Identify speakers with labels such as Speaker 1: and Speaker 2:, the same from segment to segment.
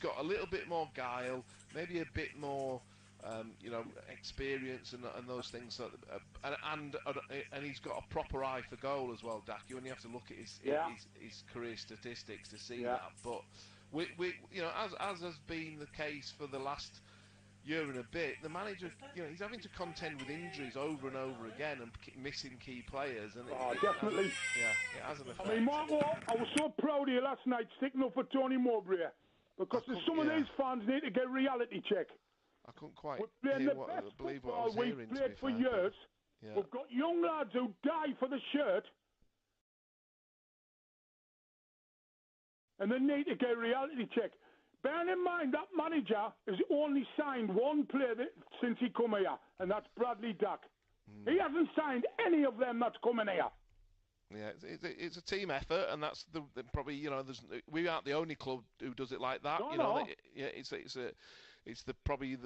Speaker 1: got a little bit more guile, maybe a bit more, experience and those things. And he's got a proper eye for goal as well, Dak. You only have to look at his career statistics to see that. But as has been the case for the last year and a bit, the manager, he's having to contend with injuries over and over again and missing key players. And
Speaker 2: definitely.
Speaker 1: It has an effect.
Speaker 2: I mean, Marco, I was so proud of you last night sticking up for Tony Mowbray, because some of these fans need to get reality check.
Speaker 1: I couldn't quite believe what I was hearing.
Speaker 2: We've played for years. Yeah. We've got young lads who die for the shirt, and they need to get a reality check. Bearing in mind that manager has only signed one player since he come here, and that's Bradley Dack. He hasn't signed any of them that's coming here.
Speaker 1: Yeah, it's a team effort, and that's probably we aren't the only club who does it like that. It's probably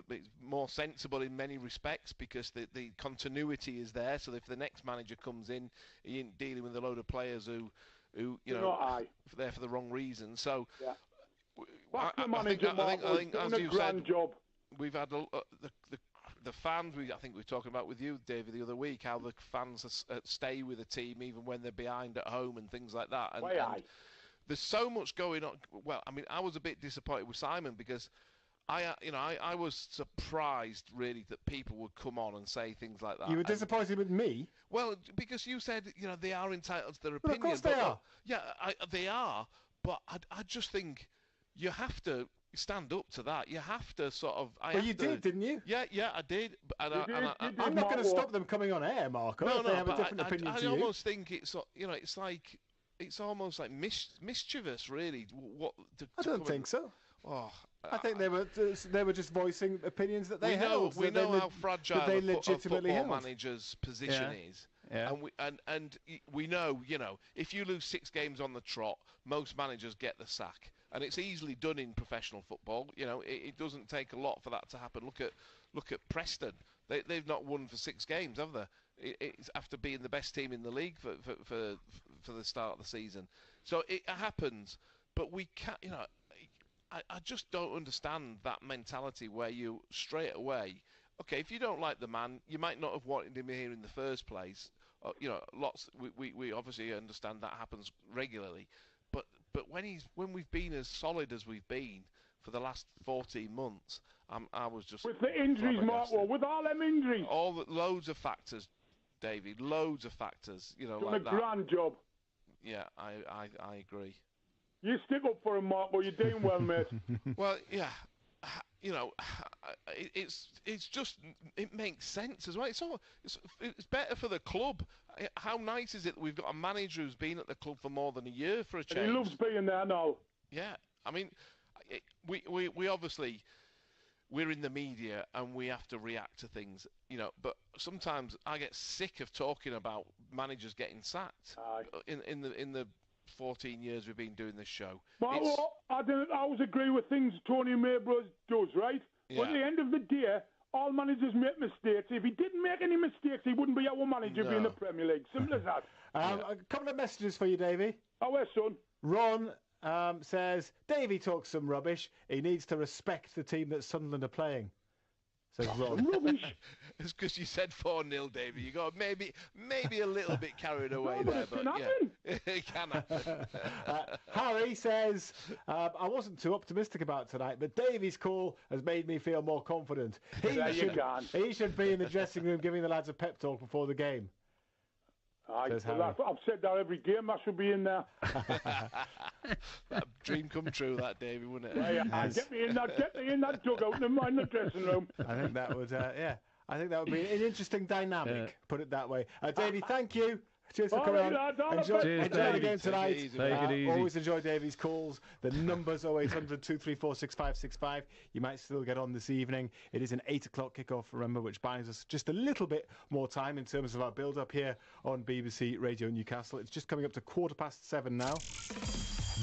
Speaker 1: more sensible in many respects, because the continuity is there. So if the next manager comes in, he ain't dealing with a load of players who there for the wrong reason. So I think as you said, we've had the fans. I think we were talking about with you, David, the other week, how the fans stay with the team even when they're behind at home and things like that. And there's so much going on. Well, I mean, I was a bit disappointed with Simon, because I was surprised really that people would come on and say things like that.
Speaker 3: You were disappointed with me?
Speaker 1: Well, because you said they are entitled to their opinion.
Speaker 3: Well, of course they are.
Speaker 1: Yeah, they are. But I just think you have to stand up to that. You have to sort of.
Speaker 3: You did, didn't you?
Speaker 1: Yeah, I did.
Speaker 3: I'm not going to stop them coming on air, Marco. No, if they have a different opinion to you.
Speaker 1: I almost think it's it's almost like mischievous, really.
Speaker 3: I don't think so.
Speaker 1: Oh,
Speaker 3: I think they were just voicing opinions that they held.
Speaker 1: We know how fragile a football manager's position is.
Speaker 3: Yeah.
Speaker 1: And we know, if you lose 6 games on the trot, most managers get the sack, and it's easily done in professional football. It doesn't take a lot for that to happen. Look at Preston. They've not won for 6 games, have they? It's after being the best team in the league for the start of the season. So it happens, but we can't. I just don't understand that mentality where you straight away. Okay, if you don't like the man, you might not have wanted him here in the first place. We obviously understand that happens regularly, but when we've been as solid as we've been for the last 14 months, I was just
Speaker 2: with the injuries, Marco, with all them injuries,
Speaker 1: loads of factors, David, loads of factors.
Speaker 2: Done like a grand job.
Speaker 1: Yeah, I agree.
Speaker 2: You stick up for him, Marco. You're doing well, mate.
Speaker 1: Well, yeah. It's just, it makes sense as well. It's better for the club. How nice is it that we've got a manager who's been at the club for more than a year for a change?
Speaker 2: And he loves being there now.
Speaker 1: Yeah, I mean, we obviously, we're in the media and we have to react to things, But sometimes I get sick of talking about managers getting sacked. In the 14 years we've been doing this show.
Speaker 2: Well, I don't always agree with things Tony Mowbray does, right? Yeah. But at the end of the day, all managers make mistakes. If he didn't make any mistakes, he wouldn't be our manager in the Premier League. Simple as that.
Speaker 3: A couple of messages for you, Davey.
Speaker 2: Oh, yes, son.
Speaker 3: Ron says, Davey talks some rubbish. He needs to respect the team that Sunderland are playing. Says Ron.
Speaker 2: Rubbish.
Speaker 1: It's because you said 4-0, Davey. You got maybe a little bit carried away there, but it can happen.
Speaker 3: Harry says, I wasn't too optimistic about tonight, but Davey's call has made me feel more confident. He should be in the dressing room giving the lads a pep talk before the game.
Speaker 2: I've said that every game. I should be in there.
Speaker 1: Dream come true, that, Davey, wouldn't it?
Speaker 2: Yeah, get me in that dugout, never mind the dressing room.
Speaker 3: I think that would, I think that would be an interesting dynamic. Put it that way. Davey, thank you. Cheers for coming on. Enjoy the game tonight.
Speaker 4: Take it easy.
Speaker 3: Always enjoy Davey's calls. The number's 0800 234 6565. You might still get on this evening. It is an 8 o'clock kickoff, remember, which buys us just a little bit more time in terms of our build-up here on BBC Radio Newcastle. It's just coming up to 7:15 now.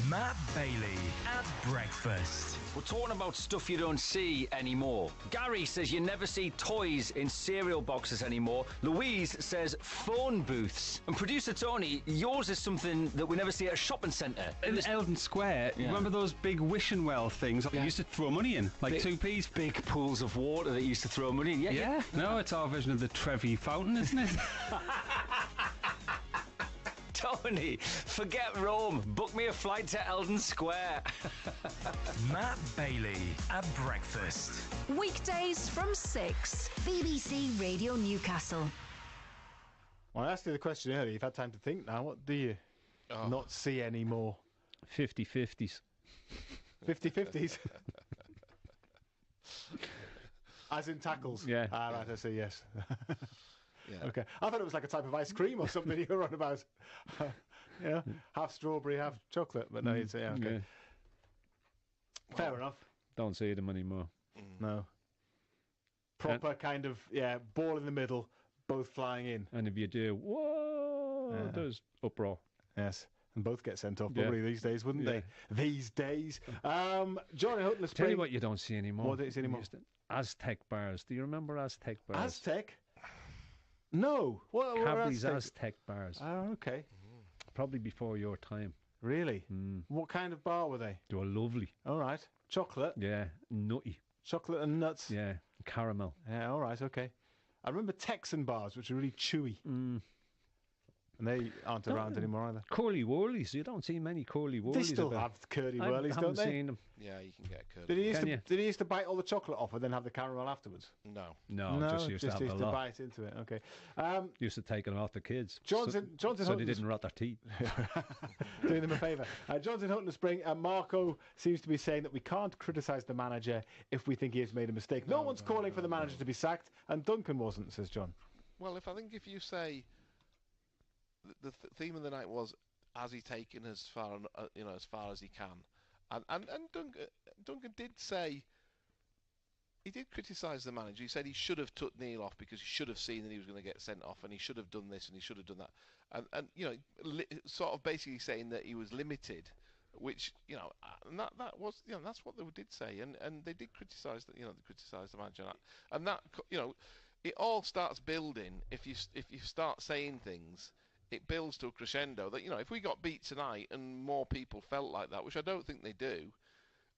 Speaker 4: Matt Bailey at breakfast.
Speaker 5: We're talking about stuff you don't see anymore. Gary says you never see toys in cereal boxes anymore. Louise says phone booths. And producer Tony, yours is something that we never see at a shopping centre.
Speaker 6: In Eldon Square, remember those big wishing well things you used to throw money in, like 2p's?
Speaker 5: Big pools of water that you used to throw money in.
Speaker 6: Yeah. No, it's our version of the Trevi fountain, isn't it?
Speaker 5: Tony, forget Rome. Book me a flight to Eldon Square.
Speaker 4: Matt Bailey at breakfast.
Speaker 7: Weekdays from 6. BBC Radio Newcastle.
Speaker 3: Well, I asked you the question earlier. You've had time to think now. What do you not see anymore?
Speaker 8: 50-50s.
Speaker 3: 50-50s? As in tackles?
Speaker 8: Yeah.
Speaker 3: Right, I see, yes.
Speaker 1: Yeah.
Speaker 3: Okay. I thought it was like a type of ice cream or something you were on about. Half strawberry, half chocolate. But no, you'd say, okay. Yeah. Fair enough.
Speaker 8: Don't see them anymore.
Speaker 3: No. Proper kind of, ball in the middle, both flying in.
Speaker 8: And if you do, whoa, there's uproar.
Speaker 3: Yes. And both get sent off probably these days, wouldn't they? These days. Johnny Hutton,
Speaker 8: Tell you what you don't see anymore.
Speaker 3: What don't you see anymore?
Speaker 8: Aztec bars. Do you remember Aztec bars?
Speaker 3: Aztec? No. What
Speaker 8: Cadbury's Aztec bars.
Speaker 3: Oh, okay.
Speaker 8: Probably before your time.
Speaker 3: Really? What kind of bar were they?
Speaker 8: They were lovely.
Speaker 3: All right. Chocolate?
Speaker 8: Yeah, nutty.
Speaker 3: Chocolate and nuts?
Speaker 8: Yeah, caramel.
Speaker 3: Yeah, all right, okay. I remember Texan bars, which are really chewy. And they aren't around anymore either.
Speaker 8: Curly Whirlies. You don't see many Curly Whirlies.
Speaker 3: They still have curly whirlies, don't they?
Speaker 8: I haven't seen them.
Speaker 1: Yeah, you can get curly.
Speaker 3: Did he used to bite all the chocolate off and then have the caramel afterwards?
Speaker 1: No,
Speaker 8: just used to have a lot.
Speaker 3: Bite into it. Okay.
Speaker 8: Used to take them off the kids.
Speaker 3: Johnson
Speaker 8: so they didn't rot their teeth.
Speaker 3: Doing them a favour. Johnson Hutton Spring. Marco seems to be saying that we can't criticise the manager if we think he has made a mistake. No one's calling for the manager to be sacked, and Duncan wasn't, says John.
Speaker 1: Well, if you say the theme of the night was, has he taken as far as he can, and Duncan did say, he did criticise the manager. He said he should have took Neil off because he should have seen that he was going to get sent off, and he should have done this and he should have done that, and sort of basically saying that he was limited, which and that was that's what they did say, and they did criticise they criticised the manager, and that it all starts building if you start saying things. It builds to a crescendo that if we got beat tonight and more people felt like that, which I don't think they do,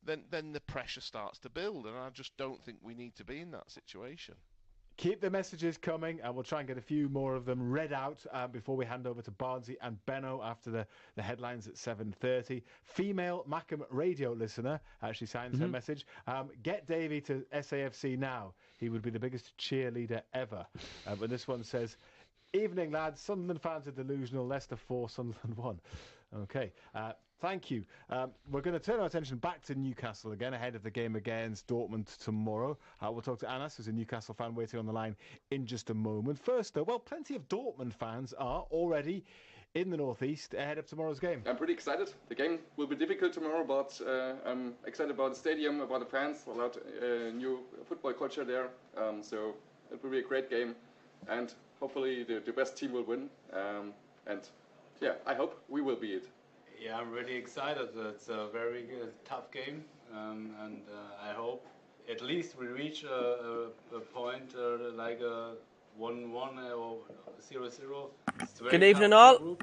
Speaker 1: then the pressure starts to build, and I just don't think we need to be in that situation.
Speaker 3: Keep the messages coming, and we'll try and get a few more of them read out before we hand over to Barnsley and Benno after the headlines at 7:30. Female Mackham radio listener actually signs her message. Get Davey to SAFC now. He would be the biggest cheerleader ever. But this one says, evening, lads. Sunderland fans are delusional. Leicester 4, Sunderland 1. Okay. Thank you. We're going to turn our attention back to Newcastle again ahead of the game against Dortmund tomorrow. We'll talk to Anas, who's a Newcastle fan, waiting on the line in just a moment. First, though, plenty of Dortmund fans are already in the northeast ahead of tomorrow's game.
Speaker 9: I'm pretty excited. The game will be difficult tomorrow, but I'm excited about the stadium, about the fans, about new football culture there. So it will be a great game, and hopefully the best team will win. And I hope we will be it.
Speaker 10: Yeah, I'm really excited. It's a very tough game, and I hope at least we reach a point like a 1-1 or 0-0.
Speaker 11: Good evening, all.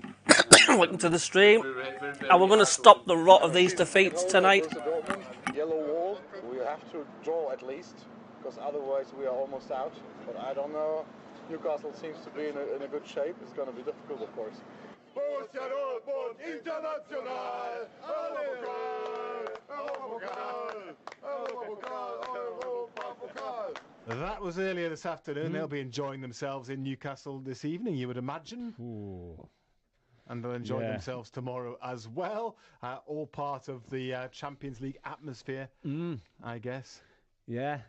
Speaker 11: Welcome to the stream. And we're going to stop the rot of these defeats tonight.
Speaker 12: Yellow wall. We have to draw at least, because otherwise we are almost out. But I don't know. Newcastle seems to be in a good shape. It's going to be difficult, of course.
Speaker 13: Borussia Dortmund International! Europapokal!
Speaker 3: That was earlier this afternoon. They'll be enjoying themselves in Newcastle this evening, you would imagine.
Speaker 8: Ooh.
Speaker 3: And they'll enjoy themselves tomorrow as well. All part of the Champions League atmosphere, I guess.
Speaker 8: Yeah.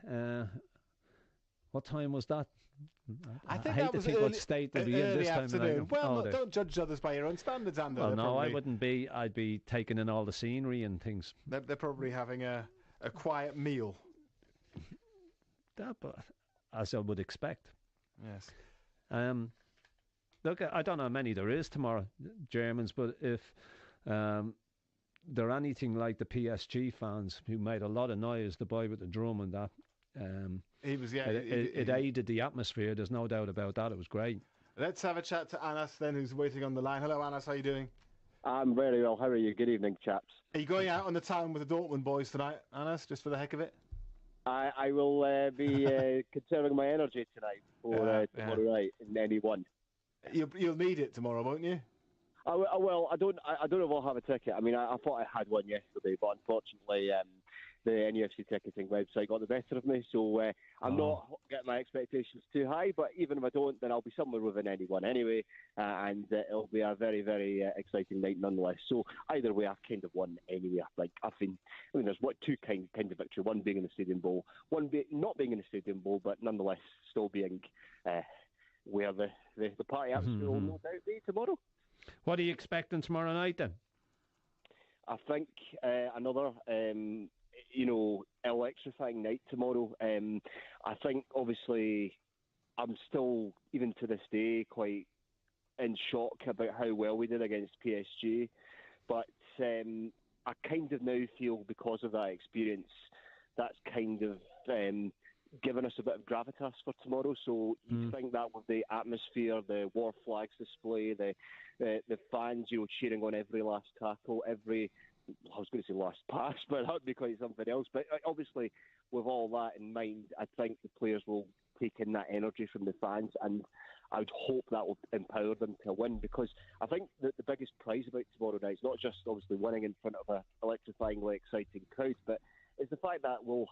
Speaker 8: What time was that?
Speaker 3: I think
Speaker 8: hate
Speaker 3: that
Speaker 8: to
Speaker 3: was
Speaker 8: think what state they'll be in this time.
Speaker 3: Afternoon. Well, don't judge others by your own standards, Andrew.
Speaker 8: Well, no, I wouldn't be. I'd be taking in all the scenery and things.
Speaker 3: They're probably having a quiet meal.
Speaker 8: That, but as I would expect.
Speaker 3: Yes.
Speaker 8: Look, I don't know how many there is tomorrow, Germans, but if they're anything like the PSG fans who made a lot of noise, the boy with the drum and that.
Speaker 3: He was, yeah.
Speaker 8: It aided the atmosphere. There's no doubt about that. It was great.
Speaker 3: Let's have a chat to Anas then, who's waiting on the line. Hello, Anas. How are you doing?
Speaker 14: I'm very well. How are you? Good evening, chaps.
Speaker 3: Are you going out on the town with the Dortmund boys tonight, Anas, just for the heck of it?
Speaker 14: I will be conserving my energy tonight for tomorrow night in any one.
Speaker 3: You'll need it tomorrow, won't you?
Speaker 14: Well, I don't know if I'll have a ticket. I mean, I thought I had one yesterday, but unfortunately, the NUFC ticketing website got the better of me, so I'm not getting my expectations too high. But even if I don't, then I'll be somewhere within anyone anyway, and it'll be a very, very exciting night nonetheless. So either way, I've kind of won anyway. Like there's two kind of victory: one being in the Stadium Bowl, one not being in the Stadium Bowl, but nonetheless still being where the party atmosphere will no doubt be tomorrow.
Speaker 8: What are you expecting tomorrow night then?
Speaker 14: I think another. Electrifying night tomorrow. I think, obviously, I'm still, even to this day, quite in shock about how well we did against PSG. But I kind of now feel, because of that experience, that's kind of given us a bit of gravitas for tomorrow. So you think that with the atmosphere, the war flags display, the fans, cheering on every last tackle, I was going to say last pass, but that would be quite something else. But obviously, with all that in mind, I think the players will take in that energy from the fans, and I would hope that will empower them to win, because I think that the biggest prize about tomorrow night is not just obviously winning in front of an electrifyingly exciting crowd, but it's the fact that we'll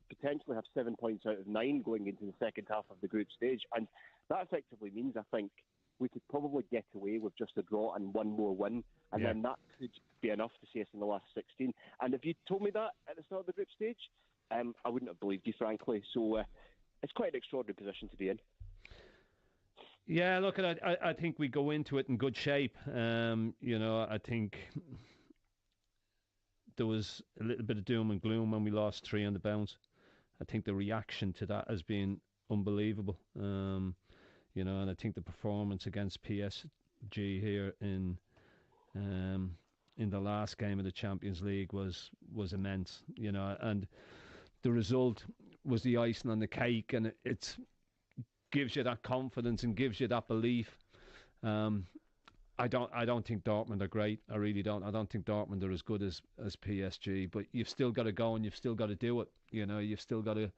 Speaker 14: potentially have 7 points out of 9 going into the second half of the group stage, and that effectively means, I think, we could probably get away with just a draw and one more win, and then that could be enough to see us in the last 16. And if you told me that at the start of the group stage, I wouldn't have believed you, frankly. So it's quite an extraordinary position to be in.
Speaker 8: Yeah, look, I think we go into it in good shape. I think there was a little bit of doom and gloom when we lost 3 on the bounce. I think the reaction to that has been unbelievable. And I think the performance against PSG here in the last game of the Champions League was immense. And the result was the icing on the cake, and it gives you that confidence and gives you that belief. I don't think Dortmund are great. I really don't. I don't think Dortmund are as good as PSG. But you've still got to go, and you've still got to do it. You've still got to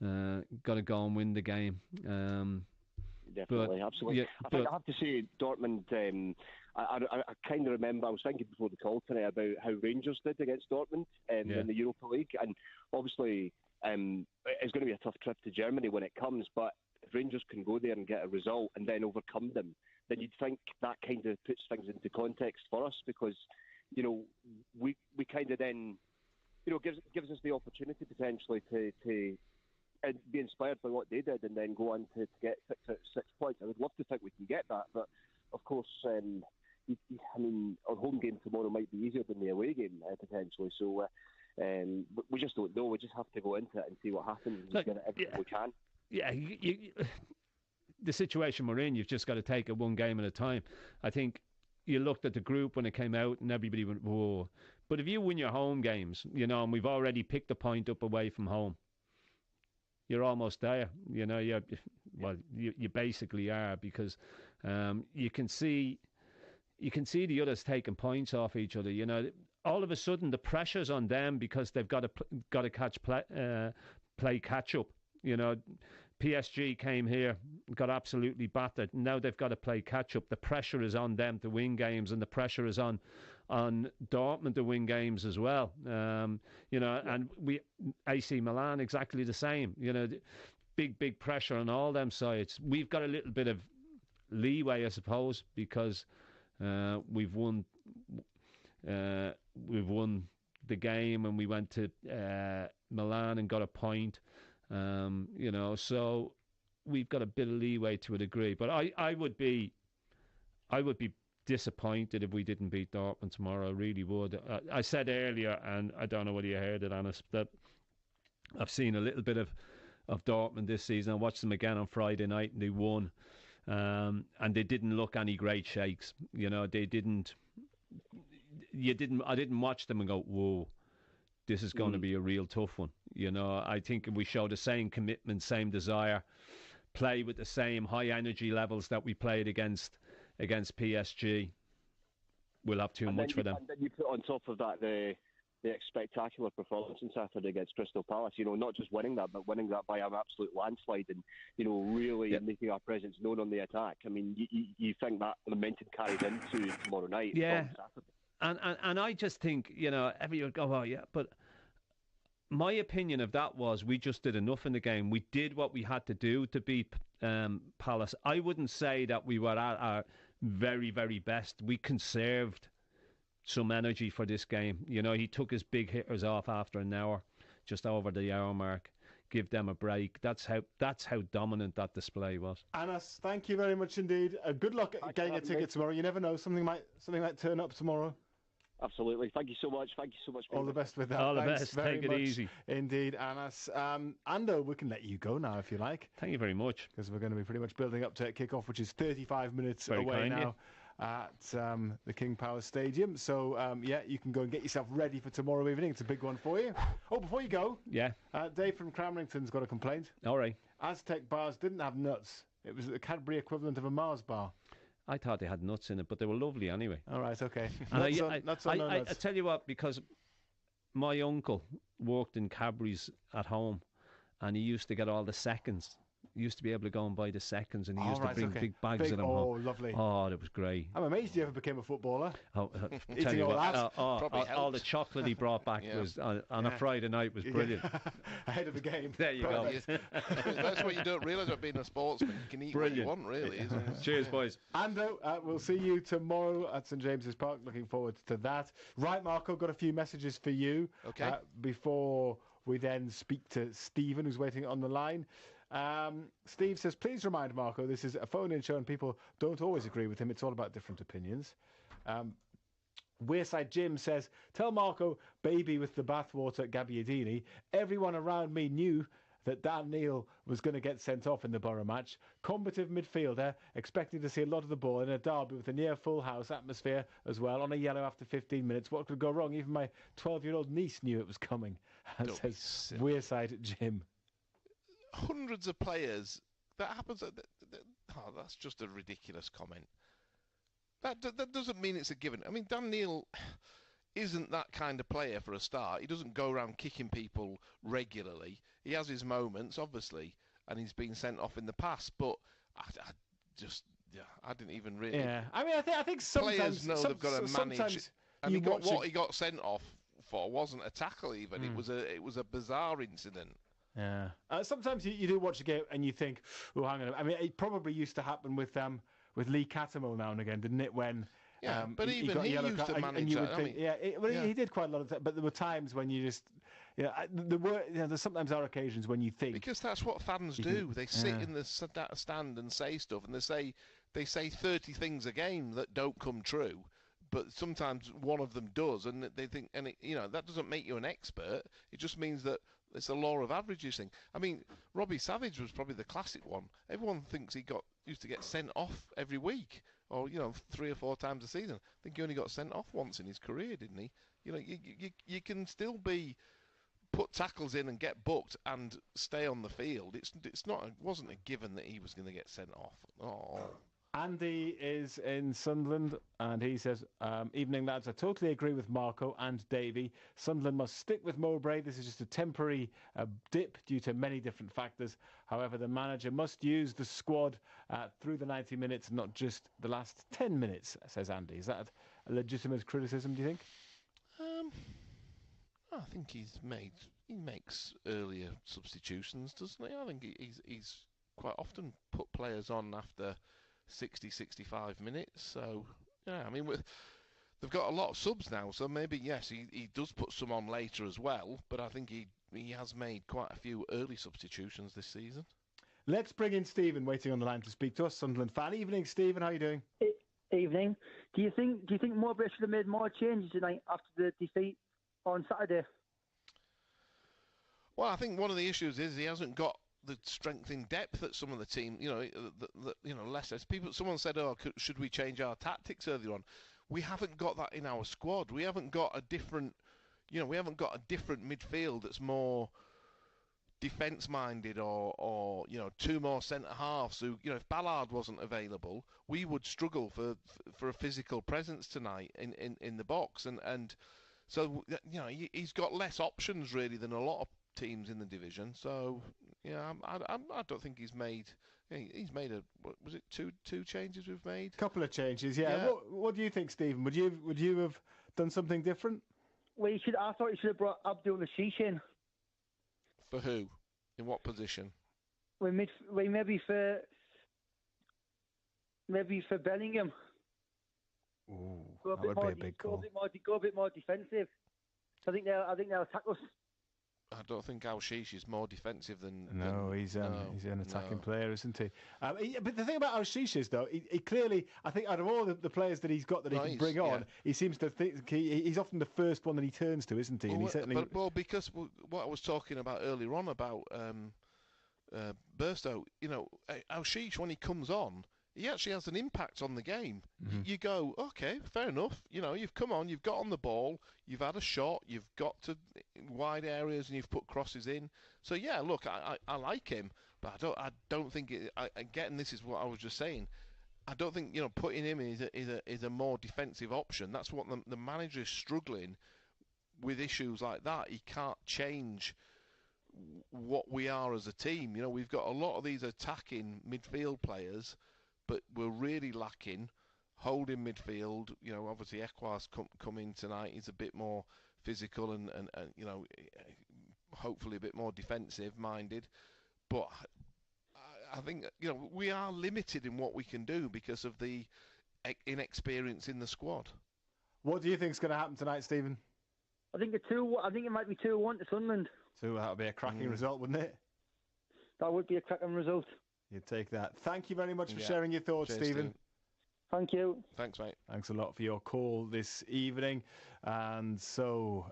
Speaker 8: go and win the game.
Speaker 14: Definitely, absolutely. I think I have to say, Dortmund, I kind of remember, I was thinking before the call tonight about how Rangers did against Dortmund in the Europa League, and obviously it's going to be a tough trip to Germany when it comes, but if Rangers can go there and get a result and then overcome them, then you'd think that kind of puts things into context for us, because, we kind of then, gives us the opportunity potentially to and be inspired by what they did and then go on to get 6 out of 6 points. I would love to think we can get that, but of course, our home game tomorrow might be easier than the away game potentially. So we just don't know. We just have to go into it and see what happens and just get everything we can.
Speaker 8: Yeah, the situation we're in, you've just got to take it one game at a time. I think you looked at the group when it came out and everybody went, whoa. But if you win your home games, and we've already picked a point up away from home, you're almost there. You basically are, because you can see the others taking points off each other. All of a sudden the pressure's on them because they've got to play catch up. PSG came here, got absolutely battered. Now they've got to play catch up. The pressure is on them to win games, and the pressure is on Dortmund to win games as well. And AC Milan exactly the same. Big pressure on all them sides. We've got a little bit of leeway, I suppose, because we've won the game and we went to Milan and got a point. So we've got a bit of leeway to a degree. But I would be disappointed if we didn't beat Dortmund tomorrow. I really would. I said earlier, and I don't know whether you heard it, Anas, that I've seen a little bit of Dortmund this season. I watched them again on Friday night and they won. And they didn't look any great shakes. They didn't. I didn't watch them and go, whoa, this is going to be a real tough one. You know, I think if we show the same commitment, same desire, play with the same high energy levels that we played against PSG, we'll have too much for them.
Speaker 14: And then you put on top of that the spectacular performance on Saturday against Crystal Palace. You know, not just winning that, but winning that by an absolute landslide, and really making our presence known on the attack. I mean, you think that momentum carries into tomorrow night?
Speaker 8: Yeah, and I just think, everyone go, oh yeah, but my opinion of that was we just did enough in the game. We did what we had to do to beat Palace. I wouldn't say that we were at our very, very best. We conserved some energy for this game. He took his big hitters off after an hour, just over the hour mark. Give them a break. That's how dominant that display was.
Speaker 3: Anas, thank you very much indeed. Good luck at getting a ticket tomorrow. You never know, something might turn up tomorrow.
Speaker 14: Absolutely. Thank you so much.
Speaker 3: All the best with that.
Speaker 8: All the
Speaker 3: Thanks
Speaker 8: best.
Speaker 3: very
Speaker 8: Take it
Speaker 3: much
Speaker 8: easy.
Speaker 3: Indeed, Anas. Ando, we can let you go now if you like.
Speaker 8: Thank you very much.
Speaker 3: Because we're going to be pretty much building up to kick-off, which is 35 minutes away now at the King Power Stadium. So, you can go and get yourself ready for tomorrow evening. It's a big one for you. Oh, before you go, Dave from Cramlington's got a complaint.
Speaker 8: All right.
Speaker 3: Aztec bars didn't have nuts. It was the Cadbury equivalent of a Mars bar.
Speaker 8: I thought they had nuts in it, but they were lovely anyway.
Speaker 3: All right, okay.
Speaker 8: I tell you what, because my uncle worked in Cadbury's at home, and he used to get all the seconds. He used to be able to go and buy the seconds, and he used to bring big bags of them home.
Speaker 3: Oh, lovely.
Speaker 8: Oh, it was great.
Speaker 3: I'm amazed you ever became a footballer.
Speaker 8: Tell you what, all the chocolate he brought back was on a Friday night was brilliant.
Speaker 3: Ahead of the game.
Speaker 8: There you go.
Speaker 1: That's what you don't realise about being a sportsman. You can eat what you want, really, isn't it?
Speaker 8: Cheers, boys.
Speaker 3: Ando, we'll see you tomorrow at St James's Park. Looking forward to that. Right, Marco, got a few messages for you.
Speaker 1: Okay.
Speaker 3: Before we then speak to Stephen, who's waiting on the line. Steve says, please remind Marco this is a phone-in show and people don't always agree with him. It's all about different opinions. Wearside Jim says, tell Marco, baby with the bathwater Gabbiadini. Everyone around me knew that Dan Neil was going to get sent off in the Borough match. Combative midfielder, expecting to see a lot of the ball in a derby with a near full house atmosphere as well, on a yellow after 15 minutes. What could go wrong? Even my 12-year-old niece knew it was coming, says Wearside Jim.
Speaker 1: Hundreds of players. That happens. That's just a ridiculous comment. That doesn't mean it's a given. I mean, Dan Neil isn't that kind of player for a start. He doesn't go around kicking people regularly. He has his moments, obviously, and he's been sent off in the past. But I didn't even really.
Speaker 3: Yeah, I mean, I think sometimes
Speaker 1: players know they've got to manage. And he got sent off for wasn't a tackle even. It was a bizarre incident.
Speaker 3: Yeah. Sometimes you do watch a game and you think, oh, hang on. I mean, it probably used to happen with Lee Cattermole now and again, didn't it? When
Speaker 1: but he used to manage that.
Speaker 3: He did quite a lot of that. But there were times when you just, there sometimes are occasions when you think,
Speaker 1: because that's what fans do. They sit in the stand and say stuff, and they say 30 things a game that don't come true. But sometimes one of them does, and they think, and that doesn't make you an expert. It just means that it's a law of averages thing. I mean, Robbie Savage was probably the classic one. Everyone thinks he used to get sent off every week, or 3 or 4 times a season. I think he only got sent off once in his career, didn't he? You can still put tackles in and get booked and stay on the field. It wasn't a given that he was going to get sent off. Oh.
Speaker 3: Andy is in Sunderland, and he says, evening lads, I totally agree with Marco and Davey. Sunderland must stick with Mowbray. This is just a temporary dip due to many different factors. However, the manager must use the squad through the 90 minutes, not just the last 10 minutes, says Andy. Is that a legitimate criticism, do you think?
Speaker 1: I think he makes earlier substitutions, doesn't he? I think he's quite often put players on after 60, 65 minutes. So, yeah, I mean, they've got a lot of subs now, so maybe, yes, he does put some on later as well, but I think he has made quite a few early substitutions this season.
Speaker 3: Let's bring in Stephen, waiting on the line to speak to us, Sunderland fan. Evening, Stephen, how are you doing?
Speaker 15: Evening. Do you think Mowbray should have made more changes tonight after the defeat on Saturday?
Speaker 1: Well, I think one of the issues is he hasn't got the strength in depth that some of the team, Leicester. Someone said, "Oh, should we change our tactics earlier on?" we haven't got that in our squad. We haven't got a different, we haven't got a different midfield that's more defence-minded, or two more centre-halves who, if Ballard wasn't available, we would struggle for a physical presence tonight in the box, and so he's got less options really than a lot of teams in the division. So I don't think he's made was it two changes we've made?
Speaker 3: Couple of changes, yeah. What do you think, Stephen? Would you have done something different?
Speaker 15: Well, I thought you should have brought Abdul Rashish in.
Speaker 1: For who? In what position?
Speaker 15: Well, maybe for Bellingham.
Speaker 3: Ooh, that would be a big call.
Speaker 15: Go a bit more defensive. I think they'll attack us.
Speaker 1: I don't think Al-Shish is more defensive than...
Speaker 3: No, he's an attacking player, isn't he? But the thing about Al-Shish is, though, he clearly, I think out of all the players that he's got that he can bring on, he seems to think he's often the first one that he turns to, isn't he? And he certainly...
Speaker 1: because what I was talking about earlier on about Burstow, Al-Shish, when he comes on, he actually has an impact on the game. Mm-hmm. You go, okay, fair enough. You've come on, you've got on the ball, you've had a shot, you've got to wide areas, and you've put crosses in. So yeah, look, I like him, but I don't think again, this is what I was just saying. I don't think putting him in is a more defensive option. That's what the manager is struggling with, issues like that. He can't change what we are as a team. We've got a lot of these attacking midfield players, but we're really lacking holding midfield. Obviously Ekwa's come in tonight. He's a bit more physical and hopefully a bit more defensive minded. But I think we are limited in what we can do because of the inexperience in the squad.
Speaker 3: What do you think is going to happen tonight, Stephen?
Speaker 15: I think it might be 2-1 to Sunderland.
Speaker 3: So that would be a cracking result, wouldn't it?
Speaker 15: That would be a cracking result.
Speaker 3: You'd take that. Thank you very much for sharing your thoughts, Stephen.
Speaker 15: Thank you.
Speaker 1: Thanks, mate.
Speaker 3: Thanks a lot for your call this evening. And so,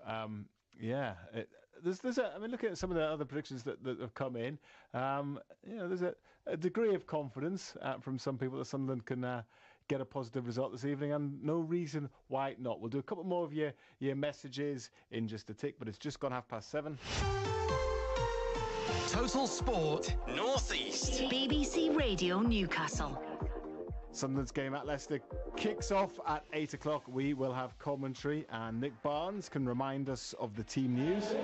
Speaker 3: looking at some of the other predictions that have come in, there's a degree of confidence from some people that Sunderland can get a positive result this evening, and no reason why not. We'll do a couple more of your messages in just a tick, but it's just gone 7:30.
Speaker 4: Total Sport North East.
Speaker 7: BBC Radio Newcastle.
Speaker 3: Sunderland's game at Leicester kicks off at 8 o'clock. We will have commentary, and Nick Barnes can remind us of the team news.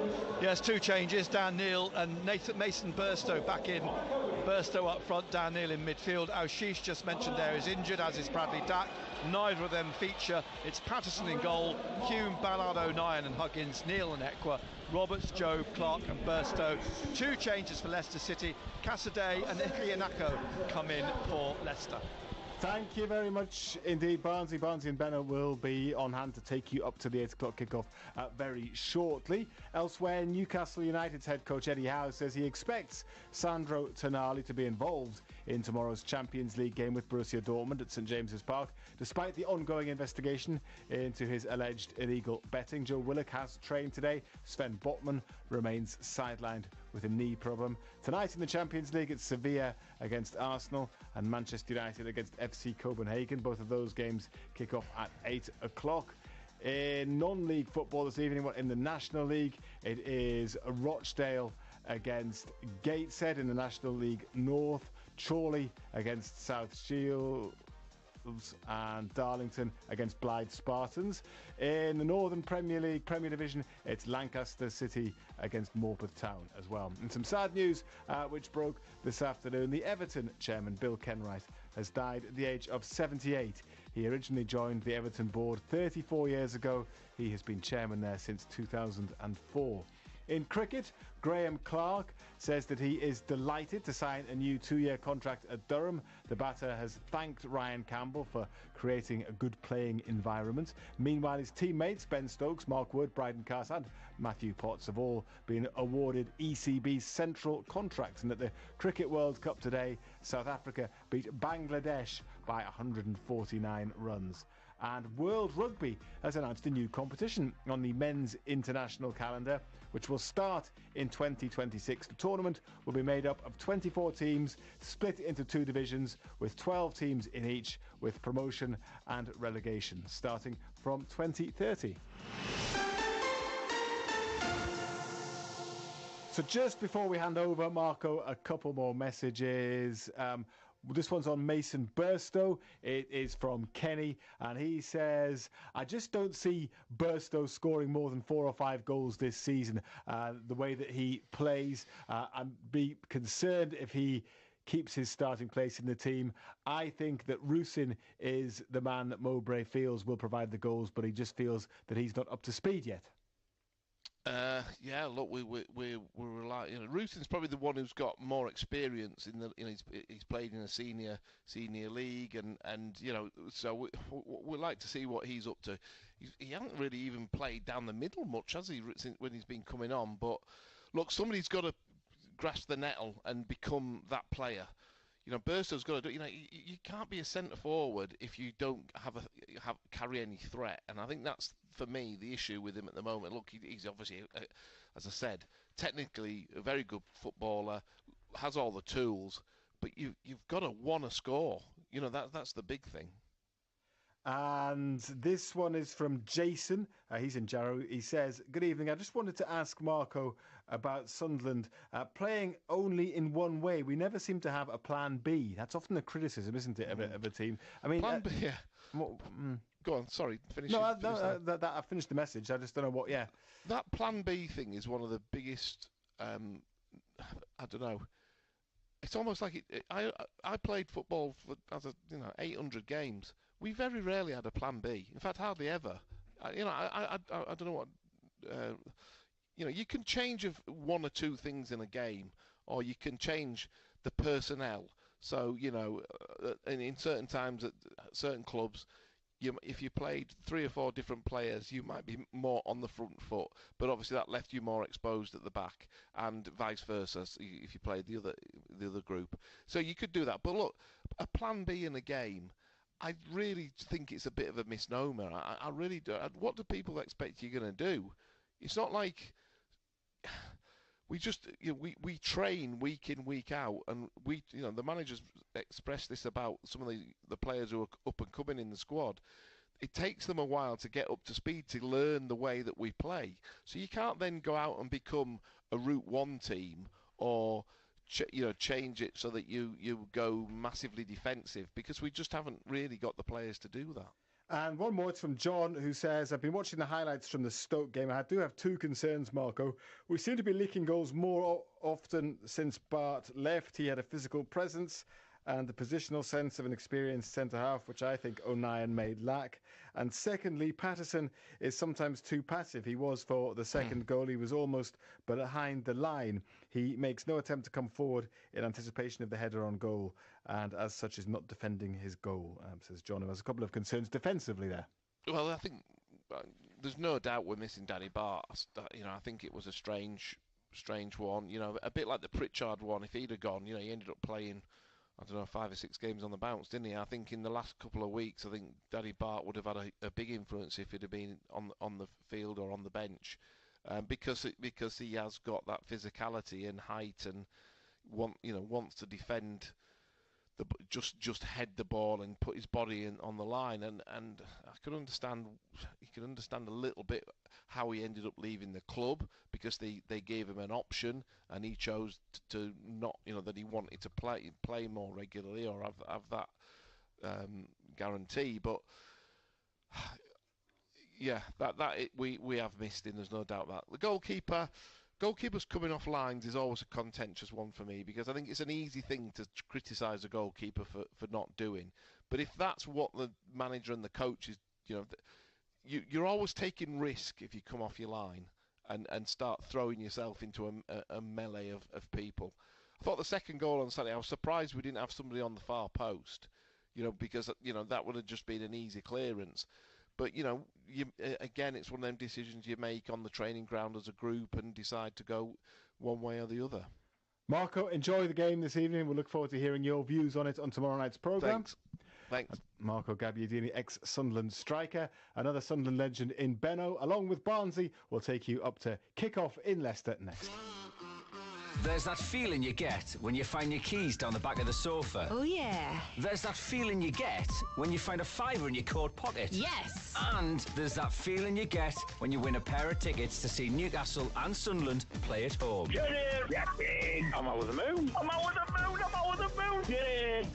Speaker 16: Yes, two changes. Dan Neil and Mason Burstow back in. Burstow up front, Dan Neil in midfield. Al-Shish, just mentioned there, is injured, as is Bradley Dack. Neither of them feature. It's Patterson in goal, Hume, Ballard, O'Nien and Huggins, Neil and Ekwa, Roberts, Jobe, Clark and Burstow. Two changes for Leicester City. Cassidy and Iheanacho come in for Leicester.
Speaker 3: Thank you very much indeed, Barnsley. Barnsley and Benno will be on hand to take you up to the 8 o'clock kickoff very shortly. Elsewhere, Newcastle United's head coach Eddie Howe says he expects Sandro Tonali to be involved in tomorrow's Champions League game with Borussia Dortmund at St James's Park, despite the ongoing investigation into his alleged illegal betting. Joe Willock has trained today. Sven Botman remains sidelined with a knee problem. Tonight in the Champions League, it's Sevilla against Arsenal and Manchester United against FC Copenhagen. Both of those games kick off at 8 o'clock. In non-league football this evening, in the National League, it is Rochdale against Gateshead. In the National League North, Chorley against South Shields and Darlington against Blythe Spartans. In the Northern Premier League, Premier Division, it's Lancaster City against Morpeth Town as well. And some sad news which broke this afternoon. The Everton chairman, Bill Kenwright, has died at the age of 78. He originally joined the Everton board 34 years ago. He has been chairman there since 2004. In cricket, Graham Clark says that he is delighted to sign a new 2-year contract at Durham. The batter has thanked Ryan Campbell for creating a good playing environment. Meanwhile, his teammates Ben Stokes, Mark Wood, Bryden Carse and Matthew Potts have all been awarded ECB central contracts. And at the Cricket World Cup today, South Africa beat Bangladesh by 149 runs. And World Rugby has announced a new competition on the men's international calendar, which will start in 2026. The tournament will be made up of 24 teams, split into 2 divisions, with 12 teams in each, with promotion and relegation, starting from 2030. So just before we hand over, Marco, a couple more messages. This one's on Mason Burstow. It is from Kenny, and he says, I just don't see Burstow scoring more than 4 or 5 goals this season. The way that he plays, I'd be concerned if he keeps his starting place in the team. I think that Rusin is the man that Mowbray feels will provide the goals, but he just feels that he's not up to speed yet.
Speaker 1: Yeah, look, we're relying. Rusin's probably the one who's got more experience he's played in a senior league, and so we'd like to see what he's up to. He hasn't really even played down the middle much, has he, when he's been coming on? But look, somebody's got to grasp the nettle and become that player. Burstow's got to do. You can't be a centre forward if you don't carry any threat, and I think that's, for me, the issue with him at the moment. Look, he's obviously, as I said, technically a very good footballer, has all the tools, but you've got to want to score. That's the big thing.
Speaker 3: And this one is from Jason. He's in Jarrow. He says, good evening. I just wanted to ask Marco about Sunderland playing only in one way. We never seem to have a plan B. That's often a criticism, isn't it, of a team? I mean,
Speaker 1: plan B, yeah. Go on, sorry. Finish
Speaker 3: that. I finished the message. I just don't know what, yeah.
Speaker 1: That plan B thing is one of the biggest, I don't know. It's almost like I played football for 800 games. We very rarely had a plan B. In fact, hardly ever. I don't know what. You can change of 1 or 2 things in a game, or you can change the personnel. So in certain times at certain clubs, if you played 3 or 4 different players, you might be more on the front foot. But obviously that left you more exposed at the back, and vice versa if you played the other group. So you could do that. But look, a plan B in a game, I really think it's a bit of a misnomer. I really do. What do people expect you're going to do? It's not like we just we train week in, week out, and the managers expressed this about some of the players who are up and coming in the squad. It takes them a while to get up to speed, to learn the way that we play. So you can't then go out and become a Route 1 team, or change it so that you go massively defensive, because we just haven't really got the players to do that.
Speaker 3: And one more, it's from John, who says, I've been watching the highlights from the Stoke game. I do have 2 concerns, Marco. We seem to be leaking goals more often since Bart left. He had a physical presence and the positional sense of an experienced centre-half, which I think O'Nien may lack. And secondly, Patterson is sometimes too passive. He was for the second goal. He was almost behind the line. He makes no attempt to come forward in anticipation of the header on goal, and as such is not defending his goal, says John, who has a couple of concerns defensively there.
Speaker 1: Well, I think there's no doubt we're missing Danny Bart. I think it was a strange one. A bit like the Pritchard one. If he'd have gone, he ended up playing, 5 or 6 games on the bounce, didn't he? I think in the last couple of weeks, I think Danny Bart would have had a big influence if he'd have been on the field or on the bench, because he has got that physicality and height, and wants to defend, just head the ball and put his body on the line, and I could understand. You can understand a little bit how he ended up leaving the club, because they gave him an option and he chose to not, that he wanted to play more regularly or have that guarantee. But yeah, we have missed him. There's no doubt that the goalkeepers coming off lines is always a contentious one for me, because I think it's an easy thing to criticise a goalkeeper for not doing. But if that's what the manager and the coach is, you're always taking risk if you come off your line and start throwing yourself into a melee of people. I thought the second goal on Saturday, I was surprised we didn't have somebody on the far post, because that would have just been an easy clearance. But again, it's one of them decisions you make on the training ground as a group and decide to go one way or the other.
Speaker 3: Marco, enjoy the game this evening. We'll look forward to hearing your views on it on tomorrow night's programme.
Speaker 1: Thanks. Thanks.
Speaker 3: Marco Gabbiadini, ex-Sunderland striker. Another Sunderland legend in Benno, along with Barnsley, will take you up to kick-off in Leicester next.
Speaker 5: There's that feeling you get when you find your keys down the back of the sofa.
Speaker 7: Oh, yeah.
Speaker 5: There's that feeling you get when you find a fiver in your coat pocket.
Speaker 7: Yes.
Speaker 5: And there's that feeling you get when you win a pair of tickets to see Newcastle and Sunderland play at home.
Speaker 17: Get in! Get in! I'm out with the moon! I'm out with the moon! I'm out with the moon! Get in!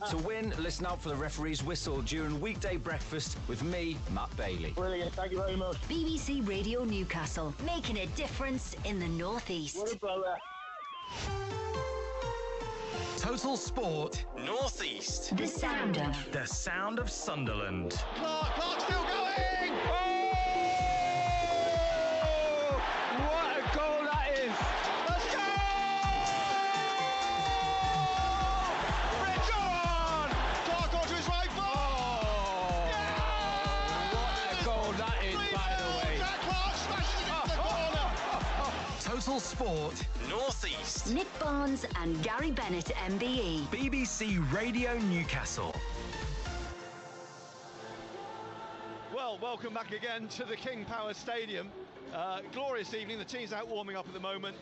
Speaker 5: To win, listen out for the referee's whistle during weekday breakfast with me, Matt Bailey.
Speaker 17: Brilliant, thank you very much.
Speaker 7: BBC Radio Newcastle, making a difference in the North East.
Speaker 17: What a brother.
Speaker 4: Total Sport North East.
Speaker 7: The sound of
Speaker 4: Sunderland.
Speaker 16: Clark still going! Oh! What a goal that is! Let's go! Richard! Clark onto his right foot! Oh! Yeah! What a goal that is, by the way. Jack Clark smashes it into the corner!
Speaker 4: Total Sport North East.
Speaker 7: Nick Barnes and Gary Bennett, MBE.
Speaker 4: BBC Radio Newcastle.
Speaker 16: Well, welcome back again to the King Power Stadium. Glorious evening. The team's out warming up at the moment.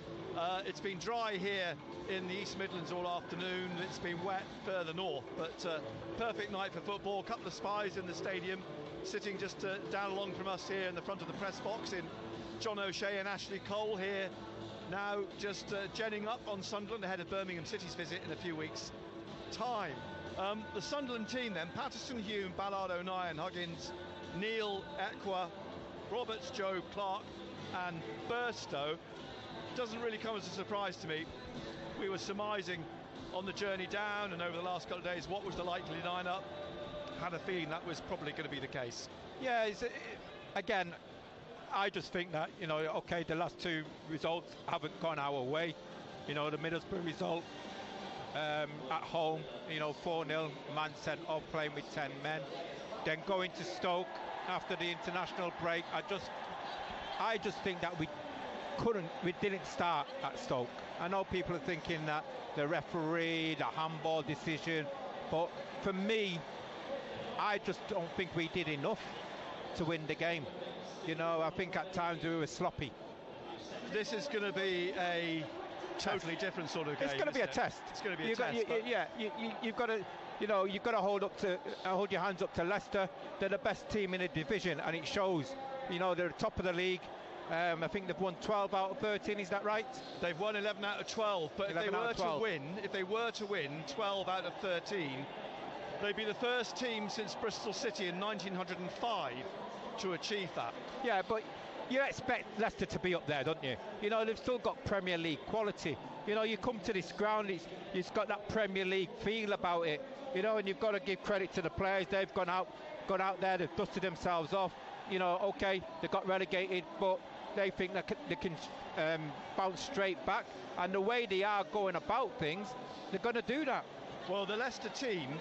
Speaker 16: It's been dry here in the East Midlands all afternoon. It's been wet further north, but perfect night for football. A couple of spies in the stadium, sitting just down along from us here in the front of the press box in John O'Shea and Ashley Cole here. Now just genning up on Sunderland ahead of Birmingham City's visit in a few weeks' time. The Sunderland team then, Patterson, Hume, Ballard, O'Neill, Huggins, Neil, Equa, Roberts, Jobe, Clark and Burstow. Doesn't really come as a surprise to me. We were surmising on the journey down and over the last couple of days what was the likely lineup. Had a feeling that was probably going to be the case.
Speaker 18: Yeah, again, I just think that, okay, the last two results haven't gone our way. The Middlesbrough result at home, 4-0, man sent off playing with 10 men. Then going to Stoke after the international break. I just think that we didn't start at Stoke. I know people are thinking that the referee, the handball decision, but for me, I just don't think we did enough to win the game. I think at times we were sloppy.
Speaker 16: This is going to be a totally different sort of game.
Speaker 18: It's going to be a test.
Speaker 16: It's going to be a test.
Speaker 18: You've got to, you've got to hold your hands up to Leicester. They're the best team in the division, and it shows. They're top of the league. I think they've won 12 out of 13. Is that right?
Speaker 16: They've won 11 out of 12. But if they were to win 12 out of 13, they'd be the first team since Bristol City in 1905 to achieve that.
Speaker 18: Yeah, but you expect Leicester to be up there, don't you? They've still got Premier League quality. You come to this ground, it's got that Premier League feel about it. And you've got to give credit to the players. They've gone out there, they've dusted themselves off. Okay, they got relegated, but they think they can bounce straight back. And the way they are going about things, they're going to do that.
Speaker 16: Well, the Leicester team,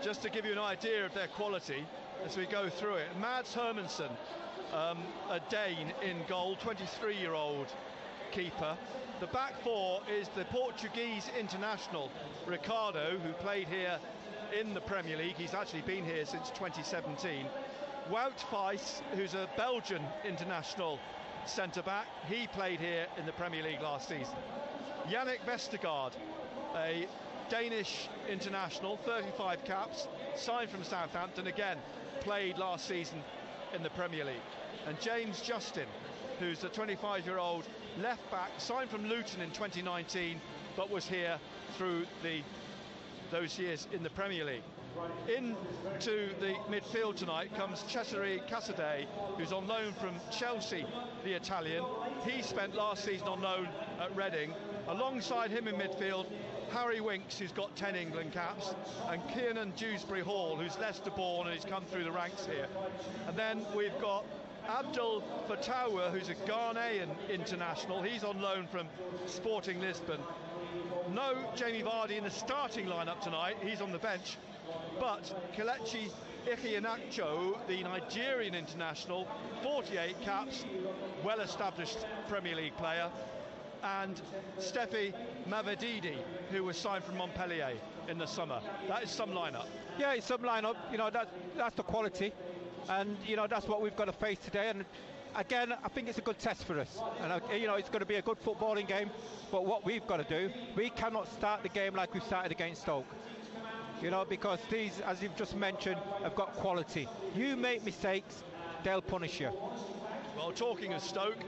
Speaker 16: just to give you an idea of their quality, as we go through it, Mads Hermansson, a Dane in goal, 23-year-old keeper. The back four is the Portuguese international, Ricardo, who played here in the Premier League. He's actually been here since 2017. Wout Faes, who's a Belgian international centre-back. He played here in the Premier League last season. Yannick Vestergaard, a Danish international, 35 caps, signed from Southampton, again, played last season in the Premier League. And James Justin, who's a 25-year-old left-back, signed from Luton in 2019, but was here through those years in the Premier League. Into the midfield tonight comes Cesare Casadei, who's on loan from Chelsea, the Italian. He spent last season on loan at Reading. Alongside him in midfield, Harry Winks, who's got 10 England caps, and Kiernan Dewsbury-Hall, who's Leicester-born and he's come through the ranks here. And then we've got Abdul Fatawa, who's a Ghanaian international. He's on loan from Sporting Lisbon. No Jamie Vardy in the starting lineup tonight. He's on the bench. But Kelechi Iheanacho, the Nigerian international, 48 caps, well-established Premier League player. and Steffi Mavididi, who was signed from Montpellier in the summer. That is some lineup.
Speaker 18: Yeah, it's some lineup. That's the quality, and that's what we've got to face today. And again, I think it's a good test for us, and it's going to be a good footballing game. But what we've got to do, we cannot start the game like we started against Stoke. Because these, as you've just mentioned, have got quality. You make mistakes, they'll punish you.
Speaker 16: Well, talking of Stoke,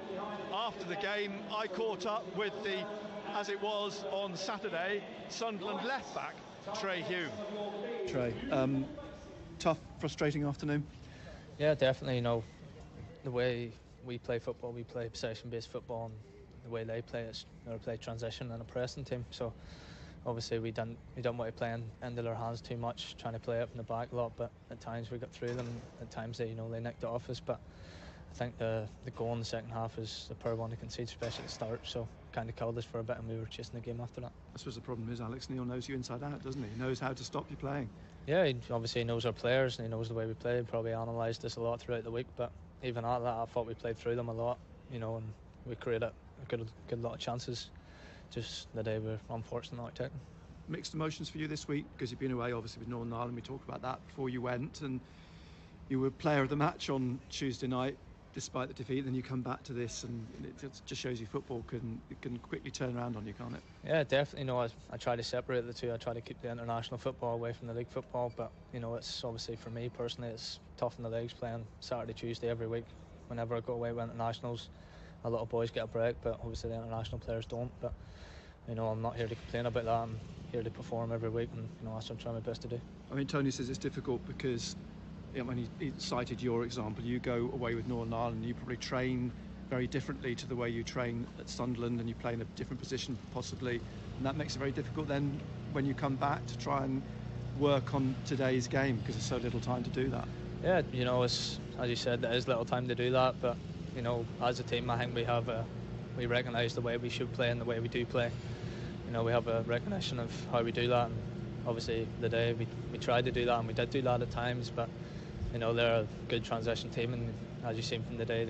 Speaker 16: after the game, I caught up with the, as it was on Saturday, Sunderland left back, Trey Hume. Trey, tough, frustrating afternoon?
Speaker 19: Yeah, definitely. The way we play football, we play possession-based football, and the way they play is they play transition and a pressing team. So obviously we don't want to play into their hands too much, trying to play up in the back a lot. But at times we got through them. At times they nicked it off us. But I think the goal in the second half is the poor one to concede, especially at the start. So kind of killed us for a bit, and we were chasing the game after that.
Speaker 16: I suppose the problem is Alex Neil knows you inside out, doesn't he? He knows how to stop you playing.
Speaker 19: Yeah, he obviously knows our players and he knows the way we play. He probably analysed us a lot throughout the week, but even at that, I thought we played through them a lot, and we created a good lot of chances. Just the day we're unfortunate not to take them.
Speaker 16: Mixed emotions for you this week, because you've been away obviously with Northern Ireland. We talked about that before you went, and you were player of the match on Tuesday night despite the defeat. Then you come back to this, and it just shows you football can quickly turn around on you, can't it?
Speaker 19: Yeah, definitely. I try to separate the two. I try to keep the international football away from the league football, but it's obviously, for me personally, it's tough in the leagues playing Saturday, Tuesday every week. Whenever I go away with internationals, a lot of boys get a break, but obviously the international players don't. But I'm not here to complain about that. I'm here to perform every week, and that's what I'm trying my best to do.
Speaker 16: I mean, Tony says it's difficult because when he cited your example, you go away with Northern Ireland, you probably train very differently to the way you train at Sunderland, and you play in a different position possibly, and that makes it very difficult then when you come back to try and work on today's game, because there's so little time to do that.
Speaker 19: Yeah, as you said, there is little time to do that, but as a team, I think we recognise the way we should play and the way we do play. We have a recognition of how we do that, and obviously the day we tried to do that, and we did do that at times, but they're a good transition team, and as you've seen from the day,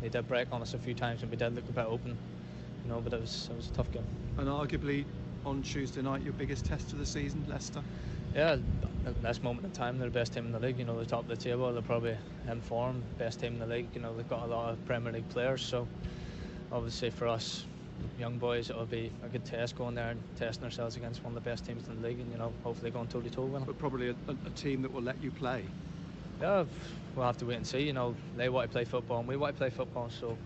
Speaker 19: they did break on us a few times, and we did look a bit open, but it was a tough game.
Speaker 16: And arguably on Tuesday night, your biggest test of the season, Leicester?
Speaker 19: Yeah, at this moment in time, they're the best team in the league. They're top of the table. They're probably in form, best team in the league. They've got a lot of Premier League players, so obviously for us young boys, it'll be a good test going there and testing ourselves against one of the best teams in the league, and hopefully going toe-to-toe with them.
Speaker 16: But probably a team that will let you play.
Speaker 19: Yeah, we'll have to wait and see. They want to play football and we want to play football, so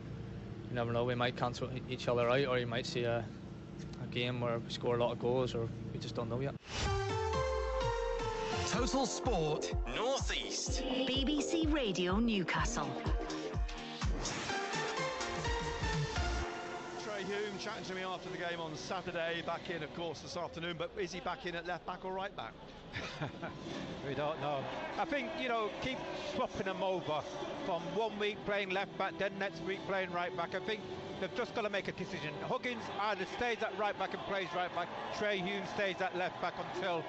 Speaker 19: you never know. We might cancel each other out, or you might see a game where we score a lot of goals, or we just don't know yet.
Speaker 4: Total Sport North East.
Speaker 7: BBC Radio Newcastle.
Speaker 16: Trey Hume chatting to me after the game on Saturday, back in of course this afternoon, but is he back in at left back or right back?
Speaker 18: We don't know. I think, keep swapping them over from 1 week playing left back, then next week playing right back. I think they've just got to make a decision. Huggins either stays at right back and plays right back. Trey Hume stays at left back until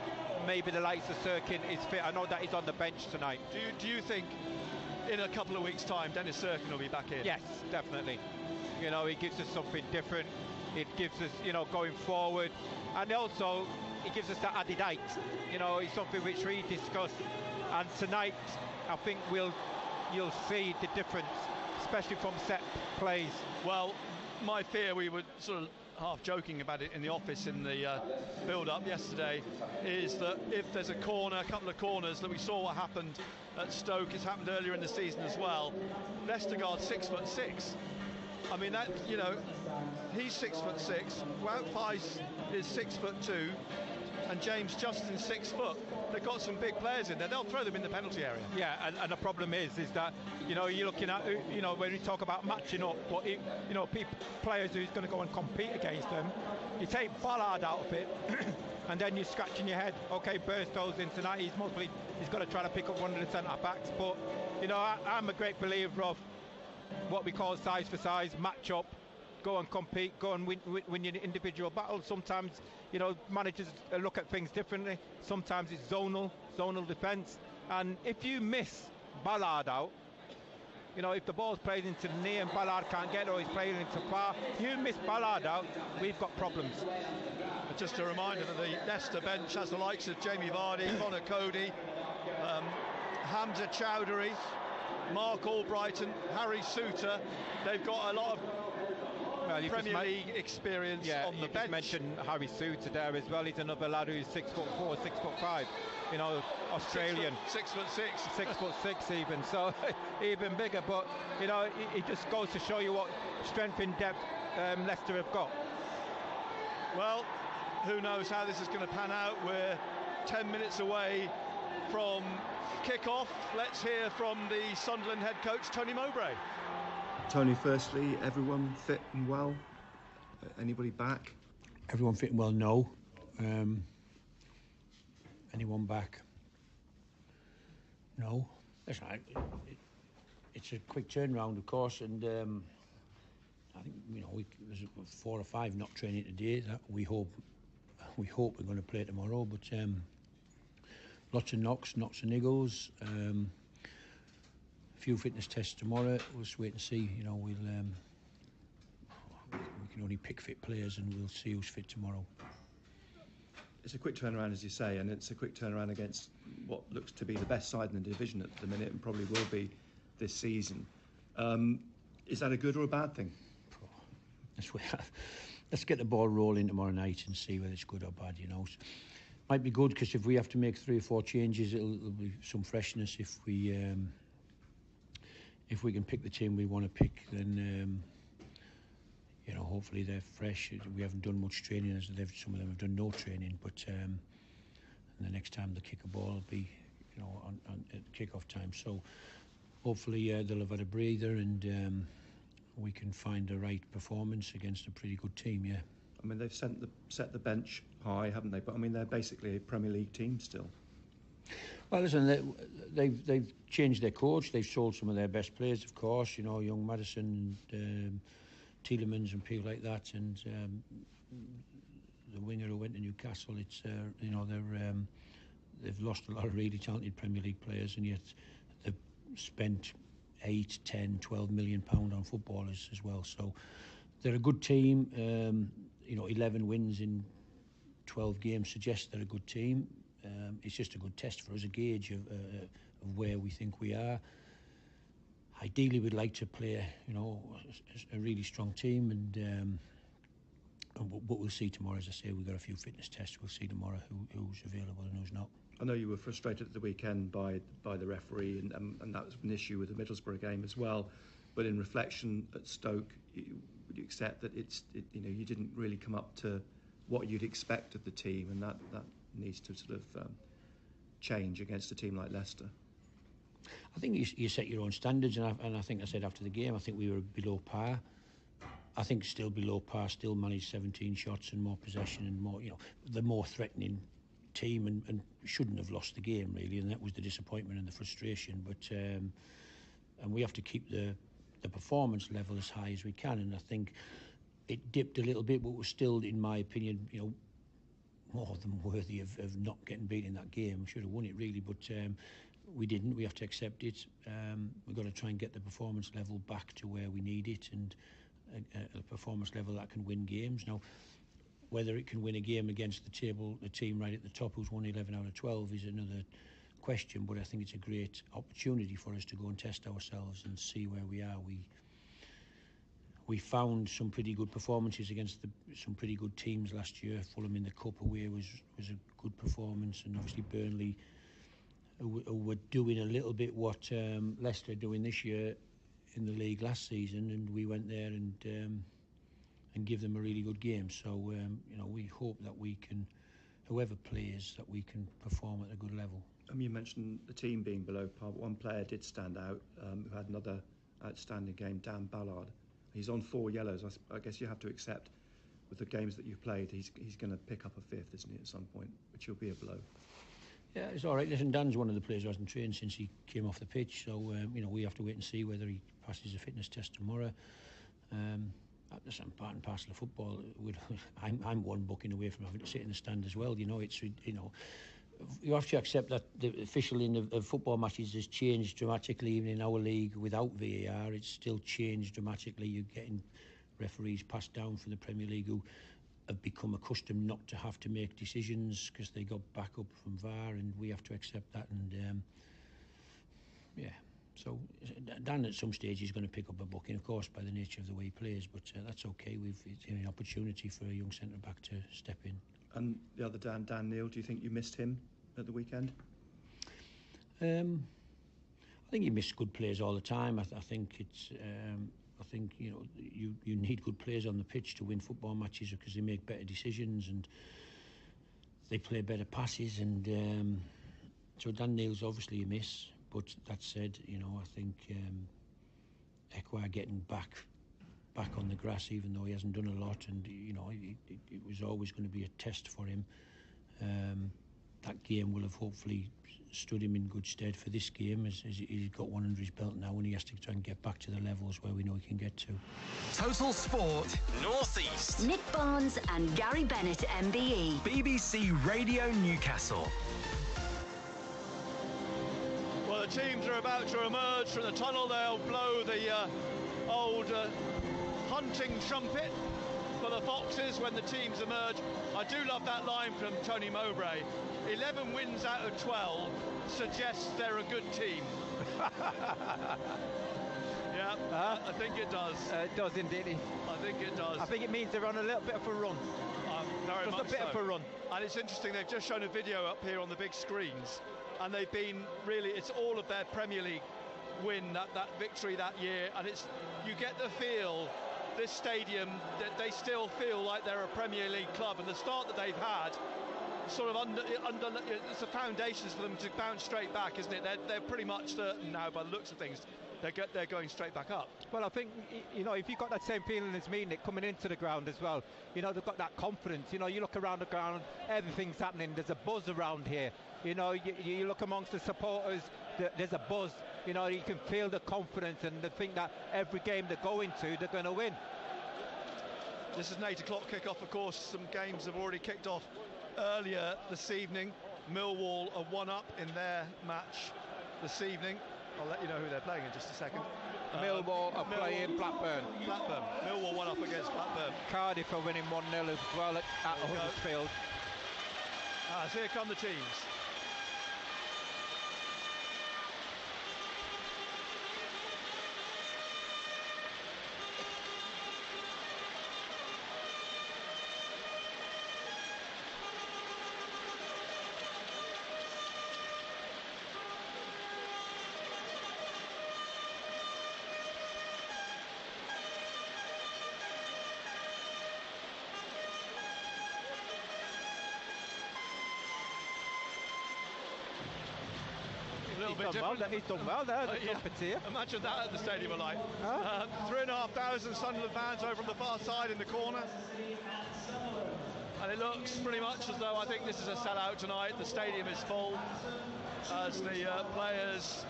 Speaker 18: maybe the likes of Sirkin is fit. I know that he's on the bench tonight.
Speaker 16: Do you think in a couple of weeks' time Dennis Sirkin will be back in?
Speaker 18: Yes, definitely. He gives us something different. It gives us, going forward. And also, it gives us that added height. It's something which we discussed. And tonight, I think you'll see the difference, especially from set plays.
Speaker 16: Well, my fear, we were sort of half joking about it in the office in the build-up yesterday, is that if there's a couple of corners, that we saw what happened at Stoke, it's happened earlier in the season as well. Vestergaard's 6'6". I mean, that, he's 6'6". Wout Faes is 6'2", and James Justin's 6 foot. They've got some big players in there. They'll throw them in the penalty area.
Speaker 18: Yeah, and the problem is that you're looking at when we talk about matching up, but players who's going to go and compete against them, you take Ballard out of it, and then you're scratching your head. Okay, Burstow's in tonight. He's got to try to pick up one of the centre backs, but I'm a great believer of what we call size for size, match up, go and compete, go and win your individual battles. Sometimes, managers look at things differently. Sometimes it's zonal defence. And if you miss Ballard out, You know, if the ball's played into the knee and Ballard can't get it, or he's playing into far, you miss Ballard out, we've got problems.
Speaker 16: But just a reminder that the Leicester bench has the likes of Jamie Vardy, Connor Cody, Hamza Chowdhury, Mark Albrighton, Harry Souttar. They've got a lot of Premier League experience on the bench.
Speaker 18: You mentioned Harry Souttar there as well. He's another lad who's 6'4", 6'5". You know, Australian.
Speaker 16: 6'6".
Speaker 18: 6'6" even, so even bigger. But you know, it just goes to show you what strength in depth Leicester have got.
Speaker 16: Well, who knows how this is going to pan out. We're 10 minutes away from kick-off. Let's hear from the Sunderland head coach, Tony Mowbray.
Speaker 20: Tony, firstly, everyone fit and well? Anybody back?
Speaker 21: Everyone fit and well, no. Anyone back? No. Listen, it's a quick turnaround, of course, and I think, you know, there's 4 or 5 not training today. That we hope we're going to play tomorrow, but lots of knocks and niggles. A few fitness tests tomorrow. We'll just wait and see. You know, we can only pick fit players, and we'll see who's fit tomorrow.
Speaker 20: It's a quick turnaround, as you say, and it's a quick turnaround against what looks to be the best side in the division at the minute, and probably will be this season. Is that a good or a bad thing?
Speaker 21: Let's get the ball rolling tomorrow night and see whether it's good or bad. You know, might be good because if we have to make 3 or 4 changes, it'll be some freshness. If we can pick the team we want to pick, then you know, hopefully they're fresh. We haven't done much training, as some of them have done no training. But and the next time they kick a ball will be, you know, on at kick-off time. So hopefully they'll have had a breather, and we can find the right performance against a pretty good team. Yeah.
Speaker 20: I mean, they've set the bench high, haven't they? But I mean, they're basically a Premier League team still.
Speaker 21: Well, listen, they've changed their coach. They've sold some of their best players, of course. You know, young Madison, Tielemans, and people like that, and the winger who went to Newcastle. It's you know, they've lost a lot of really talented Premier League players, and yet they've spent 8, 10, 12 million pound on footballers as well. So they're a good team. You know, 11 wins in 12 games suggests they're a good team. It's just a good test for us, a gauge of where we think we are. Ideally, we'd like to play, you know, a really strong team, and what we'll see tomorrow. As I say, we've got a few fitness tests. We'll see tomorrow who's available and who's not.
Speaker 20: I know you were frustrated at the weekend by the referee, and that was an issue with the Middlesbrough game as well. But in reflection at Stoke, would you accept that you know, you didn't really come up to what you'd expect of the team, and that needs to sort of change against a team like Leicester?
Speaker 21: I think you set your own standards, and I think I said after the game, I think we were below par. I think still below par, still managed 17 shots and more possession and more, you know, the more threatening team, and shouldn't have lost the game really, and that was the disappointment and the frustration. But and we have to keep the performance level as high as we can, and I think it dipped a little bit, but was still, in my opinion, you know, more than worthy of not getting beat in that game. We should have won it really, but we didn't. We have to accept it. We've got to try and get the performance level back to where we need it, and a performance level that can win games. Now, whether it can win a game against the team right at the top who's won 11 out of 12 is another question, but I think it's a great opportunity for us to go and test ourselves and see where we are. We found some pretty good performances against some pretty good teams last year. Fulham in the Cup away was a good performance, and obviously Burnley, who were doing a little bit what Leicester are doing this year in the league last season, and we went there and give them a really good game. So you know, we hope that we can, whoever plays, that we can perform at a good level.
Speaker 20: You mentioned the team being below par, but one player did stand out, who had another outstanding game, Dan Ballard. He's on 4 yellows. I guess you have to accept, with the games that you've played, he's going to pick up a 5th, isn't he, at some point, which will be a blow. Yeah,
Speaker 21: it's all right. Listen, Dan's one of the players who hasn't trained since he came off the pitch, so you know, we have to wait and see whether he passes a fitness test tomorrow. That's part and parcel of football. I'm one booking away from having to sit in the stand as well. You know, it's, you know, you have to accept that the officialing of football matches has changed dramatically. Even in our league, without VAR, it's still changed dramatically. You're getting referees passed down from the Premier League who have become accustomed not to have to make decisions because they got backup from VAR, and we have to accept that. And so Dan at some stage is going to pick up a booking, of course, by the nature of the way he plays, but that's okay. It's an opportunity for a young centre-back to step in.
Speaker 20: And the other Dan Neil, do you think you missed him at the weekend?
Speaker 21: I think you miss good players all the time. I think it's... I think you need good players on the pitch to win football matches because they make better decisions and they play better passes. And so Dan Neil's obviously a miss. But that said, I think Ekwa getting back on the grass, even though he hasn't done a lot, and it was always going to be a test for him. That game will have hopefully stood him in good stead for this game, as he's got one under his belt now, and he has to try and get back to the levels where we know he can get to.
Speaker 4: Total Sport North East.
Speaker 7: Nick Barnes and Gary Bennett, MBE.
Speaker 4: BBC Radio Newcastle.
Speaker 16: Well, the teams are about to emerge from the tunnel. They'll blow the old hunting trumpet for the Foxes when the teams emerge. I do love that line from Tony Mowbray. 11 wins out of 12 suggests they're a good team. Yeah, I think it does.
Speaker 18: It does indeed.
Speaker 16: I think it does.
Speaker 18: I think it means they're on a little bit of a run.
Speaker 16: Very
Speaker 18: just
Speaker 16: much
Speaker 18: a bit of a run.
Speaker 16: And it's interesting, they've just shown a video up here on the big screens, and they've been really, it's all of their Premier League win, that victory that year, and you get the feel, this stadium, that they still feel like they're a Premier League club, and the start that they've had sort of it's the foundations for them to bounce straight back, isn't it? They're pretty much certain now, by the looks of things, they're going straight back up.
Speaker 18: Well, I think, if you've got that same feeling as me, Nick, coming into the ground as well, they've got that confidence. You look around the ground, everything's happening. There's a buzz around here. You look amongst the supporters, there's a buzz. You can feel the confidence and the think that every game they go into, they're going to win.
Speaker 16: This is an 8 o'clock kick-off, of course. Some games have already kicked off earlier this evening. Millwall are 1-up in their match this evening. I'll let you know who they're playing in just a second.
Speaker 18: Millwall are playing Blackburn.
Speaker 16: Millwall 1-up against Blackburn.
Speaker 18: Cardiff are winning 1-0 as well at Huddersfield.
Speaker 16: So here come the teams.
Speaker 18: He's done well there.
Speaker 16: Imagine that at the Stadium of Light. 3,500 Sunderland fans over on the far side in the corner. And it looks pretty much as though I think this is a sellout tonight. The stadium is full as the players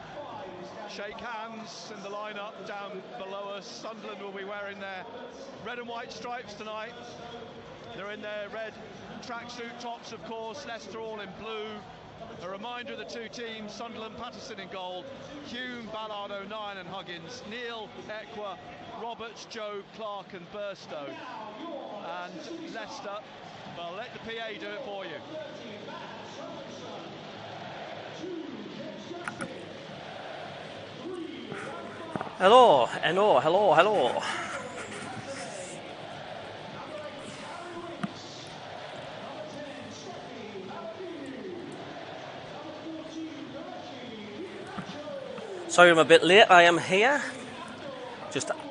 Speaker 16: shake hands in the lineup down below us. Sunderland will be wearing their red and white stripes tonight. They're in their red tracksuit tops, of course. Leicester all in blue. A reminder of the two teams: Sunderland, Patterson in goal, Hume, Ballard, O'Nien and Huggins, Neil, Ekwa, Roberts, Jobe, Clark and Burstow. And Leicester, well, let the PA do it for you.
Speaker 11: Hello. Sorry I'm a bit late, I am here.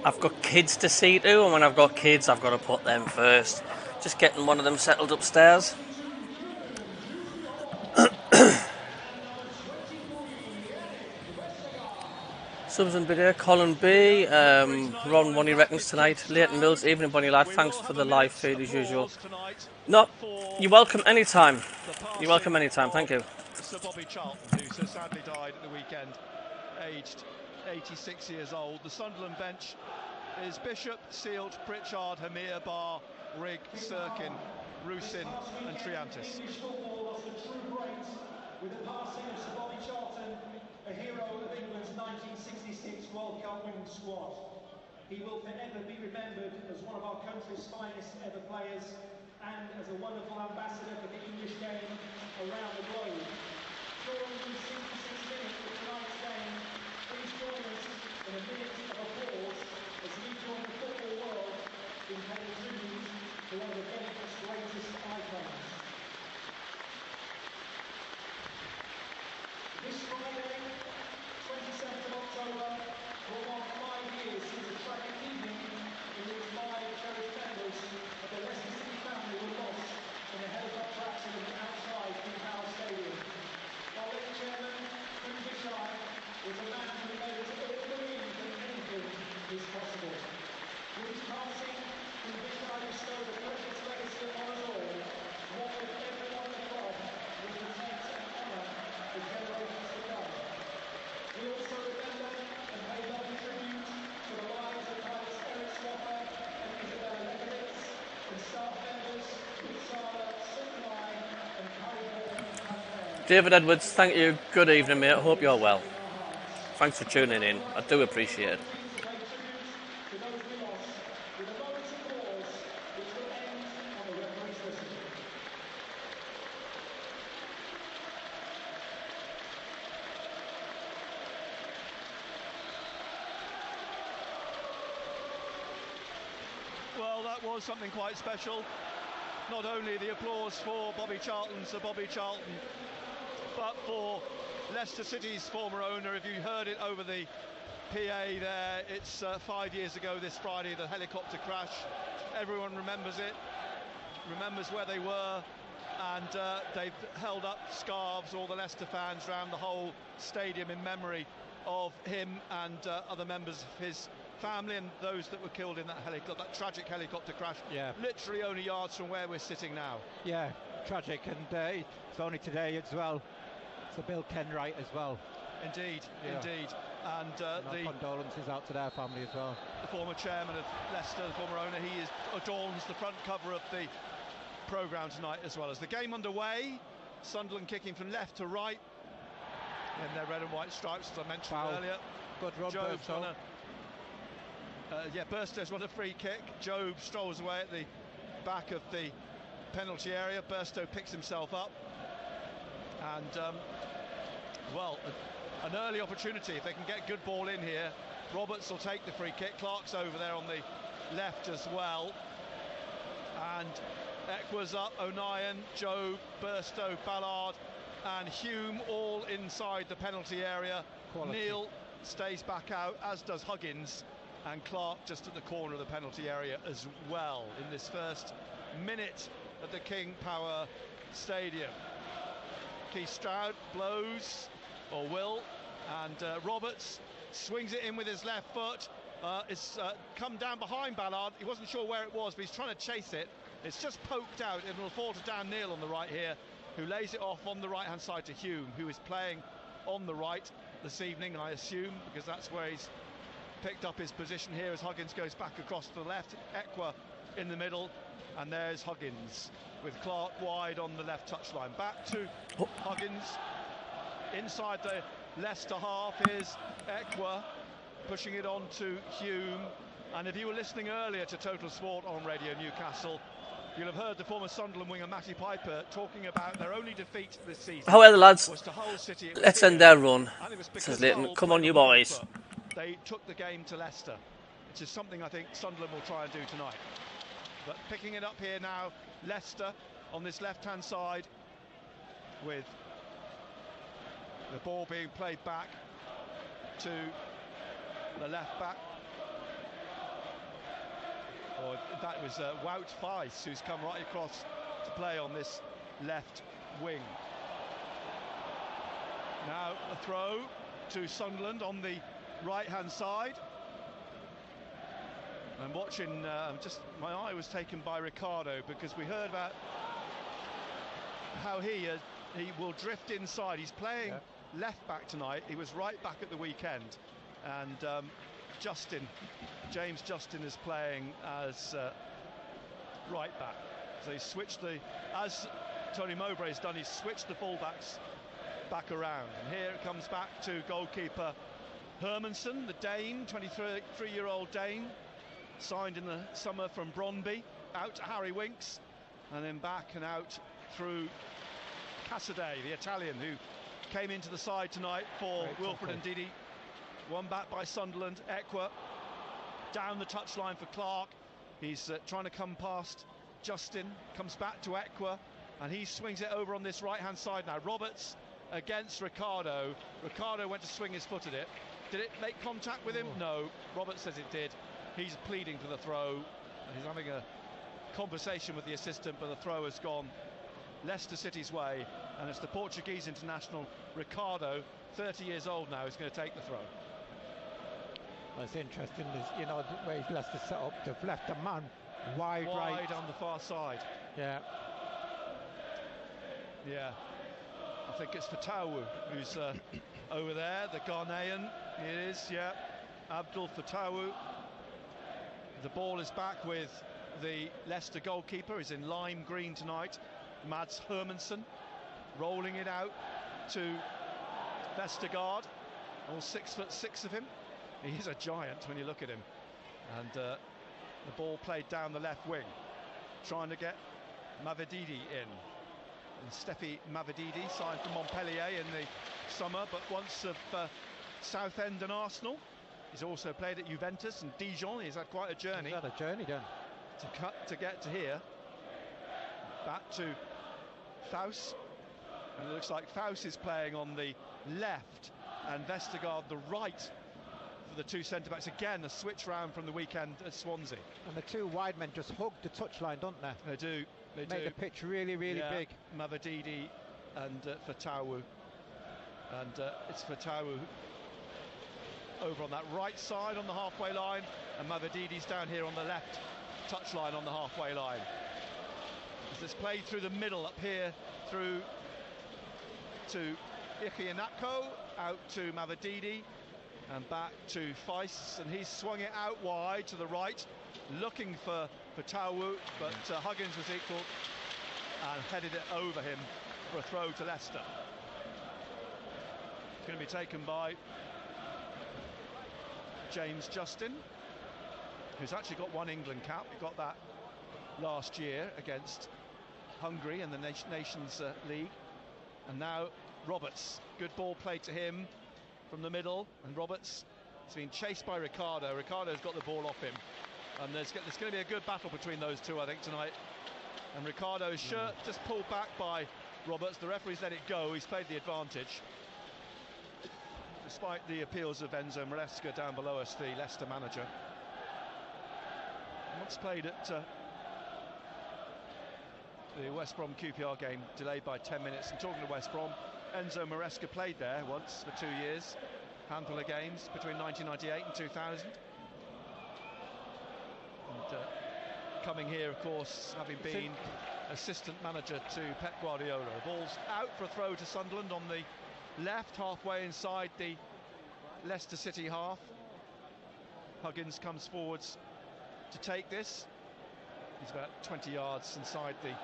Speaker 11: I've got kids to see to, and when I've got kids I've got to put them first. Just getting one of them settled upstairs. Subs and video, Colin B, Ron Wonny reckons tonight, Leighton Mills, evening Bonnie lad, thanks for the live feed as usual. No, you're welcome anytime. Thank you.
Speaker 16: Sir Bobby Charlton, who so sadly died at the weekend, aged 86 years old. The Sunderland bench is Bishop, Sealt, Pritchard, Hamir, Barr, Rigg, Sirkin, Rusin and Triantis.
Speaker 2: With the passing of Sir Bobby Charlton, a hero of England's 1966 World Cup winning squad. He will forever be remembered as one of our country's finest ever players and as a wonderful ambassador for the English game around the globe. During the 66 minutes of tonight's game, please join us in a minute of applause as we join the football world in paying tribute to one of the game's greatest icons. This Friday, 27th of October, will mark 5 years since a tragic evening in which 5 cherished members of the Leicester City family were lost in a helicopter accident outside King Power Stadium. Our late chairman, Chris Bishai, was a man who made us all believe that anything is possible. With his passing, Chris Bishai bestowed a precious legacy upon us all, one with everyone in the club will protect and honour the generations to come. We also remember and pay loving tribute to the lives of pilots Eric Swapper and Isabella Lekovitz, and staff members Sara Sinai and Carrie Hall.
Speaker 11: David Edwards, thank you. Good evening, mate. I hope you're well. Thanks for tuning in. I do appreciate it.
Speaker 16: Well, that was something quite special. Not only the applause for Sir Bobby Charlton, but for Leicester City's former owner. If you heard it over the PA there, it's 5 years ago this Friday, the helicopter crash. Everyone remembers it, remembers where they were, and they've held up scarves, all the Leicester fans around the whole stadium, in memory of him and other members of his family and those that were killed in that tragic helicopter crash.
Speaker 18: Yeah.
Speaker 16: Literally only yards from where we're sitting now.
Speaker 18: Yeah, tragic, and it's only today as well. So Bill Kenwright as well.
Speaker 16: Indeed,
Speaker 18: Yeah.
Speaker 16: indeed. And
Speaker 18: the condolences out to their family as well.
Speaker 16: The former chairman of Leicester, the former owner, he adorns the front cover of the programme tonight as well. As the game underway, Sunderland kicking from left to right in their red and white stripes, as I mentioned earlier.
Speaker 18: Good run, Burstow.
Speaker 16: Burstow's won a free kick. Job strolls away at the back of the penalty area. Burstow picks himself up, and an early opportunity if they can get good ball in here. Roberts will take the free kick. Clark's over there on the left as well, and Eckwa's up. O'Nien, Job, Burstow, Ballard and Hume all inside the penalty area.
Speaker 18: Quality.
Speaker 16: Neil stays back out, as does Huggins, and Clark just at the corner of the penalty area as well in this first minute at the King Power Stadium. Keith Stroud blows, or will, and Roberts swings it in with his left foot. It's come down behind Ballard. He wasn't sure where it was, but he's trying to chase it. It's just poked out. It will fall to Dan Neil on the right here, who lays it off on the right-hand side to Hume, who is playing on the right this evening, I assume, because that's where he's picked up his position here as Huggins goes back across to the left. Eckwa in the middle, and there's Huggins with Clark wide on the left touchline. Back to Huggins inside the Leicester half. Is Eckwa pushing it on to Hume, and if you were listening earlier to Total Sport on Radio Newcastle, you'll have heard the former Sunderland winger Matty Piper talking about their only defeat this season.
Speaker 11: How are the lads?
Speaker 16: Was to Hull City.
Speaker 11: Let's end their run,
Speaker 16: says
Speaker 11: says Leighton. Come on, you boys.
Speaker 16: They took the game to Leicester, which is something I think Sunderland will try and do tonight. But picking it up here now, Leicester on this left-hand side, with the ball being played back to the left back. Or that was Wout Faes, who's come right across to play on this left wing. Now a throw to Sunderland on the right-hand side. I'm watching, my eye was taken by Ricardo, because we heard about how he will drift inside. He's playing left back tonight. He was right back at the weekend, and James Justin is playing as right back. So he switched as Tony Mowbray's done, he's switched the fullbacks back around. And here it comes back to goalkeeper Hermansen, the Dane, 23-year-old Dane, signed in the summer from Brøndby, out to Harry Winks, and then back and out through Casadei, the Italian, who came into the side tonight for Wilfred and Ndidi. Won back by Sunderland. Ekwa down the touchline for Clark. He's trying to come past Justin, comes back to Ekwa, and he swings it over on this right-hand side now. Roberts against Ricardo. Ricardo went to swing his foot at it. Did it make contact with him? No. Roberts says it did. He's pleading for the throw. He's having a conversation with the assistant, but the throw has gone Leicester City's way, and it's the Portuguese international Ricardo, 30 years old now, who's going to take the throw.
Speaker 18: Well, it's interesting, you know, the way Leicester set up. They've left a man wide right
Speaker 16: on the far side.
Speaker 18: Yeah.
Speaker 16: Yeah. I think it's Fatawu who's over there, the Ghanaian. It is, yeah. Abdul Fatawu. The ball is back with the Leicester goalkeeper. He's in lime green tonight. Mads Hermansen rolling it out to Vestergaard. All 6'6" of him. He is a giant when you look at him. And the ball played down the left wing, trying to get Mavididi in. And Steffi Mavididi signed for Montpellier in the summer, but once of Southend and Arsenal. He's also played at Juventus and Dijon. He's had quite a journey.
Speaker 18: He's had a journey done.
Speaker 16: To get to here. Back to Faust. And it looks like Faust is playing on the left and Vestergaard the right for the two centre-backs. Again, a switch round from the weekend at Swansea.
Speaker 18: And the two wide men just hug the touchline, don't they?
Speaker 16: They do. They
Speaker 18: make the pitch really, really big.
Speaker 16: Mavididi and Fatawu. And it's Fatawu over on that right side on the halfway line, and Mavididi's down here on the left touchline on the halfway line. As this played through the middle up here through to Iheanacho, out to Mavididi, and back to Feist, and he's swung it out wide to the right, looking for Fatawu, but Huggins was equal and headed it over him for a throw to Leicester. It's going to be taken by James Justin, who's actually got one England cap. He got that last year against Hungary in the Nations League. And now Roberts, good ball played to him from the middle, and Roberts has been chased by Ricardo. Ricardo's got the ball off him, and there's going to be a good battle between those two, I think, tonight. And Ricardo's shirt just pulled back by Roberts. The referee's let it go. He's played the advantage, despite the appeals of Enzo Maresca down below us, the Leicester manager. Once played at the West Brom QPR game, delayed by 10 minutes. And talking to West Brom, Enzo Maresca played there once for 2 years, handful of games between 1998 and 2000. And coming here, of course, having been assistant manager to Pep Guardiola. The ball's out for a throw to Sunderland on the left, halfway inside the Leicester City half. Huggins comes forwards to take this. He's about 20 yards inside the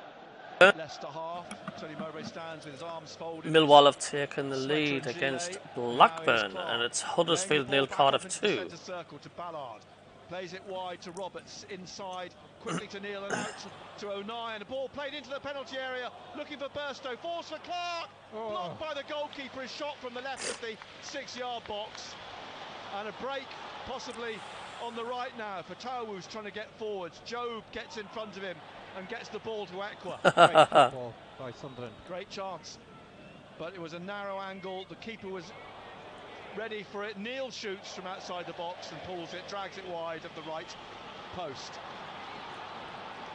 Speaker 16: Leicester half. Tony Mowbray stands with his arms folded.
Speaker 11: Millwall have taken the lead against Blackburn, and it's Huddersfield 0, Cardiff 2.
Speaker 16: Circle to Ballard. Plays it wide to Roberts, inside, quickly to Neil and out to O'Neill. The ball played into the penalty area, looking for Burstow, falls for Clark, blocked by the goalkeeper, his shot from the left of the 6-yard box. And a break, possibly on the right now, for Tawu's trying to get forwards. Job gets in front of him and gets the ball to Ekwa.
Speaker 18: Great ball by Sunderland.
Speaker 16: Great chance, but it was a narrow angle. The keeper was ready for it. Neil shoots from outside the box and pulls it, drags it wide of the right post.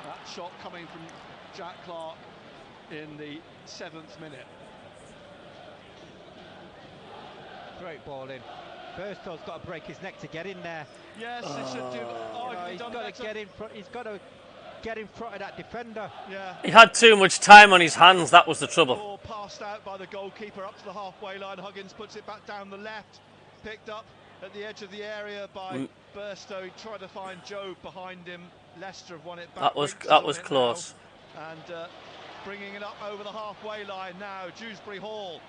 Speaker 16: That shot coming from Jack Clark in the 7th minute.
Speaker 18: Great ball in. Burstow's got to break his neck to get in there.
Speaker 16: Yes, it should do.
Speaker 18: He's got to get in front. He's got to get in front of that defender.
Speaker 16: Yeah.
Speaker 11: He had too much time on his hands. That was the trouble.
Speaker 16: Ball passed out by the goalkeeper up to the halfway line. Huggins puts it back down the left. Picked up at the edge of the area by Burstow. He tried to find Job behind him. Leicester have won it back.
Speaker 11: That was close.
Speaker 16: And bringing it up over the halfway line now. Dewsbury Hall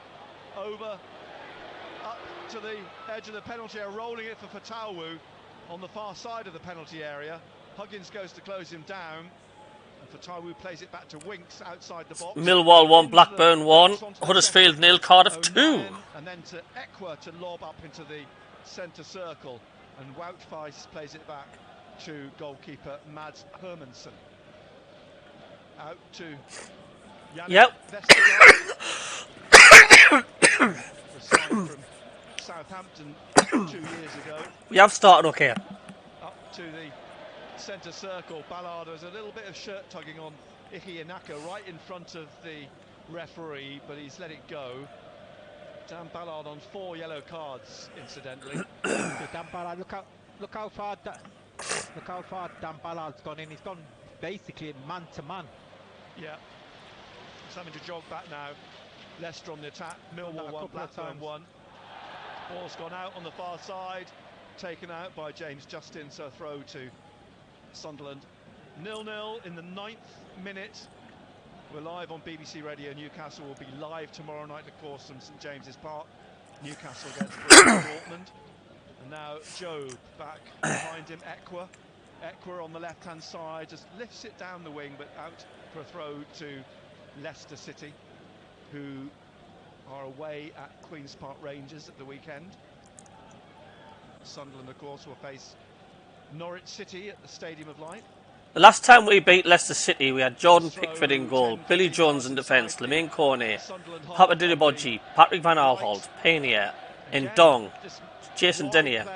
Speaker 16: over up to the edge of the penalty area, rolling it for Fatawu on the far side of the penalty area. Huggins goes to close him down, and Fatawu plays it back to Winks outside the box.
Speaker 11: Millwall 1, Blackburn 1, Huddersfield 0, Cardiff 2.
Speaker 16: And then to Ekwa to lob up into the centre circle, and Wout-Weiss plays it back to goalkeeper Mads Hermansen. Out to Yannick Vestergaard. From Southampton 2 years ago.
Speaker 11: We have started okay.
Speaker 16: Up to the centre circle. Ballard has a little bit of shirt tugging on Iki Inaka right in front of the referee, but he's let it go. Dan Ballard on 4 yellow cards, incidentally.
Speaker 18: Dan Ballard, look how far Dan Ballard's gone in. He's gone basically man to man.
Speaker 16: Yeah. He's having to jog back now. Leicester on the attack. Millwall 1, Blackburn 1. Ball's gone out on the far side, taken out by James Justin, so a throw to Sunderland. 0-0 in the 9th minute. We're live on BBC Radio Newcastle. We'll be live tomorrow night, of course, from St James's Park. Newcastle against Dortmund. And now Jobe back behind him, Ekwa. Ekwa on the left-hand side, just lifts it down the wing, but out for a throw to Leicester City, who are away at Queen's Park Rangers at the weekend. Sunderland, of course, will face Norwich City at the Stadium of Light.
Speaker 11: The last time we beat Leicester City, we had Jordan Pickford in goal, Billy Jones in defence, Lemine Cornet, Papa Diliboji, Patrick Van Aanholt, Paynier, Ndong, Jason Denier,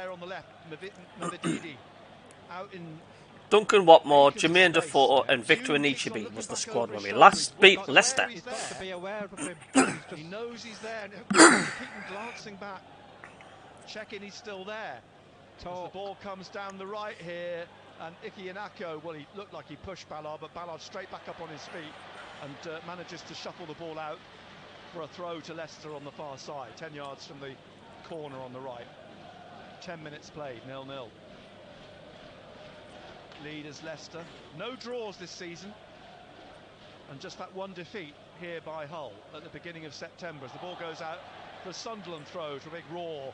Speaker 11: Duncan Watmore, Jermaine Defoe and Victor Anichebe was the squad when we last beat Leicester.
Speaker 16: He's got to be aware of him. He knows he's there. Keep him glancing back, checking he's still there. As the ball comes down the right here, and Iki Inako, well, he looked like he pushed Ballard, but Ballard straight back up on his feet and manages to shuffle the ball out for a throw to Leicester on the far side, 10 yards from the corner on the right. 10 minutes played, 0-0. Leaders Leicester, no draws this season, and just that one defeat here by Hull at the beginning of September as the ball goes out for a Sunderland throw, to a big roar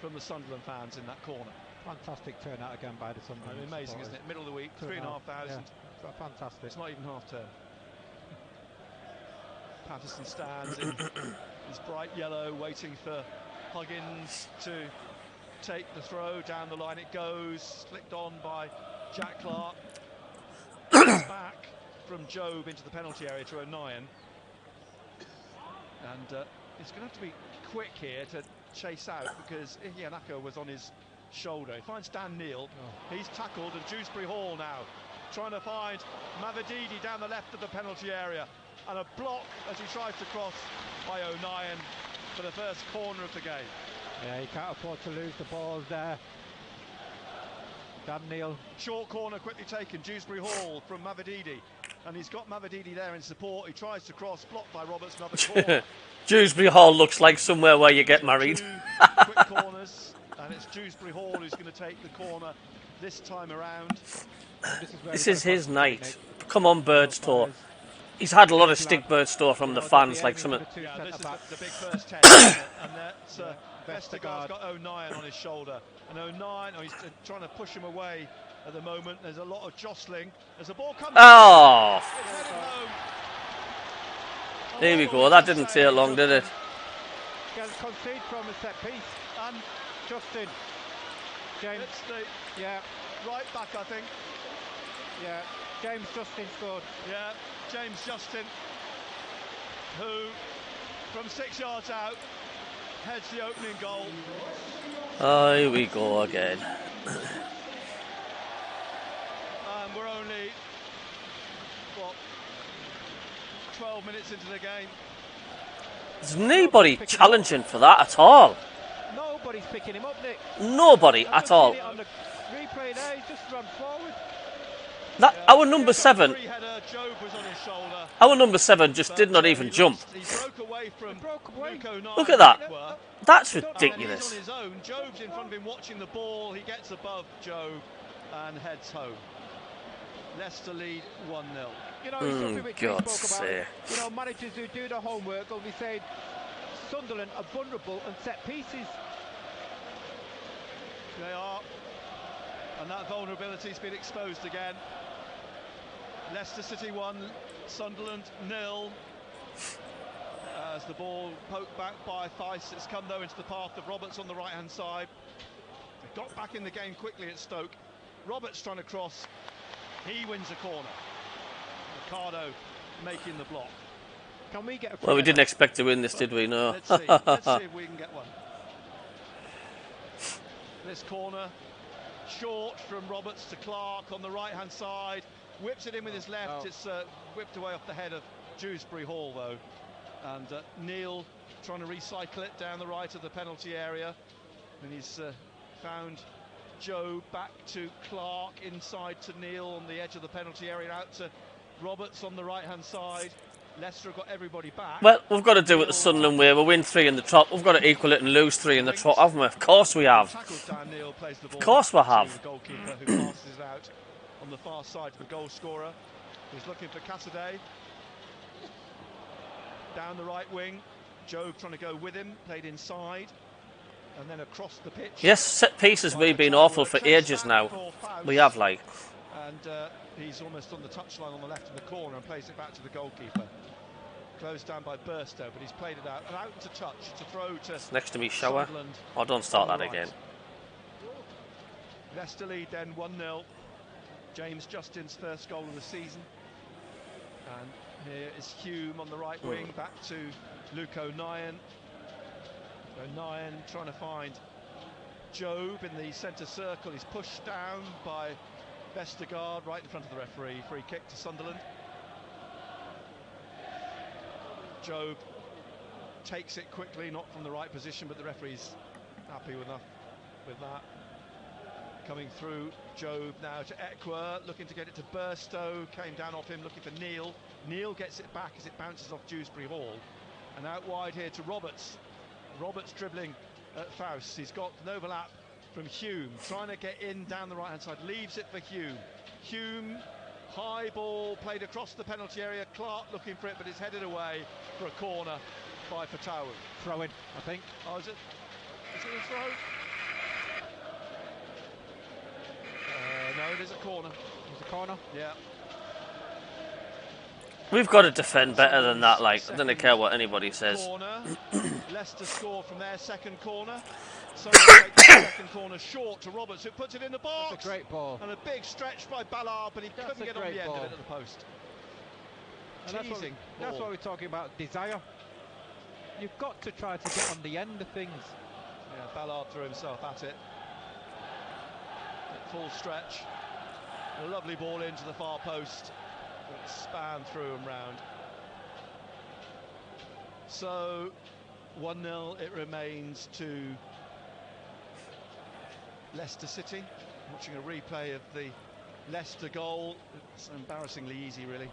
Speaker 16: from the Sunderland fans in that corner.
Speaker 18: Fantastic turnout again by the Sunderland.
Speaker 16: Amazing, isn't it? Middle of the week, 3,500.
Speaker 18: Yeah, fantastic.
Speaker 16: It's not even half term. Patterson stands in his bright yellow, waiting for Huggins to take the throw. Down the line it goes, flicked on by Jack Clark. Back from Jobe into the penalty area to O'Nien. And it's going to have to be quick here to chase out, because Ihianaka was on his shoulder. He finds Dan Neil. He's tackled, and Dewsbury Hall now trying to find Mavididi down the left of the penalty area. And a block as he tries to cross by O'Nien for the first corner of the game.
Speaker 18: Yeah, he can't afford to lose the ball there. Dan Neil.
Speaker 16: Short corner quickly taken, Dewsbury Hall from Mavididi. And he's got Mavididi there in support. He tries to cross, blocked by Roberts, another corner.
Speaker 11: Dewsbury Hall looks like somewhere where you get married.
Speaker 16: Quick corners, and it's Dewsbury Hall who's going to take the corner this time around.
Speaker 11: This is his night. Come on, Birdstore. He's had a lot of stick Birdstore from the fans, like some.
Speaker 16: Yeah, this is the big first 10, and that's Vestergaard's got O'Nien on his shoulder, and O'Nien, he's trying to push him away at the moment. There's a lot of jostling as the ball comes.
Speaker 11: Oh! There we go. That didn't take long, did it?
Speaker 18: Can concede from a set piece, and Justin James.
Speaker 16: Yeah, right back, I think.
Speaker 18: Yeah, James Justin scored.
Speaker 16: Yeah, James Justin, who from 6 yards out heads the opening goal.
Speaker 11: Oh, here we go again.
Speaker 16: And we're only, what, 12 minutes into the game.
Speaker 11: There's nobody challenging for that at all.
Speaker 18: Nobody's picking him up, Nick.
Speaker 11: Nobody at all.
Speaker 18: On the replay there, he's just run forward.
Speaker 11: That, our number 7. Our number 7 just did not even jump. Look at that. That's ridiculous.
Speaker 16: He's on his own. Jobe's in front of him watching the ball. He gets above Jobe and heads home. Leicester lead 1-0.
Speaker 18: You know, it's something which we
Speaker 11: God's
Speaker 18: spoke about.
Speaker 11: sake.
Speaker 18: You know, managers who do the homework will be saying Sunderland are vulnerable and set pieces.
Speaker 16: They are, and that vulnerability's been exposed again. Leicester City 1, Sunderland 0. As the ball poked back by Theis, it's come though into the path of Roberts on the right-hand side. They got back in the game quickly at Stoke. Roberts trying to cross. He wins a corner. Ricardo making the block.
Speaker 18: Can we get a
Speaker 11: Well, we didn't expect to win this, did we? No.
Speaker 16: Let's see if we can get one. This corner, short from Roberts to Clark on the right-hand side. Whips it in with his left. It's whipped away off the head of Dewsbury Hall, though. And Neil trying to recycle it down the right of the penalty area. And he's found Joe back to Clark, inside to Neil on the edge of the penalty area, out to Roberts on the right-hand side. Leicester have got everybody back.
Speaker 11: Well, we've got to do it the Sunderland way. We'll win 3 in the trot. We've got to equal it and lose 3 in the trot, haven't we? Of course we have. Of course we have.
Speaker 16: The goalkeeper who passes it out on the far side to the goal scorer. He's looking for Cassidy. Down the right wing. Joe trying to go with him. Played inside. And then across the pitch.
Speaker 11: Yes, set pieces we've been awful for ages now. We have, like.
Speaker 16: And he's almost on the touchline on the left of the corner and plays it back to the goalkeeper. Closed down by Burstow, but he's played it out. And out into touch. It's a throw to
Speaker 11: It's next to me, shower.
Speaker 16: Sunderland.
Speaker 11: Oh, don't start that again.
Speaker 16: Leicester lead then 1-0. James Justin's first goal of the season. And here is Hume on the right wing, back to Luke O'Nien. O'Nien trying to find Job in the centre circle. He's pushed down by Vestergaard right in front of the referee. Free kick to Sunderland. Job takes it quickly, not from the right position, but the referee's happy with that. Coming through, Job now to Ekwa, looking to get it to Burstow, came down off him, looking for Neil. Neil gets it back as it bounces off Dewsbury Hall. And out wide here to Roberts. Roberts dribbling at Faust. He's got an overlap from Hume, trying to get in down the right-hand side, leaves it for Hume. Hume, high ball, played across the penalty area. Clark looking for it, but it's headed away for a corner by Fatawu.
Speaker 18: Throw in, I think.
Speaker 16: Oh, is it? Is it a throw? No, it is a corner.
Speaker 18: It's a corner?
Speaker 16: Yeah.
Speaker 11: We've got to defend better than that, like. I don't care what anybody says.
Speaker 16: Corner. Leicester score from their second corner. Sunderland take the second corner short to Roberts, who puts it in the box.
Speaker 18: That's a great ball.
Speaker 16: And a big stretch by Ballard, but he couldn't get on the end of it at the post.
Speaker 18: And that's what we're talking about, desire. You've got to try to get on the end of things.
Speaker 16: Yeah, Ballard threw himself at it. At full stretch. A lovely ball into the far post. It span through and round. So 1-0 it remains to Leicester City. Watching a replay of the Leicester goal. It's embarrassingly easy, really.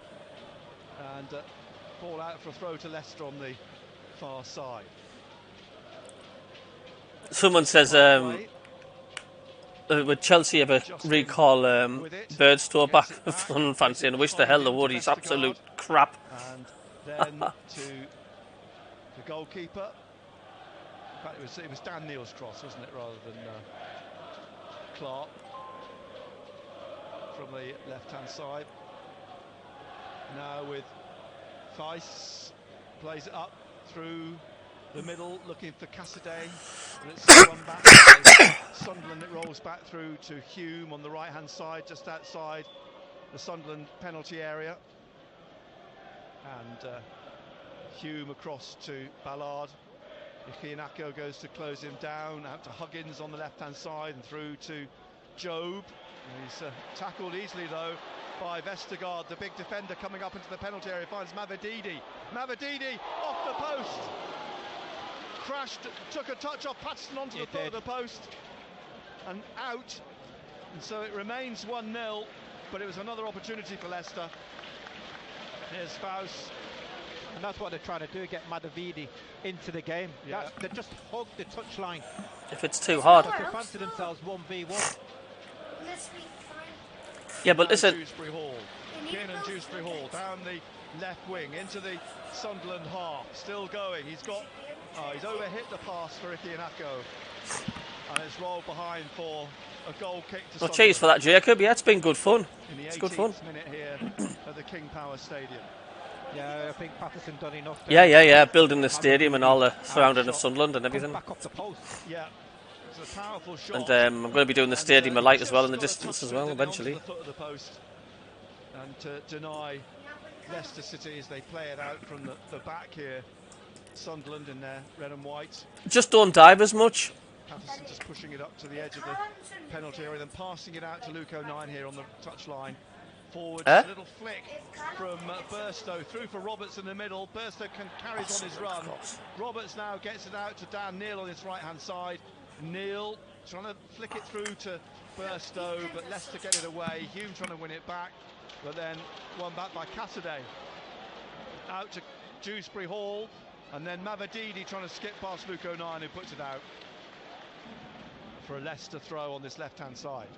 Speaker 16: And ball out for a throw to Leicester on the far side.
Speaker 11: Someone says, would Chelsea ever recall Birdstow back from fancy? And I wish the hell they would. He's absolute crap.
Speaker 16: And then to the goalkeeper. In fact, it was Dan Neal's cross, wasn't it, rather than Clark from the left-hand side. Now with Theis, plays it up through the middle, looking for Cassidy. And it's run back. Sunderland, it rolls back through to Hume on the right-hand side, just outside the Sunderland penalty area. And Hume across to Ballard. Iheanacho goes to close him down, out to Huggins on the left-hand side and through to Job. He's tackled easily, though, by Vestergaard, the big defender coming up into the penalty area, finds Mavididi. Mavididi off the post. Crashed, took a touch off Patterson onto the foot of the post and out. And so it remains 1-0, but it was another opportunity for Leicester. Here's Faust.
Speaker 18: And that's what they're trying to do, get Mavididi into the game.
Speaker 16: Yeah.
Speaker 18: They just hug the touchline.
Speaker 11: If it's too hard.
Speaker 18: They fancy themselves 1v1.
Speaker 11: Yeah, but listen.
Speaker 16: Dewsbury Hall. Kiernan Dewsbury Hall down the left wing into the Sunderland half. Still going. He's overhit the pass for Iki Inako. And it's rolled behind for a goal kick to
Speaker 11: Well,
Speaker 16: Sunderland.
Speaker 11: cheers for that, Jacob. Yeah, it's been good fun.
Speaker 16: In the
Speaker 11: It's good fun.
Speaker 16: 18th minute here at the King Power Stadium.
Speaker 18: Yeah, I think Patterson done enough.
Speaker 11: Yeah. Building the stadium and all the surrounding of Sunderland and everything.
Speaker 18: Back up the post.
Speaker 16: Yeah, it's a powerful shot.
Speaker 11: And I'm going to be doing the stadium of light as well in the distance as well eventually.
Speaker 16: The foot of the post and to deny Leicester City as they play it out from the back here. Sunderland in their red and white.
Speaker 11: Just don't dive as much.
Speaker 16: Patterson just pushing it up to the edge of the penalty area, then passing it out to Luke O'Nien here on the touchline. Forward, a little flick from Burstow through for Roberts in the middle. Burstow carries on his run. Roberts now gets it out to Dan Neil on his right-hand side. Neil trying to flick it through to Burstow, but Leicester get it away. Hume trying to win it back, but then won back by Cassidy. Out to Dewsbury Hall, and then Mavididi trying to skip past Luke O'Nien, who puts it out for a Leicester throw on this left-hand side.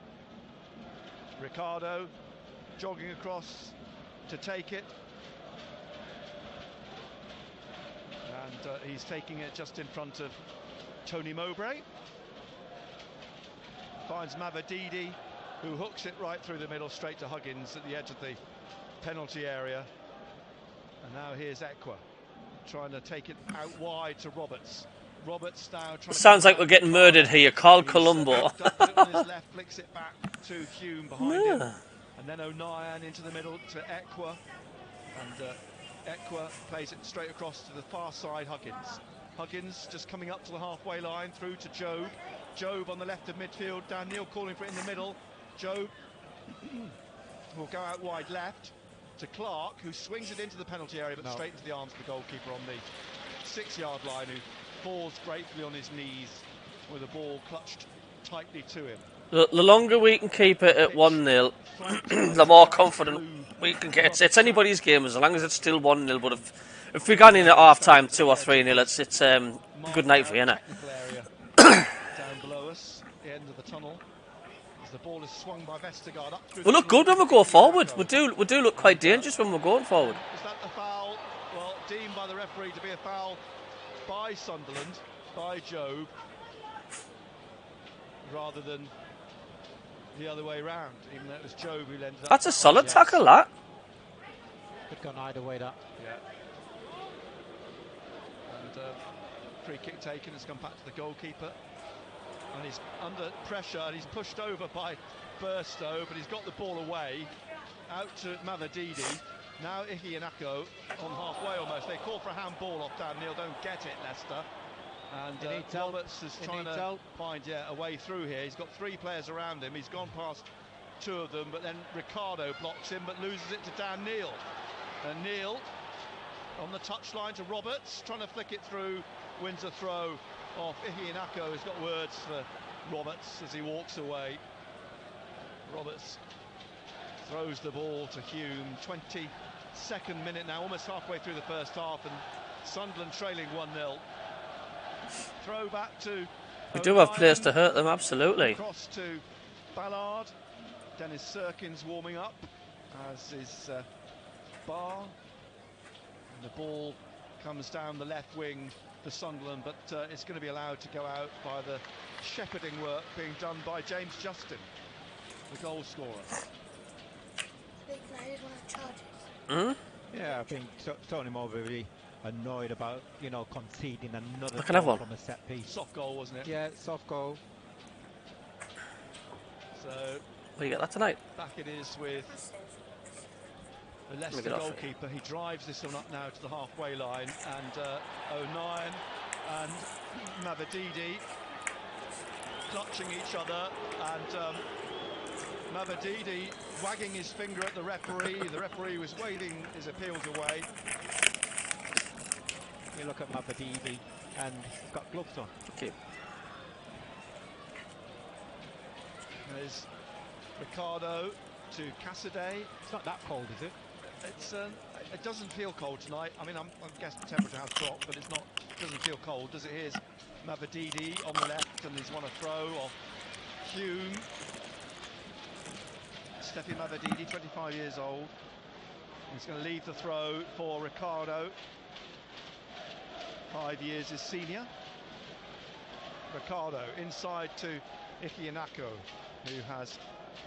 Speaker 16: Ricardo jogging across to take it, and he's taking it just in front of Tony Mowbray. Finds Mavididi, who hooks it right through the middle straight to Huggins at the edge of the penalty area. And now here's Ekwa trying to take it out wide to Roberts. Roberts now trying
Speaker 11: Sounds like we're getting murdered here. Carl Colombo.
Speaker 16: left, flicks it back to Hume behind him. And then O'Nien into the middle to Ekwa. And Ekwa plays it straight across to the far side, Huggins. Huggins just coming up to the halfway line, through to Jobe. Jobe on the left of midfield, Dan Neil calling for it in the middle. Jobe will go out wide left to Clark, who swings it into the penalty area, but straight into the arms of the goalkeeper on the 6-yard line, who falls gratefully on his knees with the ball clutched tightly to him.
Speaker 11: The longer we can keep it at 1-0, the more confident we can get. It's anybody's game as long as it's still 1-0. But if we're going in at half time 2 or 3-0, it's good night for you, innit?
Speaker 16: Down below us, the end of the tunnel, as the ball is swung by Vestergaard up through.
Speaker 11: We look good when we go forward. We do look quite dangerous when we're going forward.
Speaker 16: Is that a foul? Well, deemed by the referee to be a foul by Sunderland, by Jobe, rather than the other way round, even though it was Jobe who ended up.
Speaker 11: That's a solid tackle, that.
Speaker 18: Could have gone either way, that.
Speaker 16: Yeah. And free kick taken, has gone back to the goalkeeper. And he's under pressure, and he's pushed over by Burstow, but he's got the ball away. Out to Mavididi. Now Iki Inako on halfway almost. They call for a handball off Dan Neil, don't get it, Leicester. And Roberts is trying to find a way through here. He's got 3 players around him. He's gone past 2 of them, but then Ricardo blocks him, but loses it to Dan Neil. And Neil on the touchline to Roberts, trying to flick it through, wins a throw off Iki Inako. Has got words for Roberts as he walks away. Roberts throws the ball to Hume. 22nd minute now, almost halfway through the first half, and Sunderland trailing 1-0. Throw back to.
Speaker 11: We do have players to hurt them, absolutely.
Speaker 16: Cross to Ballard. Dennis Serkins warming up, as is Barr. And the ball comes down the left wing for Sunderland, but it's going to be allowed to go out by the shepherding work being done by James Justin, the goal scorer.
Speaker 18: Yeah, I think Tony Mowbray annoyed about conceding another
Speaker 11: can have
Speaker 18: goal
Speaker 11: one.
Speaker 18: from a set piece.
Speaker 16: Soft goal, wasn't it?
Speaker 18: Yeah, soft goal.
Speaker 16: So
Speaker 11: Will you get that tonight?
Speaker 16: back it is with the Leicester
Speaker 11: get off it.
Speaker 16: goalkeeper. He drives this one up now to the halfway line, and O'Nien and Mavididi clutching each other, and Mavididi wagging his finger at the referee. The referee was waving his appeals away.
Speaker 18: You look at Mavididi, and he's got gloves on.
Speaker 11: Okay.
Speaker 16: There's Ricardo to Cassidy.
Speaker 18: It's not that cold, is it?
Speaker 16: It's it doesn't feel cold tonight. I mean, I guess the temperature has dropped, but it doesn't feel cold, does it? Here's Mavididi on the left, and he's won a throw off Hume. Steffi Mavadidi, 25 years old. He's going to leave the throw for Ricardo. 5 years his senior. Ricardo inside to Ikianako, who has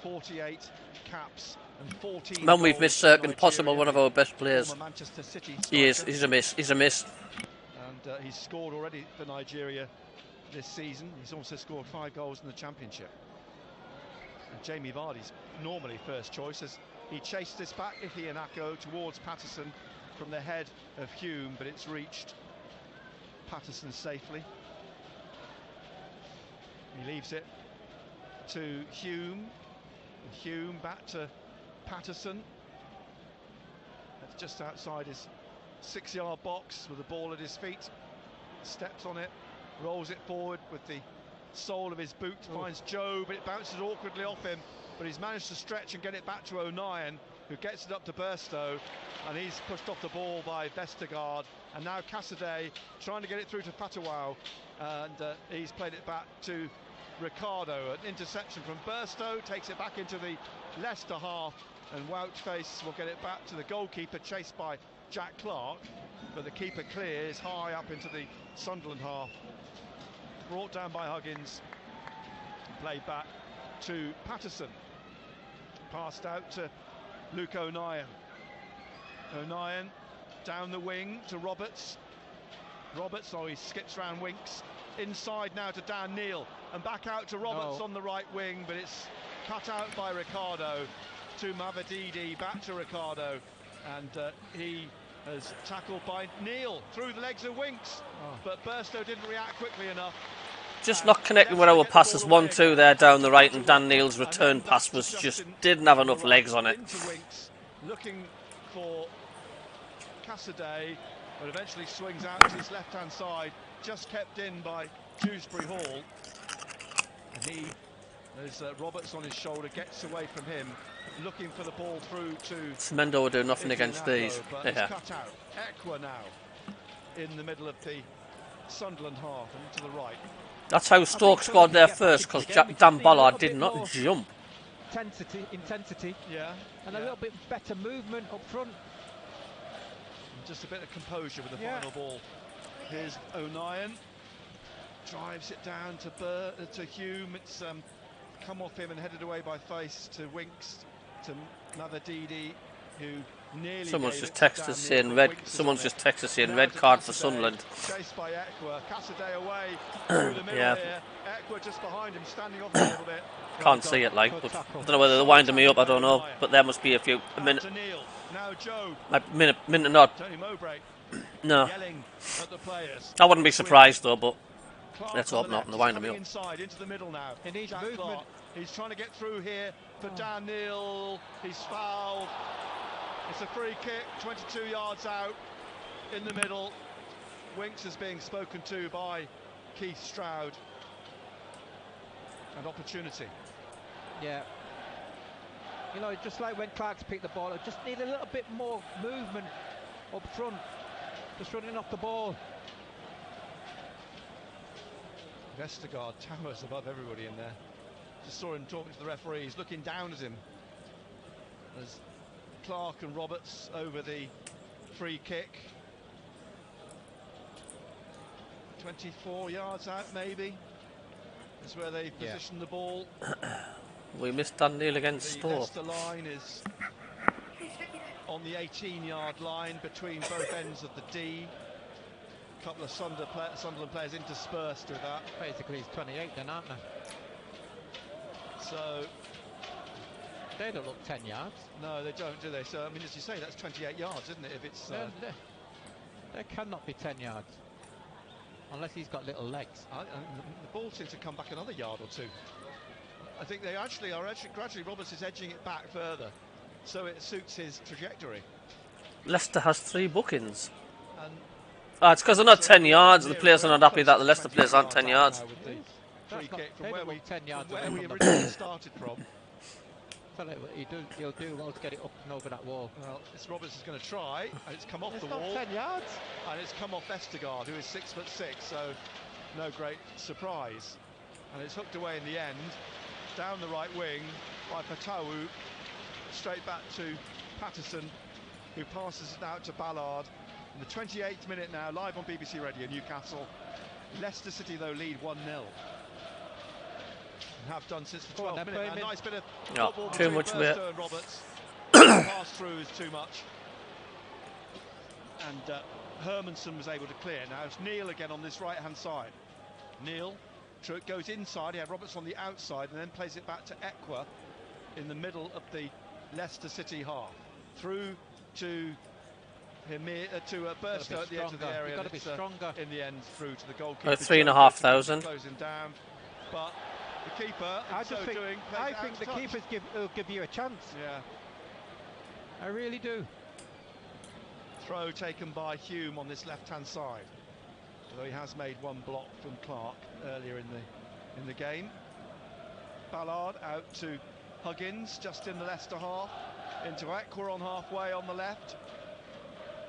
Speaker 16: 48 caps and 14
Speaker 11: Man, we've
Speaker 16: goals
Speaker 11: missed
Speaker 16: for
Speaker 11: Serkin, possible
Speaker 16: Nigeria,
Speaker 11: one of our best players.
Speaker 16: former Manchester City
Speaker 11: He is.
Speaker 16: striker.
Speaker 11: He's a miss. He's a miss.
Speaker 16: And he's scored already for Nigeria this season. He's also scored 5 goals in the championship. And Jamie Vardy's normally first choice as he chased this back, Ikianako, towards Patterson from the head of Hume, but it's reached Patterson safely. He leaves it to Hume. And Hume back to Patterson. That's just outside his 6-yard box with the ball at his feet. Steps on it, rolls it forward with the sole of his boot, finds Joe, but it bounces awkwardly off him. But he's managed to stretch and get it back to O'Nien, who gets it up to Burstow, and he's pushed off the ball by Vestergaard. And now Cassidy trying to get it through to Patawau, and he's played it back to Ricardo. An interception from Burstow takes it back into the Leicester half, and Woutface will get it back to the goalkeeper, chased by Jack Clark, but the keeper clears high up into the Sunderland half. Brought down by Huggins, played back to Patterson. Passed out to Luke O'Nien. O'Nien down the wing to Roberts. Roberts, he skips round Winks. Inside now to Dan Neil, and back out to Roberts on the right wing, but it's cut out by Ricardo to Mavadidi, back to Ricardo, and he has tackled by Neil through the legs of Winks, but Burstow didn't react quickly enough.
Speaker 11: Just not connecting with our passes. 1-2 there down the right, and Dan Neil's return pass was just didn't have enough legs on it.
Speaker 16: Winks, looking for Cassidy, but eventually swings out to his left-hand side, just kept in by Dewsbury Hall, and he, as Roberts on his shoulder, gets away from him, looking for the ball through to
Speaker 11: Semendo will do nothing against these.
Speaker 16: but
Speaker 11: Yeah.
Speaker 16: it's cut out. Equa now in the middle of the Sunderland half and to the right.
Speaker 11: That's how Stoke scored there first, because Dan Ballard did not jump.
Speaker 18: Intensity,
Speaker 16: and
Speaker 18: a little bit better movement up front.
Speaker 16: And just a bit of composure with the final ball. Here's O'Nien, drives it down to Hume. It's come off him and headed away by Face to Winks, to Mavadidi, who nearly.
Speaker 11: Someone's
Speaker 16: gave
Speaker 11: just
Speaker 16: it to
Speaker 11: texted
Speaker 16: Dan
Speaker 11: us
Speaker 16: Neil,
Speaker 11: saying
Speaker 16: but
Speaker 11: red.
Speaker 16: Winks is
Speaker 11: Someone's
Speaker 16: on
Speaker 11: just
Speaker 16: it.
Speaker 11: texted us saying
Speaker 16: Now
Speaker 11: red
Speaker 16: to
Speaker 11: card for
Speaker 16: Cassidy,
Speaker 11: Sunderland.
Speaker 16: chased by Equa. Cassidy away through the middle
Speaker 11: Yeah.
Speaker 16: here. Equa just behind him, standing off a little bit.
Speaker 11: Can't see it, like, but I don't know whether they're winding me up. I don't know, but there must be a minute.
Speaker 16: Now Joe.
Speaker 11: A minute or not.
Speaker 16: Tony Mowbray.
Speaker 11: No.
Speaker 16: Yelling at the players.
Speaker 11: I wouldn't be surprised though, but
Speaker 16: Clark
Speaker 11: let's
Speaker 16: on
Speaker 11: hope
Speaker 16: the
Speaker 11: not.
Speaker 16: left,
Speaker 11: And they're winding me
Speaker 16: coming
Speaker 11: up.
Speaker 16: inside into the middle now.
Speaker 18: He needs
Speaker 16: Jack
Speaker 18: movement.
Speaker 16: Clark. He's trying to get through here for Dan Neil. He's fouled. It's a free kick, 22 yards out in the middle. Winks is being spoken to by Keith Stroud. And opportunity.
Speaker 18: Yeah. You know, just like when Clark's picked the ball, I just need a little bit more movement up front. Just running off the ball.
Speaker 16: Vestergaard towers above everybody in there. Just saw him talking to the referee. He's looking down at him as Clark and Roberts over the free kick. 24 yards out, maybe, is where they position the ball.
Speaker 11: We missed Dan Neil against
Speaker 16: The
Speaker 11: Stoke.
Speaker 16: Leicester line is on the 18-yard line between both ends of the D. A couple of Sunderland players interspersed with that.
Speaker 18: Basically, it's 28 then, aren't they?
Speaker 16: So
Speaker 18: they don't look 10 yards.
Speaker 16: No, they don't, do they? So, I mean, as you say, that's 28 yards, isn't it? If it's
Speaker 18: They cannot be 10 yards. Unless he's got little legs.
Speaker 16: The ball seems to come back another yard or two. I think they actually are gradually. Roberts is edging it back further, so it suits his trajectory.
Speaker 11: Leicester has 3 bookings.
Speaker 16: And
Speaker 11: It's because they're not 10 yards. The players are not happy that the Leicester players aren't 10 yards.
Speaker 16: Free kick from
Speaker 18: they
Speaker 16: where
Speaker 18: don't
Speaker 16: we,
Speaker 18: want 10 yards
Speaker 16: from where
Speaker 18: away
Speaker 16: we
Speaker 18: from the
Speaker 16: originally
Speaker 18: ball.
Speaker 16: started from.
Speaker 18: He'll do well to get it up and over that wall.
Speaker 16: Well, Roberts is going to try, and it's come off
Speaker 18: It's
Speaker 16: the
Speaker 18: not
Speaker 16: wall.
Speaker 18: 10 yards.
Speaker 16: And it's come off Vestergaard, who is 6'6", so no great surprise. And it's hooked away in the end, down the right wing by Patawu. straight back to Patterson, who passes it out to Ballard. In the 28th minute now, live on BBC Radio Newcastle. Leicester City, though, lead 1-0. Have done since the 12th minute. A nice bit of football
Speaker 11: too much of it.
Speaker 16: and Roberts. Pass through is too much. And Hermanson was able to clear. Now it's Neil again on this right-hand side. Neil goes inside. He had Roberts on the outside and then plays it back to Ekwa in the middle of the Leicester City half. Through to Burstow at the edge of the area.
Speaker 18: You've got to be stronger.
Speaker 16: In the end, through to the goalkeeper.
Speaker 11: 3,500.
Speaker 16: Closing down, but the keeper.
Speaker 18: I think the keepers will give you a chance.
Speaker 16: Yeah,
Speaker 18: I really do.
Speaker 16: Throw taken by Hume on this left-hand side. Although he has made one block from Clark earlier in the game. Ballard out to Huggins, just in the Leicester half, into Ekwa on halfway on the left,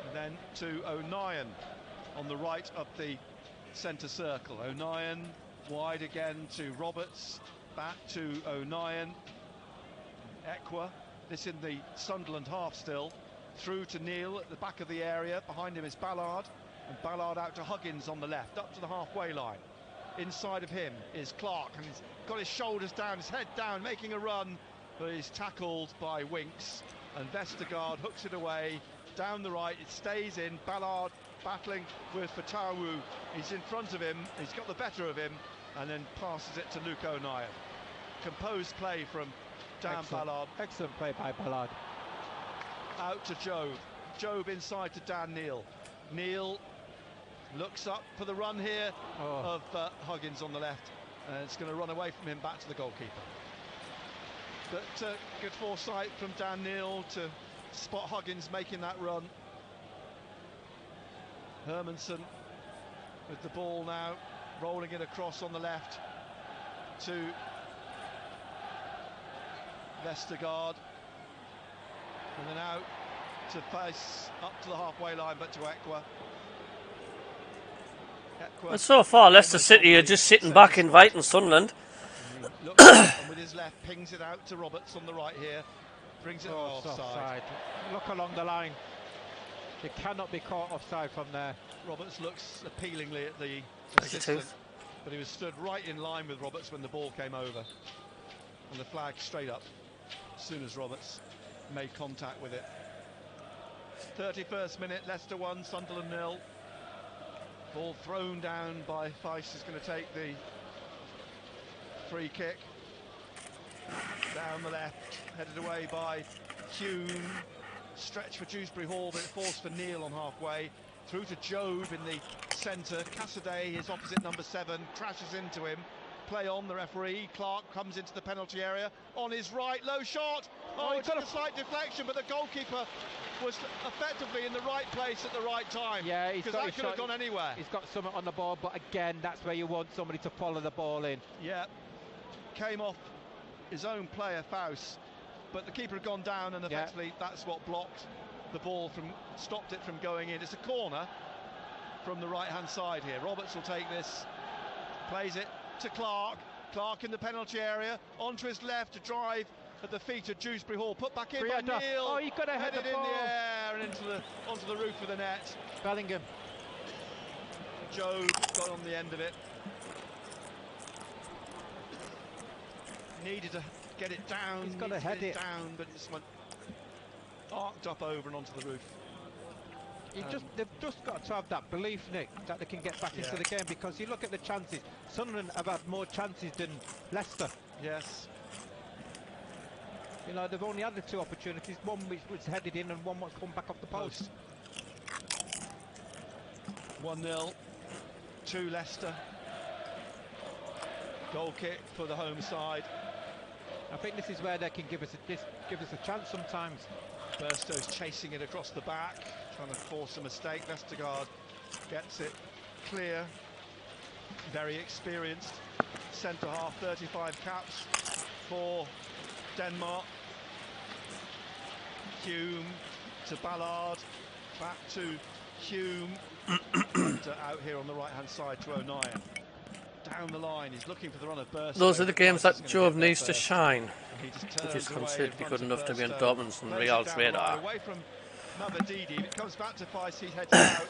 Speaker 16: and then to O'Nien on the right of the centre circle. O'Nien wide again to Roberts, back to O'Nien. Ekwa, this in the Sunderland half still, through to Neil at the back of the area. Behind him is Ballard, and Ballard out to Huggins on the left, up to the halfway line. Inside of him is Clark, and he's got his shoulders down, his head down, making a run, but he's tackled by Winks, and Vestergaard hooks it away down the right. It stays in. Ballard battling with Fatawu. He's in front of him, he's got the better of him, and then passes it to Luke O'Nien. Composed play from Dan Ballard.
Speaker 18: Excellent play by Ballard.
Speaker 16: Out to Job. Job inside to Dan Neil. Neil looks up for the run here of Huggins on the left, and it's going to run away from him back to the goalkeeper. But good foresight from Dan Neil to spot Huggins making that run. Hermanson with the ball now, rolling it across on the left to Vestergaard, and then out to face up to the halfway line, but to Ekwa.
Speaker 11: And so far, Leicester City are just sitting back, inviting Sunderland.
Speaker 16: Looks and with his left, pings it out to Roberts on the right here, brings it offside.
Speaker 18: Look along the line. It cannot be caught offside from there.
Speaker 16: Roberts looks appealingly at the assistant, but he was stood right in line with Roberts when the ball came over, and the flag straight up as soon as Roberts made contact with it. 31st minute, Leicester 1, Sunderland 0. Ball thrown down by Feist, is going to take the free kick. Down the left, headed away by Hume. Stretch for Dewsbury Hall, but it falls for Neil on halfway. Through to Job in the centre. Cassidy, his opposite number 7, crashes into him. Play on, the referee. Clark comes into the penalty area. On his right, low shot. Oh, he took a slight deflection, but the goalkeeper was effectively in the right place at the right time.
Speaker 18: Yeah,
Speaker 16: because that could have gone anywhere.
Speaker 18: He's got something on the ball, but again, that's where you want somebody to follow the ball in.
Speaker 16: Yeah, came off his own player, Faust, but the keeper had gone down, and effectively that's what blocked the ball stopped it from going in. It's a corner from the right-hand side here. Roberts will take this, plays it to Clark. Clark in the penalty area, onto his left to drive at the feet of Dewsbury Hall, put back in by Neil.
Speaker 18: Oh, he could have headed
Speaker 16: in the air and onto the roof of the net.
Speaker 18: Bellingham.
Speaker 16: Job got on the end of it. Needed to get it down.
Speaker 18: He's got to head it
Speaker 16: down, but it just went arced up over and onto the roof.
Speaker 18: They've just got to have that belief, Nick, that they can get back into the game, because you look at the chances. Sunderland have had more chances than Leicester.
Speaker 16: Yes.
Speaker 18: You know, they've only had the 2 opportunities, one which was headed in and one was come back off the post.
Speaker 16: 1-0 to Leicester. Goal kick for the home side.
Speaker 18: I think this is where they can give us a chance sometimes.
Speaker 16: Burstow's chasing it across the back, trying to force a mistake. Vestergaard gets it clear. Very experienced centre half, 35 caps for Denmark. Hume to Ballard, back to Hume, and out here on the right-hand side to O'Nien. down the line. He's looking for the run of Burstow.
Speaker 11: Those are the games that Jove needs to
Speaker 16: first.
Speaker 11: shine,
Speaker 16: He just
Speaker 11: which is
Speaker 16: turns away
Speaker 11: considered to
Speaker 16: in
Speaker 11: be
Speaker 16: front
Speaker 11: good
Speaker 16: of
Speaker 11: enough to be on
Speaker 16: Burstow.
Speaker 11: Dortmund's and
Speaker 16: Plays it
Speaker 11: Real's
Speaker 16: down the line,
Speaker 11: radar.
Speaker 16: away from Mavadidi. It comes back to Feist. He heads it out.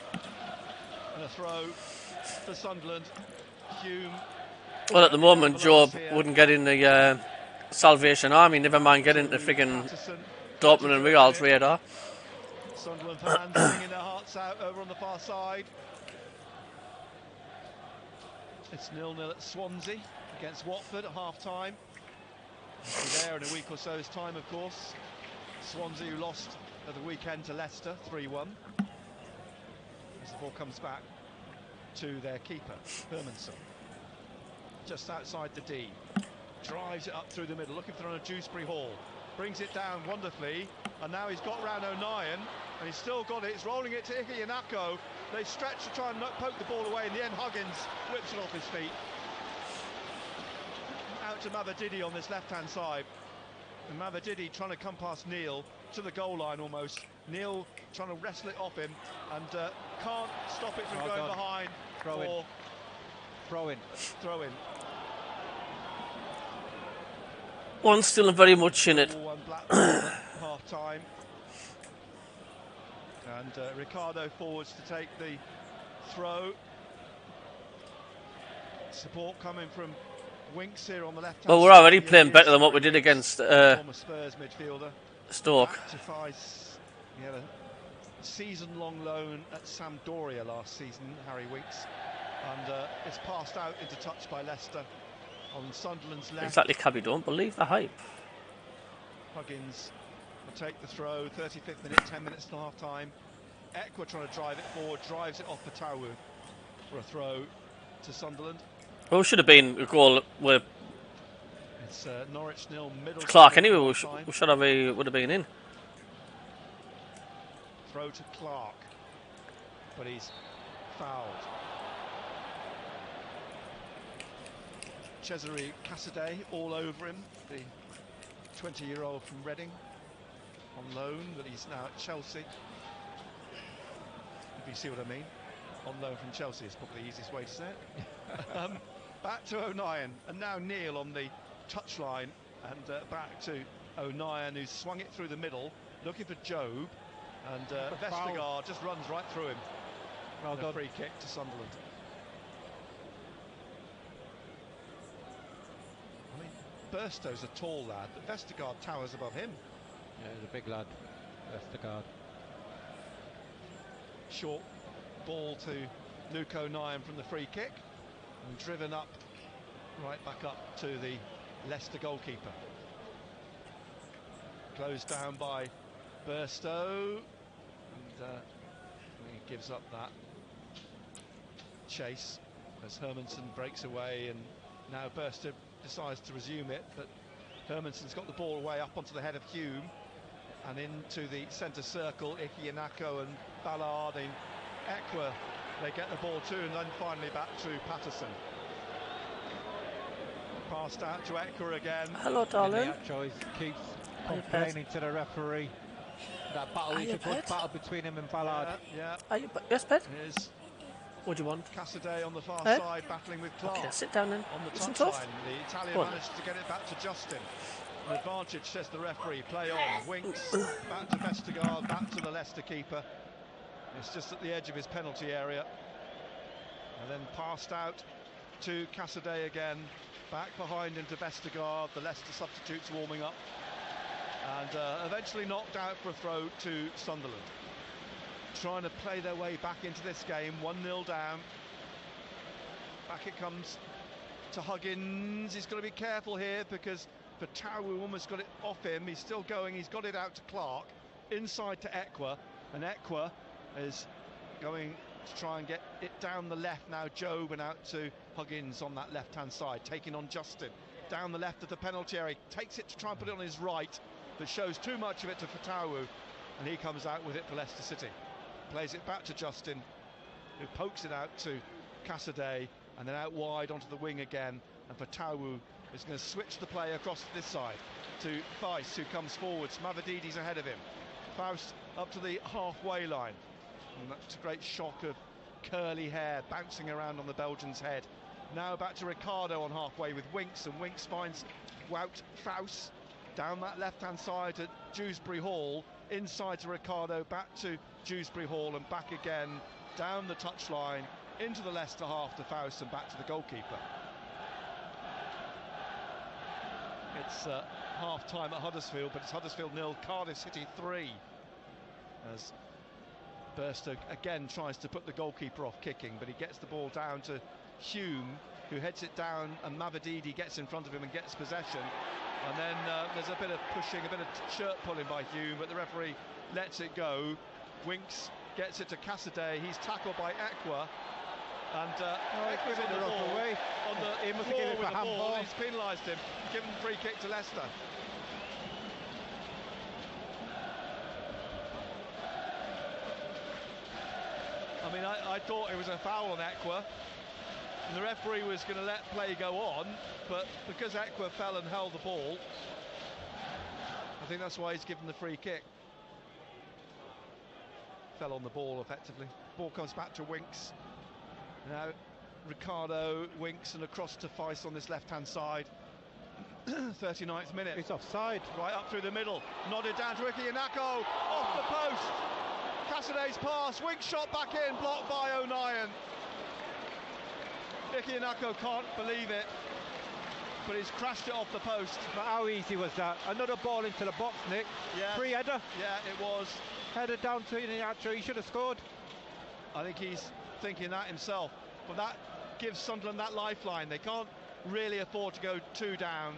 Speaker 16: And a throw for Sunderland. Hume.
Speaker 11: Well, at the moment, Job wouldn't get in the Salvation Army, never mind getting the friggin' Dortmund and Real's radar.
Speaker 16: Sunderland fans singing their hearts out over on the far side. It's 0-0 at Swansea against Watford at half-time. We'll be there in a week or so's time, of course. Swansea, who lost at the weekend to Leicester 3-1. As the ball comes back to their keeper, Hermanson. Just outside the D. Drives it up through the middle, looking for a Dewsbury Hall. Brings it down wonderfully, and now he's got round O'Nien, and he's still got it. He's rolling it to Ike Yanako. They stretch to try and poke the ball away. In the end, Huggins whips it off his feet. Out to Mavadidi on this left-hand side. And Mavadidi trying to come past Neil to the goal line almost. Neil trying to wrestle it off him, and can't stop it from going behind.
Speaker 18: Throw in.
Speaker 11: One's still very much in it.
Speaker 16: Half time. And Ricardo forwards to take the throw. Support coming from Winks here on the left.
Speaker 11: Well, we're already playing better than what we did against
Speaker 16: Spurs midfielder
Speaker 11: Stoke.
Speaker 16: He had a season-long loan at Sampdoria last season, Harry Winks, and it's passed out into touch by Leicester on Sunderland's left.
Speaker 11: Exactly, Cabby, don't believe the hype.
Speaker 16: Huggins will take the throw, 35th minute, 10 minutes to half-time. Ekwa trying to drive it forward, drives it off Fatawu for a throw to Sunderland.
Speaker 11: Well, it should have been a goal with
Speaker 16: It's Norwich 0, middle.
Speaker 11: Clark anyway, we should have would have been in.
Speaker 16: Throw to Clark, but he's fouled. Cesare Cassidy all over him, the 20-year-old from Reading, on loan, but he's now at Chelsea. If you see what I mean. On loan from Chelsea is probably the easiest way to say it. Back to O'Nien, and now Neil on the touchline, and back to O'Nien, who's swung it through the middle, looking for Job, and Vestergaard just runs right through him. Well done. Free kick to Sunderland. I mean, Burstow's a tall lad, but Vestergaard towers above him.
Speaker 18: Yeah, he's a big lad, Vestergaard.
Speaker 16: Short ball to Luke O'Nien from the free kick, and driven up, right back up to the Leicester goalkeeper. Closed down by Burstow, and he gives up that chase as Hermanson breaks away, and now Burstow decides to resume it, but Hermanson's got the ball away up onto the head of Hume and into the centre circle. Ike Yanako and Ballard in Ekwa, they get the ball too, and then finally back to Patterson. Passed out to Ekwa again.
Speaker 11: Hello, darling.
Speaker 18: Choice keeps complaining to the referee. That battle, is a good battle between him and Ballard.
Speaker 16: Yeah.
Speaker 11: Yes, Ped?
Speaker 16: Here's
Speaker 11: what do you want?
Speaker 16: Cassidy on the far side, battling with Clark.
Speaker 11: Okay, sit down then.
Speaker 16: On the
Speaker 11: Isn't
Speaker 16: touchline,
Speaker 11: tough?
Speaker 16: the Italian managed to get it back to Justin. An advantage, says the referee. Play on. Winks back to Vestergaard, back to the Leicester keeper. It's just at the edge of his penalty area. And then passed out to Cassidy again. Back behind into Vestergaard. The Leicester substitutes warming up. And eventually knocked out for a throw to Sunderland. Trying to play their way back into this game. 1-0 down. Back it comes to Huggins. He's got to be careful here because Fatawu almost got it off him. He's still going. He's got it out to Clark. Inside to Ekwa. And Ekwa is going to try and get it down the left now. Job, and out to Huggins on that left-hand side. Taking on Justin. Down the left of the penalty area. Takes it to try and put it on his right. But shows too much of it to Fatawu. And he comes out with it for Leicester City. Plays it back to Justin, who pokes it out to Cassidy, and then out wide onto the wing again. And Fatawu is going to switch the play across to this side to Feist, who comes forwards. Mavadidi's ahead of him. Faust up to the halfway line. And that's a great shock of curly hair bouncing around on the Belgian's head Now back to Ricardo on halfway with Winks, and Winks finds Wout Faust down that left-hand side at Dewsbury Hall, inside to Ricardo, back to Dewsbury Hall and back again, down the touchline, into the Leicester half to Faust and back to the goalkeeper. It's half-time at Huddersfield, but it's Huddersfield 0, Cardiff City 3, as Burstow again tries to put the goalkeeper off kicking, but he gets the ball down to Hume, who heads it down, and Mavididi gets in front of him and gets possession. And then there's a bit of pushing, a bit of shirt pulling by Hume, but the referee lets it go. Winks gets it to Cassidy. He's tackled by Ekwa, and Ekwa's on the ball, on the floor with the ball. He's penalised him, given free kick to Leicester. I mean, I thought it was a foul on Ekwa, and the referee was going to let play go on, but because Ekwa fell and held the ball, I think that's why he's given the free kick. Fell on the ball effectively. Ball comes back to Winks. Now Ricardo, Winks, and across to Feist on this left-hand side. 39th minute.
Speaker 18: It's offside.
Speaker 16: Right up through the middle. Nodded down to Ike Yanako. Off the post. Cassidy's pass. Winks shot back in. Blocked by O'Nien. Ike Yanako can't believe it, but he's crashed it off the post.
Speaker 18: But how easy was that? Another ball into the box, Nick.
Speaker 16: Yeah.
Speaker 18: Free header.
Speaker 16: Yeah, it was.
Speaker 18: Header down to Iheanacho. He should have scored.
Speaker 16: I think he's thinking that himself. But that gives Sunderland that lifeline. They can't really afford to go 2 down.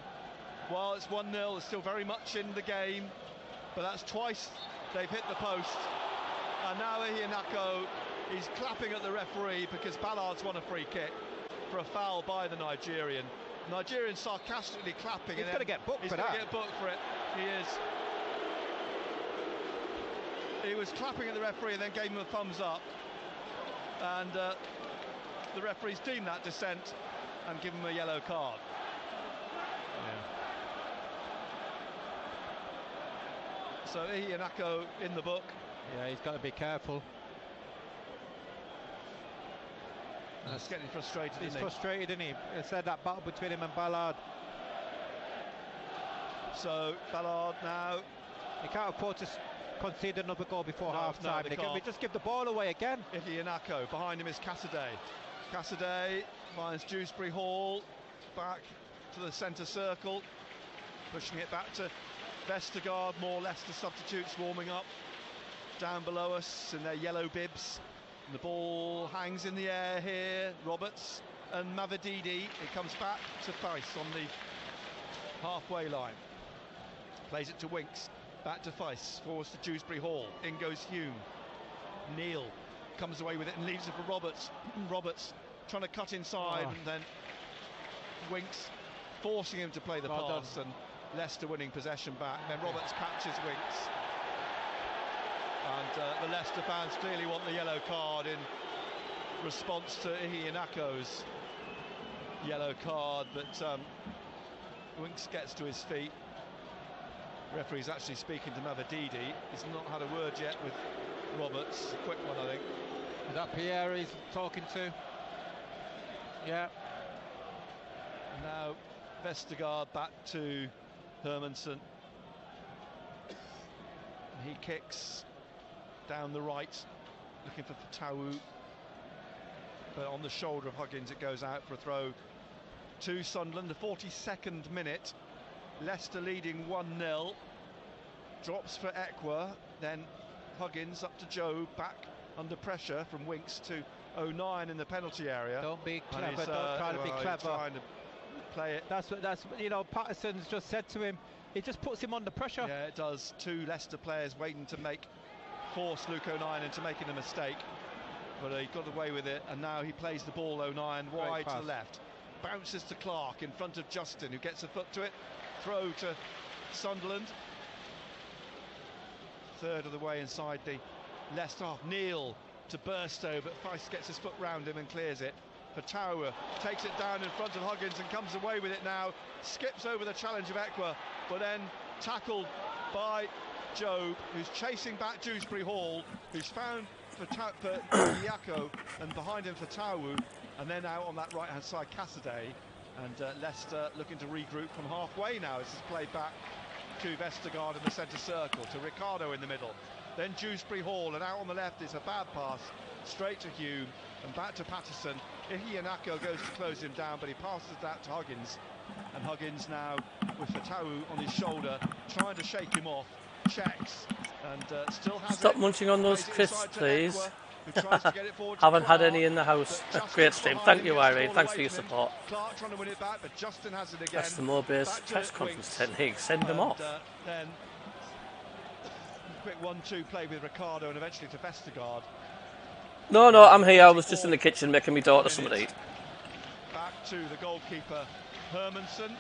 Speaker 16: While it's 1-0, it's still very much in the game. But that's twice they've hit the post. And now Iheanacho, he's clapping at the referee because Ballard's won a free kick for a foul by the Nigerian. Nigerian sarcastically clapping.
Speaker 18: He's going to get booked for that.
Speaker 16: He's going to get booked for it. He is. He was clapping at the referee and then gave him a thumbs up. And the referee's deemed that dissent and given him a yellow card. Yeah. So Iheanacho in the book.
Speaker 18: Yeah, he's got to be careful.
Speaker 16: He's getting frustrated.
Speaker 18: He's frustrated, isn't he? It's that battle between him and Ballard.
Speaker 16: So Ballard now.
Speaker 18: He can't afford to concede another goal before half-time. We just give the ball away again.
Speaker 16: Iheanacho. Behind him is Cassidy. Cassidy finds Dewsbury Hall. Back to the centre circle. Pushing it back to Vestergaard. More Leicester substitutes warming up down below us in their yellow bibs. And the ball hangs in the air here. Roberts and Mavididi. It comes back to Feist on the halfway line. Plays it to Winks. Back to Feist. Forwards to Dewsbury Hall. In goes Hume. Neal comes away with it and leaves it for Roberts. Roberts trying to cut inside, and then Winks forcing him to play the pass, and Leicester winning possession back. And then Roberts catches Winks. And the Leicester fans clearly want the yellow card in response to Iheanacho's yellow card, but Winks gets to his feet. Referee's actually speaking to Mavididi. He's not had a word yet with Roberts. A quick one, I think.
Speaker 18: Is that Pierre he's talking to? Yeah.
Speaker 16: Now Vestergaard back to Hermansen. He kicks down the right, looking for Fatawu, but on the shoulder of Huggins it goes out for a throw to Sunderland. The 42nd minute, Leicester leading 1-0. Drops for Ekwa, then Huggins up to Joe, back under pressure from Winks to O'Nien in the penalty area.
Speaker 18: Don't be clever, don't try to be clever.
Speaker 16: Trying to play it.
Speaker 18: That's you know, Patterson's just said to him, it just puts him under pressure.
Speaker 16: Yeah, it does. 2 Leicester players waiting to force Luke O'Nien into making a mistake, but he got away with it, and now he plays the ball, O'Nien, wide to the left, bounces to Clark in front of Justin, who gets a foot to it. Throw to Sunderland, third of the way inside the Leicester half. Neal to Burstow, but Feist gets his foot round him and clears it. Fatawu takes it down in front of Huggins and comes away with it now, skips over the challenge of Ekwa, but then tackled by Jobe, who's chasing back Dewsbury Hall, who's found for Yako, and behind him for Tawu, and then out on that right-hand side, Cassidy. And Leicester looking to regroup from halfway now. This is played back to Vestergaard in the centre circle, to Ricardo in the middle. Then Dewsbury Hall, and out on the left is a bad pass, straight to Hume, and back to Patterson. Iheanacho goes to close him down, but he passes that to Huggins. And Huggins now with Fatawu on his shoulder, trying to shake him off, checks, and still has
Speaker 11: Stop munching on those crisps, please. Haven't had any in the house. Great stream. Thank you, Irene. Thanks for your support.
Speaker 16: Clark trying to win it back, but Justin has it again.
Speaker 11: That's the Mobius press conference technique. Send them off.
Speaker 16: Then quick 1-2 play with Ricardo, and eventually to Vestergaard.
Speaker 11: No, I'm here. I was just in the kitchen making my daughter something to eat.
Speaker 16: Back to the goalkeeper, Hermanson.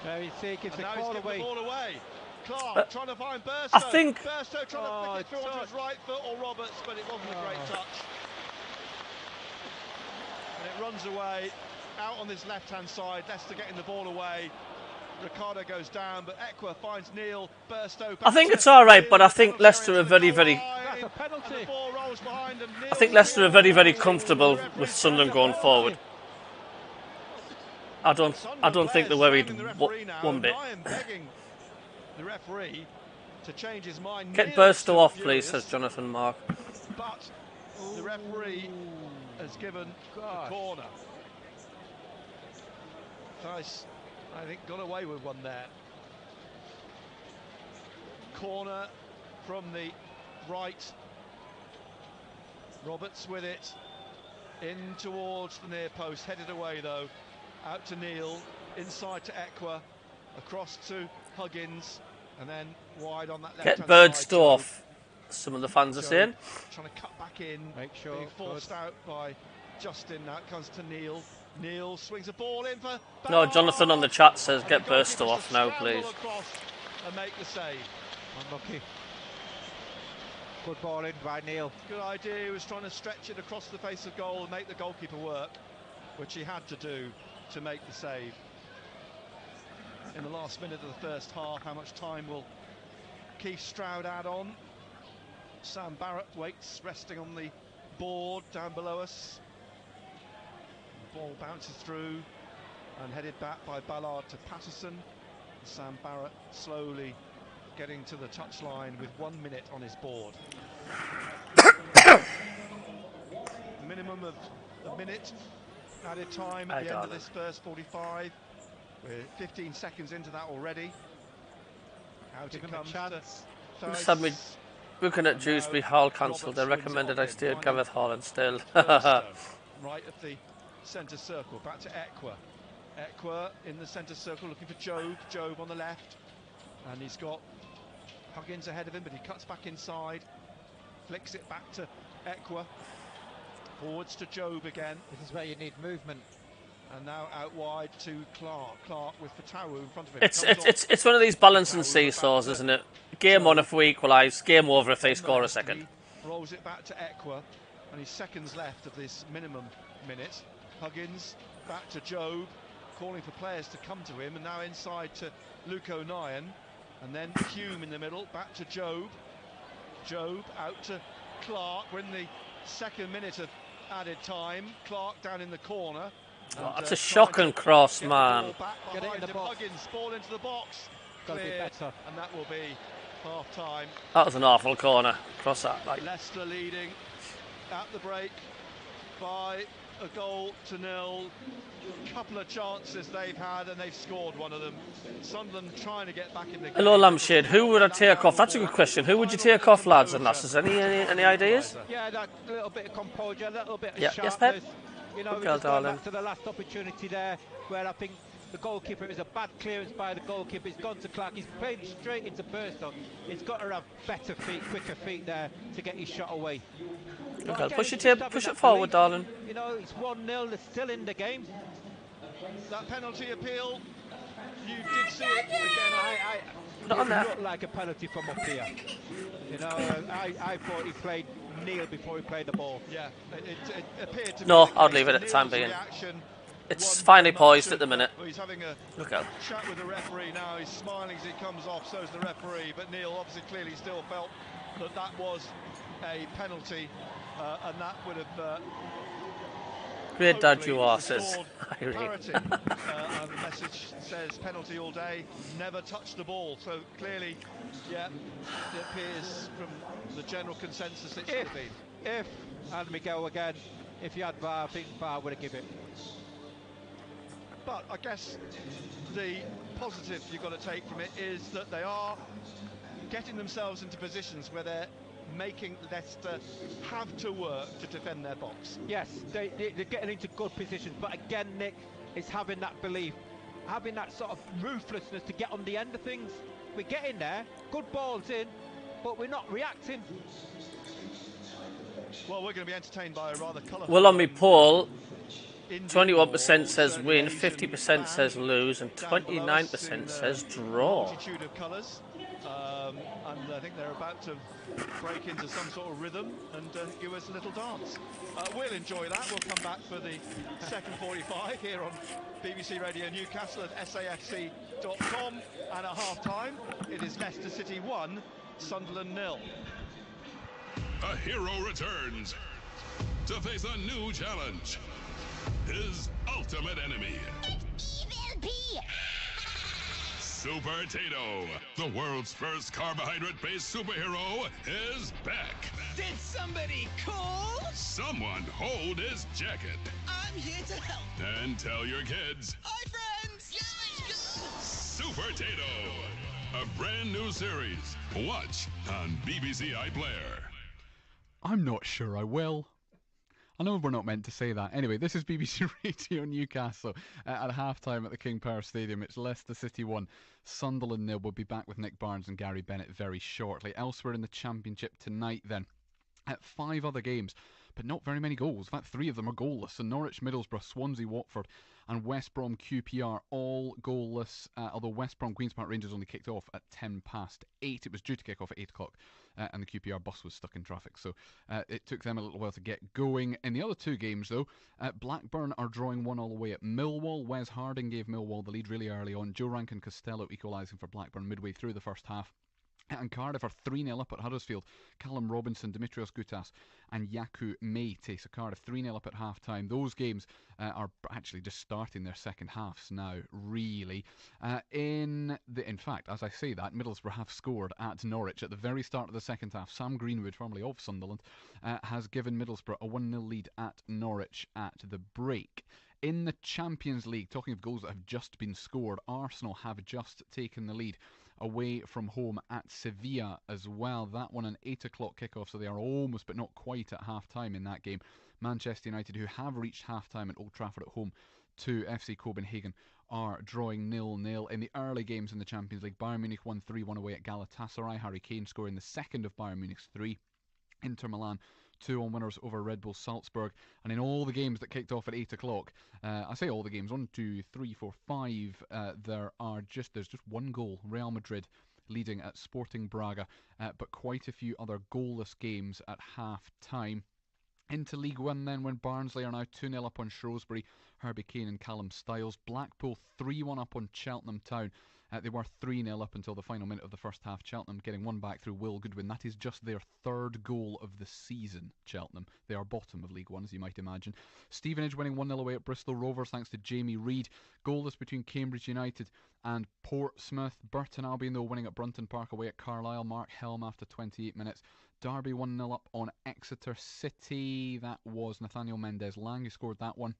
Speaker 18: There he's taking the ball
Speaker 16: away. Clark trying to find Burstow.
Speaker 11: I think
Speaker 16: Burstow trying to flick it through onto his right foot, or Roberts, but it wasn't a great touch. And it runs away out on this left-hand side. Leicester getting the ball away. Ricardo goes down, but Ekwa finds Neil. Burstow.
Speaker 11: I think it's all right, but I think Leicester are very.
Speaker 18: That's a penalty.
Speaker 11: I think Leicester are very comfortable with Sunderland going forward. I don't think they're worried one bit.
Speaker 16: The referee to change his mind.
Speaker 11: Get Burstow off, please, says Jonathan Mark.
Speaker 16: But the referee has given a corner. Nice, I think, got away with one there. Corner from the right. Roberts with it in towards the near post, headed away though. Out to Neil, inside to Ekwa, across to Huggins, and then wide on that left.
Speaker 11: Get Burstow off. Some of the fans are saying.
Speaker 16: Trying to cut back in.
Speaker 18: Make sure.
Speaker 16: Being forced out by Justin. Now it comes to Neil. Neil swings a ball in for.
Speaker 11: No, Jonathan on the chat says get Burstow off now, please.
Speaker 16: And make the save.
Speaker 18: Unlucky. Good ball in by Neil.
Speaker 16: Good idea. He was trying to stretch it across the face of goal and make the goalkeeper work, which he had to do to make the save. In the last minute of the first half, how much time will Keith Stroud add on? Sam Barrett waits, resting on the board down below us. The ball bounces through and headed back by Ballard to Patterson. Sam Barrett slowly getting to the touchline with 1 minute on his board. Minimum of a minute added time at the end of this first 45. We're 15 seconds into that already. Out it comes to
Speaker 11: Just had me looking at Dewsbury Hall cancelled. They recommended I stay at Gareth Hall instead.
Speaker 16: Right at the centre circle, back to Ekwa. Ekwa in the centre circle looking for Job. Job on the left, and he's got Huggins ahead of him, but he cuts back inside, flicks it back to Ekwa. Forwards to Job again.
Speaker 18: This is where you need movement.
Speaker 16: And now out wide to Clark. Clark with Fatawu in front of him.
Speaker 11: It's one of these balancing seesaws, isn't it? Game on if we equalise, game over if they score a second.
Speaker 16: Rolls it back to Ekwa, and he's seconds left of this minimum minute. Huggins back to Job, calling for players to come to him, and now inside to Luke O'Nien, and then Hume in the middle, back to Job. Job out to Clark. We're in the second minute of added time. Clark down in the corner.
Speaker 11: Oh, that's a shocking cross, man.
Speaker 16: Get it in the box. Huggins, ball into the box.
Speaker 18: Got to be better.
Speaker 16: And that will be half time.
Speaker 11: That was an awful corner. Cross that. Like.
Speaker 16: Leicester leading at the break by a goal to nil. Couple of chances they've had, and they've scored one of them. Sunderland trying to get back in the game.
Speaker 11: Hello, Lampshade. Who would I take off? That's a good question. Who would you take off, lads and lasses? Any ideas?
Speaker 18: Yeah, that little bit of composure, a little bit of
Speaker 11: sharpness. Yes, Pep?
Speaker 18: You know, we're just going back to the last opportunity there, where I think the goalkeeper is a bad clearance by the goalkeeper. He's gone to Clark. He's played straight into Burstow. He's got to have better feet, quicker feet there to get his shot away.
Speaker 11: Okay, push it forward, darling.
Speaker 18: You know, it's 1-0. They're still in the game.
Speaker 16: That penalty appeal, you did see it again.
Speaker 11: Not
Speaker 18: it looked like a penalty from up here. You know, I thought he played Neil before he played the ball.
Speaker 16: Yeah, it appeared to
Speaker 11: No, I'd leave it at the time being. It's finely poised at the minute.
Speaker 16: Well, he's having a
Speaker 11: Look out.
Speaker 16: chat with the referee now. He's smiling as he comes off, so's the referee. But Neil obviously clearly still felt that was a penalty, and that would have
Speaker 11: Great dad you are, says Irene.
Speaker 16: parity. And the message says penalty all day, never touch the ball. So clearly, yeah, it appears from the general consensus it should have been.
Speaker 18: If, and we go again, if you had VAR, I think VAR would have given it.
Speaker 16: But I guess the positive you've got to take from it is that they are getting themselves into positions where they're making Leicester have to work to defend their box.
Speaker 18: Yes, they're getting into good positions, but again, Nick, it's having that belief, having that sort of ruthlessness to get on the end of things. We're getting there, good balls in, but we're not reacting.
Speaker 16: Well, we're going to be entertained by a rather colourful...
Speaker 11: Well, on my poll, 21% says win, 50% says lose, and 29% says draw.
Speaker 16: Multitude of colours, and I think they're about to break into some sort of rhythm and give us a little dance. We'll enjoy that. We'll come back for the second 45 here on BBC Radio Newcastle at safc.com, and at half-time it is Leicester City 1, Sunderland 0.
Speaker 6: A hero returns to face a new challenge. His ultimate enemy.
Speaker 7: Evil P.
Speaker 6: Super Tato, the world's first carbohydrate-based superhero, is back.
Speaker 22: Did somebody call?
Speaker 6: Someone hold his jacket.
Speaker 22: I'm here to help.
Speaker 6: And tell your kids.
Speaker 22: Hi, friends. Yeah, let's go.
Speaker 6: Super Tato, a brand new series. Watch on BBC iPlayer.
Speaker 23: I'm not sure I will. I know we're not meant to say that. Anyway, this is BBC Radio Newcastle at half-time at the King Power Stadium. It's Leicester City 1, Sunderland 0. We'll be back with Nick Barnes and Gary Bennett very shortly. Elsewhere in the Championship tonight then, at 5 other games, but not very many goals. In fact, 3 of them are goalless. So Norwich, Middlesbrough, Swansea, Watford and West Brom QPR all goalless, although West Brom Queen's Park Rangers only kicked off at 8:10. It was due to kick off at 8 o'clock. And the QPR bus was stuck in traffic, so it took them a little while to get going. In the other 2 games, though, Blackburn are drawing 1-1 away at Millwall. Wes Harding gave Millwall the lead really early on. Joe Rankin Costello equalising for Blackburn midway through the first half. And Cardiff are 3-0 up at Huddersfield. Callum Robinson, Dimitrios Goutas and Yaku Meite. So Cardiff 3-0 up at half-time. Those games are actually just starting their second halves now, really. In fact, as I say that, Middlesbrough have scored at Norwich at the very start of the second half. Sam Greenwood, formerly of Sunderland, has given Middlesbrough a 1-0 lead at Norwich at the break. In the Champions League, talking of goals that have just been scored, Arsenal have just taken the lead away from home at Sevilla as well. That one an 8 o'clock kickoff, so they are almost but not quite at half-time in that game. Manchester United, who have reached half-time at Old Trafford at home to FC Copenhagen, are drawing 0-0. In the early games in the Champions League, Bayern Munich won 3-1 away at Galatasaray. Harry Kane scoring the second of Bayern Munich's 3. Inter Milan 2-1 winners over Red Bull Salzburg. And in all the games that kicked off at 8 o'clock, I say all the games, 1, 2, 3, 4, 5, there's just one goal. Real Madrid leading at Sporting Braga, but quite a few other goalless games at half-time. Into League One then, when Barnsley are now 2-0 up on Shrewsbury, Herbie Kane and Callum Styles. Blackpool 3-1 up on Cheltenham Town. They were 3-0 up until the final minute of the first half. Cheltenham getting one back through Will Goodwin. That is just their 3rd goal of the season, Cheltenham. They are bottom of League One, as you might imagine. Stevenage winning 1-0 away at Bristol Rovers thanks to Jamie Reid. Goalless between Cambridge United and Portsmouth. Burton Albion, though, winning at Brunton Park away at Carlisle. Mark Helm after 28 minutes. Derby 1-0 up on Exeter City. That was Nathaniel Mendez-Lang who scored that one.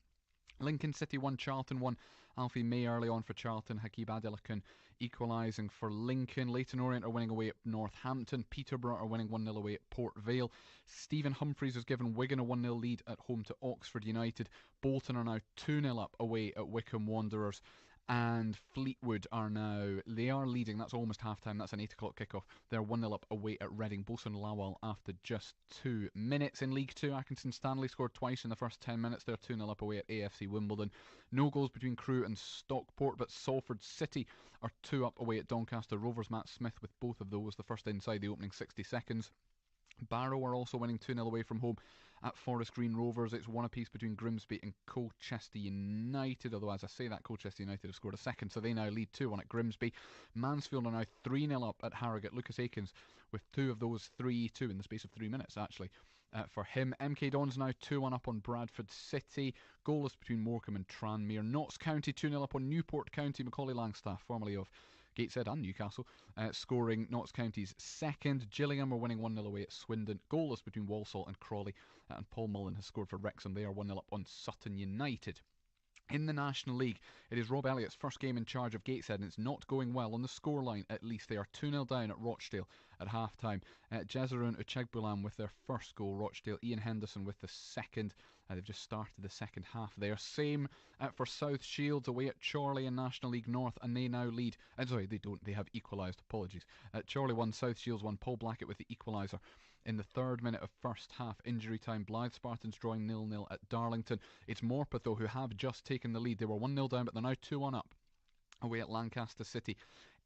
Speaker 23: Lincoln City 1, Charlton 1. Alfie May early on for Charlton. Hakeeb Adelakun equalising for Lincoln. Leyton Orient are winning away at Northampton. Peterborough are winning 1-0 away at Port Vale. Stephen Humphreys has given Wigan a 1-0 lead at home to Oxford United. Bolton are now 2-0 up away at Wycombe Wanderers. And Fleetwood are leading. That's almost half-time. That's an 8 o'clock kickoff. They're 1-0 up away at Reading. Bosun Lawal after just 2 minutes. In League 2, Atkinson Stanley scored twice in the first 10 minutes. They're 2-0 up away at AFC Wimbledon. No goals between Crewe and Stockport, but Salford City are 2 up away at Doncaster Rovers. Matt Smith with both of those, the first inside the opening 60 seconds. Barrow are also winning 2-0 away from home at Forest Green Rovers. It's one apiece between Grimsby and Colchester United, although as I say that, Colchester United have scored a second, so they now lead 2-1 at Grimsby. Mansfield are now 3-0 up at Harrogate. Lucas Akins with 2 of those 3-2 in the space of 3 minutes, actually. For him, MK Dons now 2-1 up on Bradford City. Goalless between Morecambe and Tranmere. Notts County 2-0 up on Newport County. Macaulay Langstaff, formerly of Gateshead and Newcastle, scoring Notts County's second. Gillingham are winning 1-0 away at Swindon. Goalless between Walsall and Crawley. And Paul Mullen has scored for Wrexham. They are 1-0 up on Sutton United. In the National League, it is Rob Elliott's first game in charge of Gateshead, and it's not going well on the scoreline, at least. They are 2-0 down at Rochdale at half-time. Jezerun Uchegbulam with their first goal, Rochdale. Ian Henderson with the second. They've just started the second half there. Same for South Shields away at Chorley in National League North, and they now lead. Sorry, they don't. They have equalised. Apologies. Chorley 1, South Shields 1. Paul Blackett with the equaliser in the 3rd minute of first half injury time. Blythe Spartans drawing 0-0 at Darlington. It's Morpeth, though, who have just taken the lead. They were 1-0 down, but they're now 2-1 up away at Lancaster City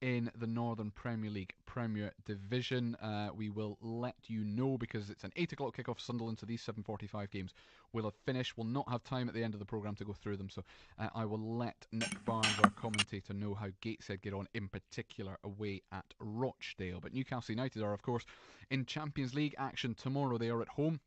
Speaker 23: in the Northern Premier League Premier Division. We will let you know, because it's an 8 o'clock kick-off Sunderland, so these 7:45 games will have finished. We'll not have time at the end of the programme to go through them, so I will let Nick Barnes, our commentator, know how Gateshead get on, in particular away at Rochdale. But Newcastle United are, of course, in Champions League action tomorrow. They are at home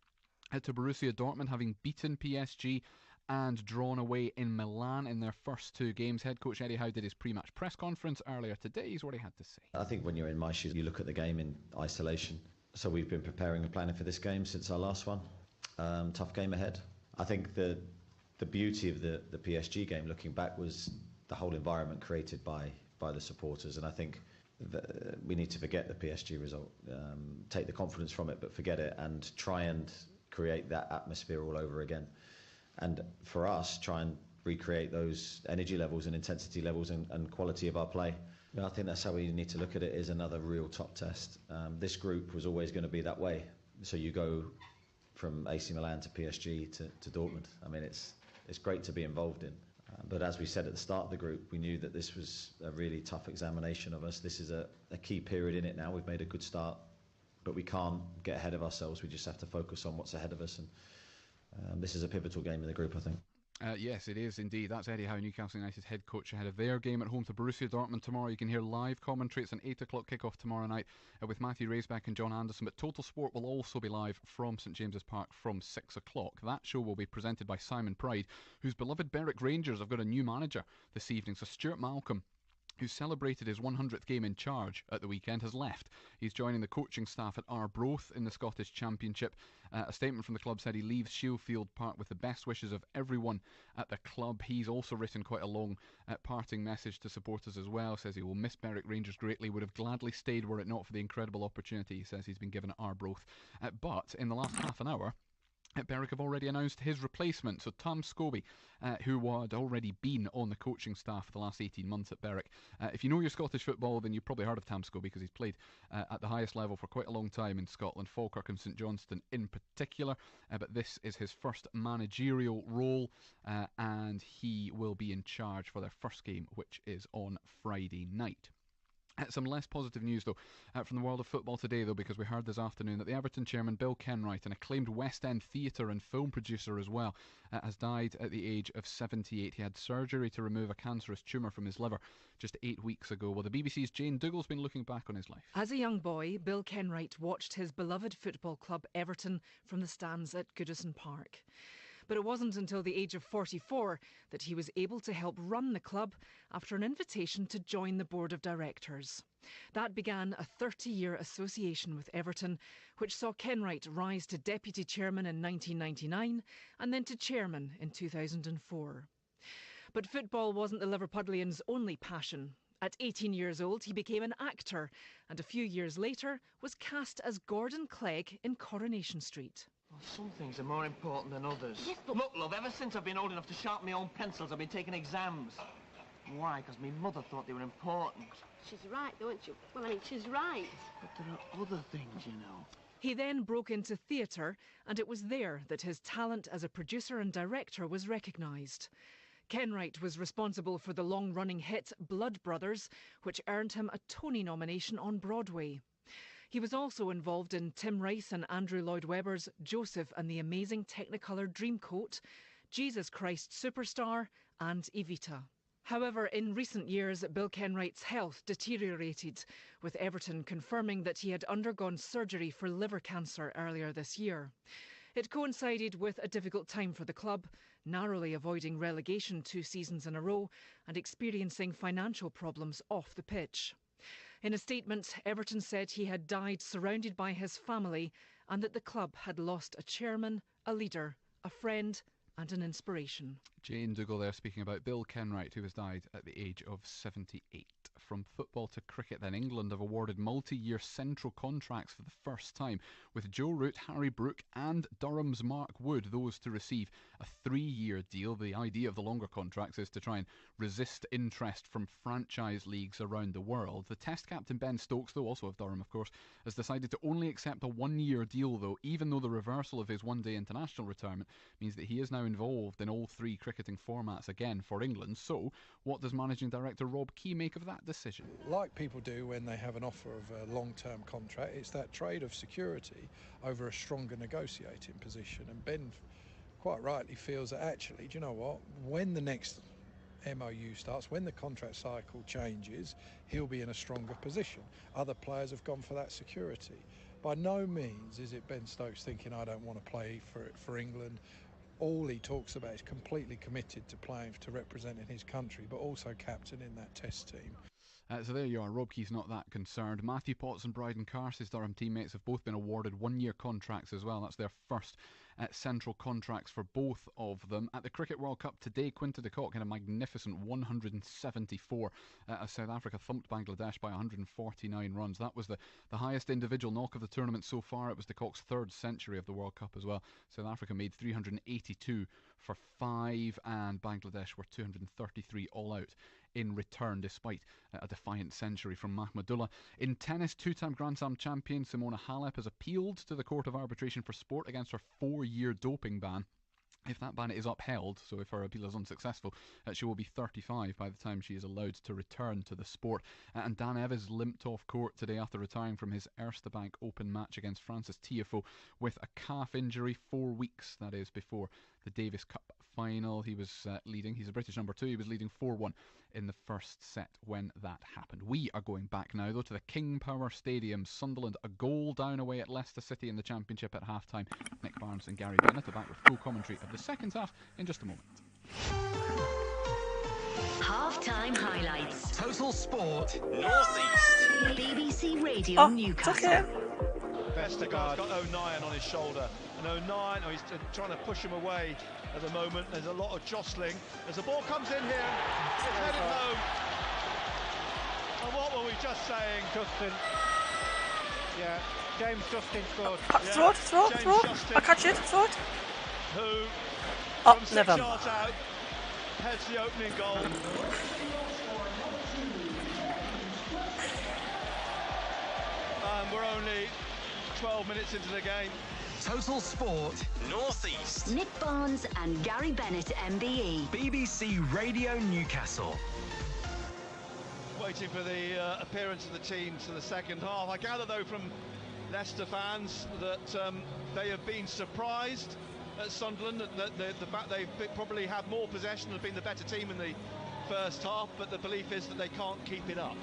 Speaker 23: to Borussia Dortmund, having beaten PSG and drawn away in Milan in their first 2 games. Head coach Eddie Howe did his pre-match press conference earlier today. Here's what he had to say.
Speaker 9: I think when you're in my shoes, you look at the game in isolation. So we've been preparing and planning for this game since our last one. Tough game ahead. I think the beauty of the PSG game, looking back, was the whole environment created by the supporters. And I think we need to forget the PSG result, take the confidence from it, but forget it, and try and create that atmosphere all over again. And for us, try and recreate those energy levels and intensity levels and quality of our play. I think that's how we need to look at it, is another real top test. This group was always going to be that way. So you go from AC Milan to PSG to Dortmund. I mean, it's great to be involved in. But as we said at the start of the group, we knew that this was a really tough examination of us. This is a key period in it now. We've made a good start, but we can't get ahead of ourselves. We just have to focus on what's ahead of us. And this is a pivotal game in the group, I think.
Speaker 23: Yes, it is indeed. That's Eddie Howe, Newcastle United's head coach, ahead of their game at home to Borussia Dortmund tomorrow. You can hear live commentary. It's an 8 o'clock kick-off tomorrow night with Matthew Raisbeck and John Anderson. But Total Sport will also be live from St James's Park from 6 o'clock. That show will be presented by Simon Pride, whose beloved Berwick Rangers have got a new manager this evening. So Stuart Malcolm, who celebrated his 100th game in charge at the weekend, has left. He's joining the coaching staff at Arbroath in the Scottish Championship. A statement from the club said he leaves Shieldfield Park with the best wishes of everyone at the club. He's also written quite a long parting message to supporters as well. Says he will miss Berwick Rangers greatly, would have gladly stayed were it not for the incredible opportunity, he says, he's been given at Arbroath. But in the last half an hour, Berwick have already announced his replacement. So Tom Scobie, who had already been on the coaching staff for the last 18 months at Berwick. If you know your Scottish football, then you've probably heard of Tom Scobie, because he's played at the highest level for quite a long time in Scotland, Falkirk and St Johnstone in particular. But this is his first managerial role, and he will be in charge for their first game, which is on Friday night. Some less positive news, though, from the world of football today, though, because we heard this afternoon that the Everton chairman, Bill Kenwright, an acclaimed West End theatre and film producer as well, has died at the age of 78. He had surgery to remove a cancerous tumour from his liver just 8 weeks ago. Well, the BBC's Jane Dougal's been looking back on his life.
Speaker 10: As a young boy, Bill Kenwright watched his beloved football club Everton from the stands at Goodison Park. But it wasn't until the age of 44 that he was able to help run the club after an invitation to join the board of directors. That began a 30-year association with Everton, which saw Kenwright rise to deputy chairman in 1999 and then to chairman in 2004. But football wasn't the Liverpudlian's only passion. At 18 years old, he became an actor, and a few years later was cast as Gordon Clegg in Coronation Street.
Speaker 12: Well, some things are more important than others.
Speaker 22: Yes, but...
Speaker 12: Look, love, ever since I've been old enough to sharpen my own pencils, I've been taking exams. Why? Because my mother thought they were important.
Speaker 22: She's right, don't you? Well, I mean, she's right.
Speaker 12: But there are other things, you know.
Speaker 10: He then broke into theatre, and it was there that his talent as a producer and director was recognised. Kenwright was responsible for the long-running hit Blood Brothers, which earned him a Tony nomination on Broadway. He was also involved in Tim Rice and Andrew Lloyd Webber's Joseph and the Amazing Technicolor Dreamcoat, Jesus Christ Superstar and Evita. However, in recent years, Bill Kenwright's health deteriorated, with Everton confirming that he had undergone surgery for liver cancer earlier this year. It coincided with a difficult time for the club, narrowly avoiding relegation 2 seasons in a row and experiencing financial problems off the pitch. In a statement, Everton said he had died surrounded by his family and that the club had lost a chairman, a leader, a friend and an inspiration.
Speaker 23: Jane Dougal there speaking about Bill Kenwright, who has died at the age of 78. From football to cricket then, England have awarded multi-year central contracts for the first time, with Joe Root, Harry Brook and Durham's Mark Wood, those to receive a 3-year deal. The idea of the longer contracts is to try and resist interest from franchise leagues around the world. The Test captain Ben Stokes, though, also of Durham of course, has decided to only accept a 1-year deal though, even though the reversal of his one-day international retirement means that he is now involved in all 3 cricketing formats again for England. So, what does Managing Director Rob Key make of that decision?
Speaker 8: Like people do when they have an offer of a long-term contract, it's that trade of security over a stronger negotiating position. And Ben quite rightly feels that actually, do you know what, when the next MOU starts, when the contract cycle changes, he'll be in a stronger position. Other players have gone for that security. By no means is it Ben Stokes thinking, I don't want to play for England. All he talks about is completely committed to playing, to representing his country, but also captaining that Test team.
Speaker 23: So there you are, Rob Key's not that concerned. Matthew Potts and Bryden Carse, his Durham teammates, have both been awarded 1-year contracts as well. That's their first central contracts for both of them. At the Cricket World Cup today, Quinta de Kock had a magnificent 174 as South Africa thumped Bangladesh by 149 runs. That was the highest individual knock of the tournament so far. It was de Kock's 3rd century of the World Cup as well. South Africa made 382 for 5 and Bangladesh were 233 all out in return, despite a defiant century from Mahmudullah. In tennis, 2-time Grand Slam champion Simona Halep has appealed to the Court of Arbitration for Sport against her 4-year doping ban. If that ban is upheld, so if her appeal is unsuccessful, she will be 35 by the time she is allowed to return to the sport. And Dan Evans limped off court today after retiring from his Erste Bank Open match against Francis Tiafoe with a calf injury, 4 weeks, that is, before the Davis Cup final. He was leading, he's a British number 2, he was leading 4-1 in the first set when that happened. We are going back now though to the King Power Stadium. Sunderland a goal down away at Leicester City in the Championship at half-time. Nick Barnes and Gary Bennett are back with full commentary of the second half in just a moment.
Speaker 7: Half-time highlights.
Speaker 4: Total Sport North East.
Speaker 7: BBC Radio Newcastle.
Speaker 16: Vestergaard's got 09 on his shoulder. And 09, he's trying to push him away at the moment. There's a lot of jostling. As the ball comes in here, it's headed home. And what were we just saying?
Speaker 18: Justin. Yeah, James Justin scored.
Speaker 11: Throw. I catch it, throw it.
Speaker 16: Who,
Speaker 11: oh,
Speaker 16: from 6
Speaker 11: never.
Speaker 16: yards out, heads the opening goal. And we're only 12 minutes into the game.
Speaker 4: Total Sport North East.
Speaker 7: Nick Barnes and Gary Bennett, MBE.
Speaker 4: BBC Radio Newcastle.
Speaker 16: Waiting for the appearance of the team to the second half. I gather, though, from Leicester fans that they have been surprised at Sunderland, that the fact they've probably had more possession and been the better team in the first half, but the belief is that they can't keep it up.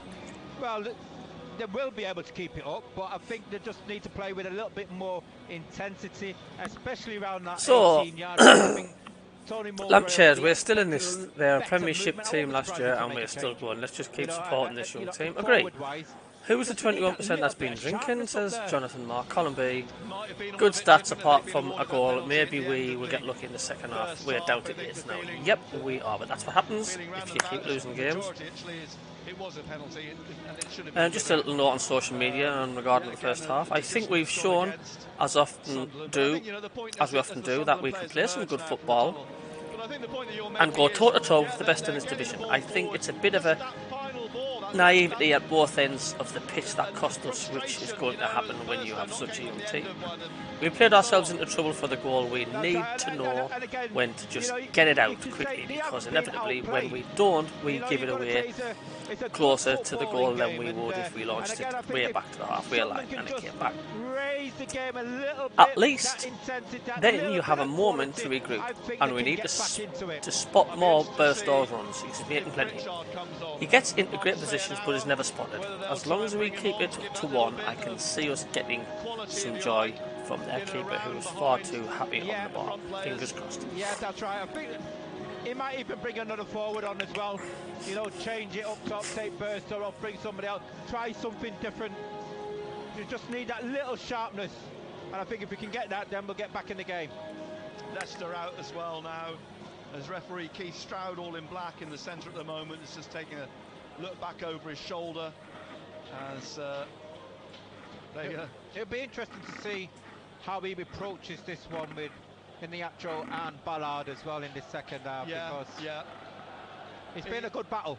Speaker 18: Well, they will be able to keep it up, but I think they just need to play with a little bit more intensity, especially around that 18 yards.
Speaker 11: Lampchairs, we're still in this. They're a Premiership team last year, and we're still going. Let's just keep supporting this young team. Agree. Who's the 21% that's been drinking, says Jonathan Mark. Colin B. Good stats apart from a goal. Maybe we will get lucky in the second half. We doubt it is now. Yep, we are, but that's what happens if you keep losing games. And just a little note on social media and regarding the first half. I think we've shown, as we often do, that we can play some good football and go toe-to-toe with the best in this division. I think it's a bit of a naivety at both ends of the pitch that cost us, which is going to happen when you have such a young team. We played ourselves into trouble for the goal. We need to know when to just get it out quickly, because inevitably when we don't, we give it away closer to the goal than we would if we launched it way back to the halfway line and it came back. At least then you have a moment to regroup, and we need to spot more Burstow runs. He's making plenty. He gets into great positions but is never spotted. As long as we keep it to one, I can see us getting some joy from their keeper, who was far too happy on the bar. Fingers crossed.
Speaker 18: Yeah, that's right. I think he might even bring another forward on as well. You know, change it up top, take Burstow off, bring somebody else, try something different. You just need that little sharpness, and I think if we can get that, then we'll get back in the game.
Speaker 16: Leicester out as well now, as referee Keith Stroud, all in black in the centre at the moment, is just taking a look back over his shoulder as
Speaker 18: it'll be interesting to see how he approaches this one with Iheanacho and Ballard as well in this second half, because it's been a good battle.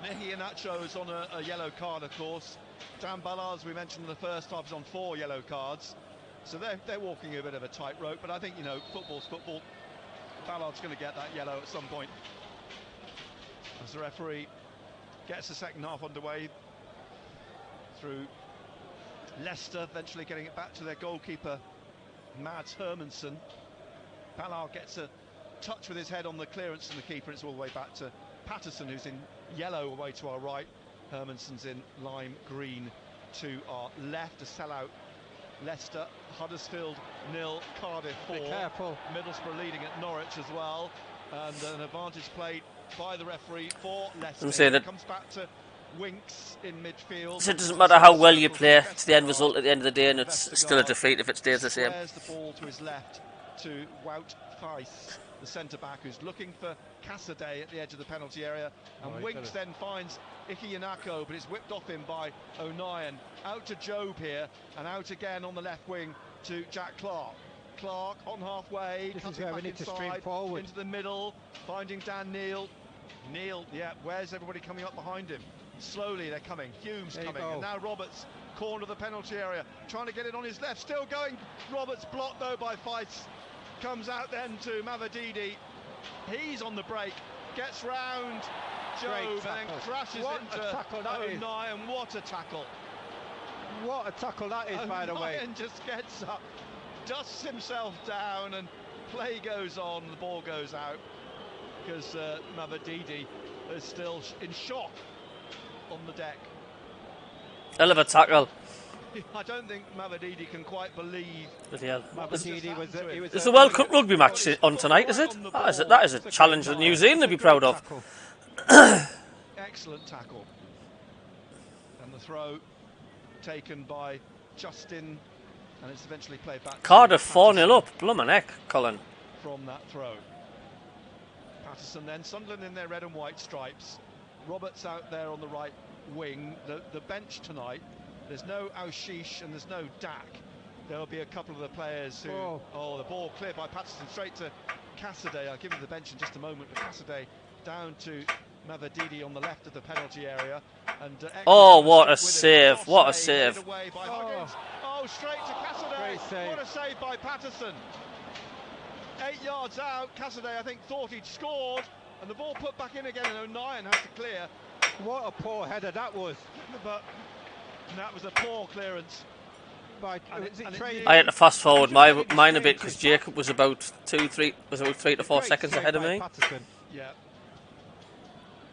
Speaker 16: Iheanacho is on a yellow card, of course. Dan Ballard, as we mentioned in the first half, is on 4 yellow cards. So they're walking a bit of a tightrope, but I think, you know, football's football. Ballard's going to get that yellow at some point. As the referee gets the second half underway through Leicester, eventually getting it back to their goalkeeper, Mads Hermansson. Ballard gets a touch with his head on the clearance from the keeper. It's all the way back to Patterson, who's in yellow away to our right. Hermansson's in lime green to our left. A sellout Leicester. Huddersfield 0, Cardiff 4.
Speaker 18: Be careful.
Speaker 16: Middlesbrough leading at Norwich as well, and an advantage played by the referee for Leicester.
Speaker 11: I'm saying that
Speaker 16: comes back to Winks in midfield.
Speaker 11: So it doesn't matter how well you play, it's the end result at the end of the day, and it's still a defeat if it stays the same.
Speaker 16: Squares the ball to his left to Wout Thijs, the centre-back, who's looking for Cassaday at the edge of the penalty area, and Winks then finds Iheanacho, but it's whipped off him by O'Nien. Out to Job here, and out again on the left wing to Jack Clark. Clark on halfway,
Speaker 18: this is where we need to stream forward
Speaker 16: into the middle, finding Dan Neil. Neil, where's everybody coming up behind him? Slowly they're coming. Hume's coming, and now Roberts, corner of the penalty area, trying to get it on his left, still going. Roberts blocked though by Feist. Comes out then to Mavididi. He's on the break, gets round Job and then crashes into O'Nien. What a tackle!
Speaker 18: What a tackle that is, by the way.
Speaker 16: O'Nien just gets up, dusts himself down, and play goes on. The ball goes out because Mavididi is still in shock on the deck.
Speaker 11: Hell of a tackle.
Speaker 16: I don't think Mavididi can quite believe.
Speaker 11: Is the World Cup rugby match on tonight, is it? That is a challenge that New Zealand would be proud of.
Speaker 16: Excellent tackle. And the throw taken by Justin, and it's eventually played back.
Speaker 11: Cardiff 4-0 up. Blummin' heck, Colin.
Speaker 16: From that throw. Patterson then, Sunderland in their red and white stripes. Roberts out there on the right wing. The bench tonight, there's no Aushish and there's no Dak. There'll be a couple of the players who... the ball cleared by Patterson straight to Cassaday. I'll give you the bench in just a moment, but Cassaday down to Mavididi on the left of the penalty area. And
Speaker 11: what a save, what a save.
Speaker 16: Straight to Cassaday. What a save by Patterson. 8 yards out, Cassaday I think thought he'd scored, and the ball put back in again, and O'Nien has to clear.
Speaker 18: What a poor header that was.
Speaker 16: But that was a poor clearance.
Speaker 11: I had to fast forward mine a bit because Jacob was about 3 to 4 seconds ahead of me.
Speaker 16: Yeah.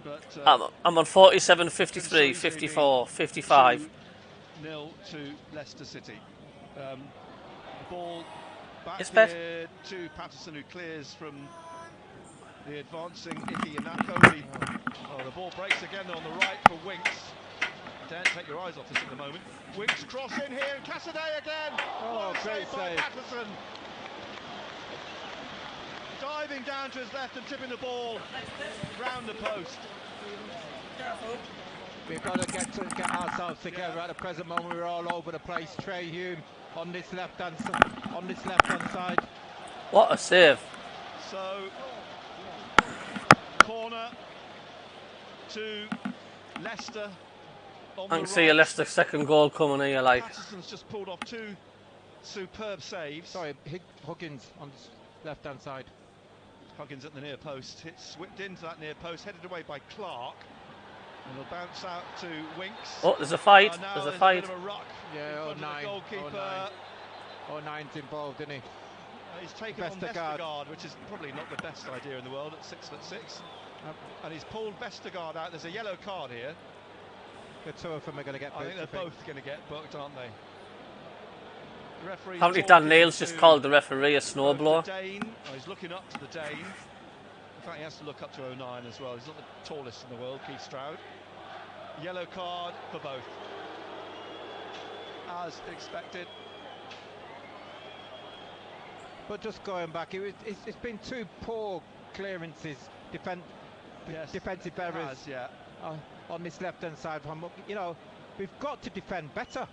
Speaker 16: But,
Speaker 11: I'm on 47, 53, 54, 55.
Speaker 16: 0 to Leicester City. The ball back here to Patterson, who clears from the advancing Iheanacho. The ball breaks again on the right for Winks. Don't take your eyes off this at the moment. Winks cross in here, and Cassaday again.
Speaker 18: Great
Speaker 16: by
Speaker 18: save.
Speaker 16: Patterson. Diving down to his left and tipping the ball round the post.
Speaker 18: We've got to get ourselves together at the present moment. We're all over the place. Trey Hume on this left-hand side.
Speaker 11: What a save!
Speaker 16: So corner to Leicester. on
Speaker 11: I
Speaker 16: the
Speaker 11: can see a
Speaker 16: right.
Speaker 11: Leicester second goal coming here, like.
Speaker 16: Patterson's just pulled off 2 superb saves.
Speaker 18: Sorry, Huggins on the left-hand side.
Speaker 16: Huggins at the near post. It's whipped into that near post, headed away by Clark. And it'll bounce out to Winks.
Speaker 11: Oh, there's a fight.
Speaker 16: Now
Speaker 11: There's a
Speaker 16: bit
Speaker 11: fight.
Speaker 16: of a ruck
Speaker 18: Yeah,
Speaker 16: in front of the goalkeeper.
Speaker 18: 09's involved, isn't he?
Speaker 16: He's taken on Vestergaard, which is probably not the best idea in the world at 6'6". And he's pulled Vestergaard out. There's a yellow card here.
Speaker 18: The two of them are going to get booked.
Speaker 16: I think they're both going to get booked, aren't they? The referee.
Speaker 11: Apparently Dan Neil's just called the referee a snowblower.
Speaker 16: Dane. Oh, he's looking up to the Dane. In fact, he has to look up to 09 as well. He's not the tallest in the world, Keith Stroud. Yellow card for both. As expected.
Speaker 18: But just going back, it's been 2 poor clearances, defensive errors on this left-hand side. You know, we've got to defend better.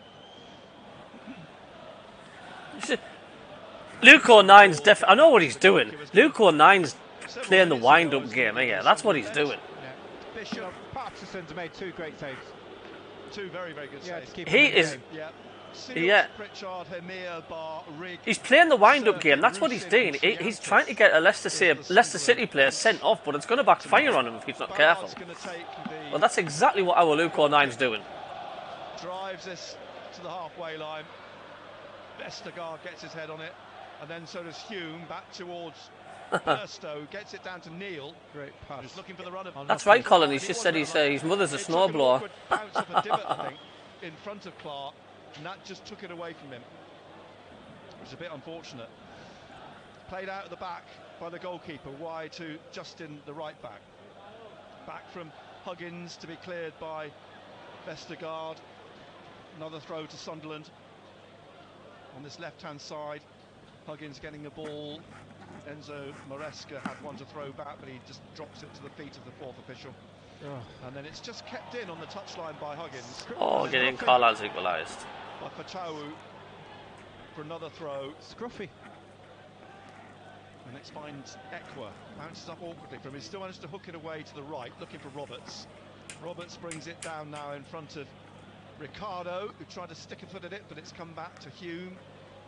Speaker 11: Luke 09's I know what he's doing. Luke 09's playing the wind-up game here. That's what he's doing.
Speaker 18: Yeah. Bishop Patterson's made 2 great saves.
Speaker 16: 2 very, very good saves.
Speaker 11: He is.
Speaker 16: Yeah. Pritchard, Hemir, Bar, Rigg.
Speaker 11: He's playing the wind-up game. That's what he's doing. He's trying to get a Leicester City player sent off, but it's going to backfire on him if he's not careful. Well, that's exactly what our Luke 09's doing.
Speaker 16: Drives this to the halfway line. Vestergaard gets his head on it, and then so does Hume back towards Burstow. Gets it down to Neil.
Speaker 18: Great pass.
Speaker 16: He's looking for the run of.
Speaker 11: That's right, Colin. He's just said his mother's a snowblower.
Speaker 16: Bounce off a divot, I think, in front of Clark, and that just took it away from him, which is a bit unfortunate. Played out at the back by the goalkeeper, wide to Justin, the right back. Back from Huggins to be cleared by Vestergaard. Another throw to Sunderland. On this left-hand side, Huggins getting the ball. Enzo Maresca had one to throw back, but he just drops it to the feet of the 4th official. Oh. And then it's just kept in on the touchline by Huggins.
Speaker 11: Oh, getting Carlisle's equalised.
Speaker 16: By Fatawu for another throw.
Speaker 18: Scruffy.
Speaker 16: And next finds Ekwa. Bounces up awkwardly from him. He still managed to hook it away to the right, looking for Roberts. Roberts brings it down now in front of Ricardo, who tried to stick a foot at it, but it's come back to Hume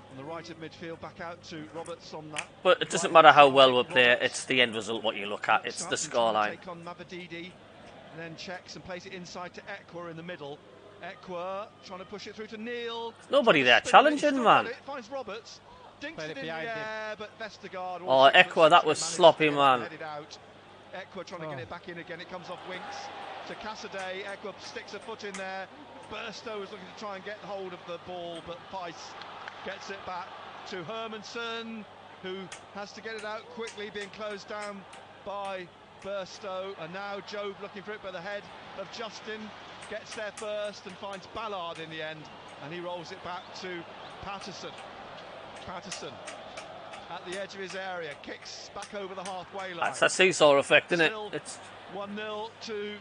Speaker 16: on the right of midfield, back out to Roberts on that.
Speaker 11: But it doesn't matter how well we play, it's the end result what you look at. It's the scoreline.
Speaker 16: Take on Mavadidi, and then checks and plays it inside to Ekwa in the middle. Ekwa trying to push it through to Neil.
Speaker 11: There's nobody there challenging, man.
Speaker 16: It finds Roberts, dinks it in the air, but Vestergaard.
Speaker 11: Oh, Ekwa, that was sloppy, man.
Speaker 16: Ekwa trying to get it back in again. It comes off Winks to Cassaday. Ekwa sticks a foot in there. Burstow is looking to try and get hold of the ball, but Weiss gets it back to Hermansen, who has to get it out quickly, being closed down by Burstow. And now Job looking for it, but the head of Justin gets there first and finds Ballard in the end, and he rolls it back to Patterson. Patterson at the edge of his area, kicks back over the halfway line.
Speaker 11: That's a seesaw effect, isn't it?
Speaker 16: It's 1-0 to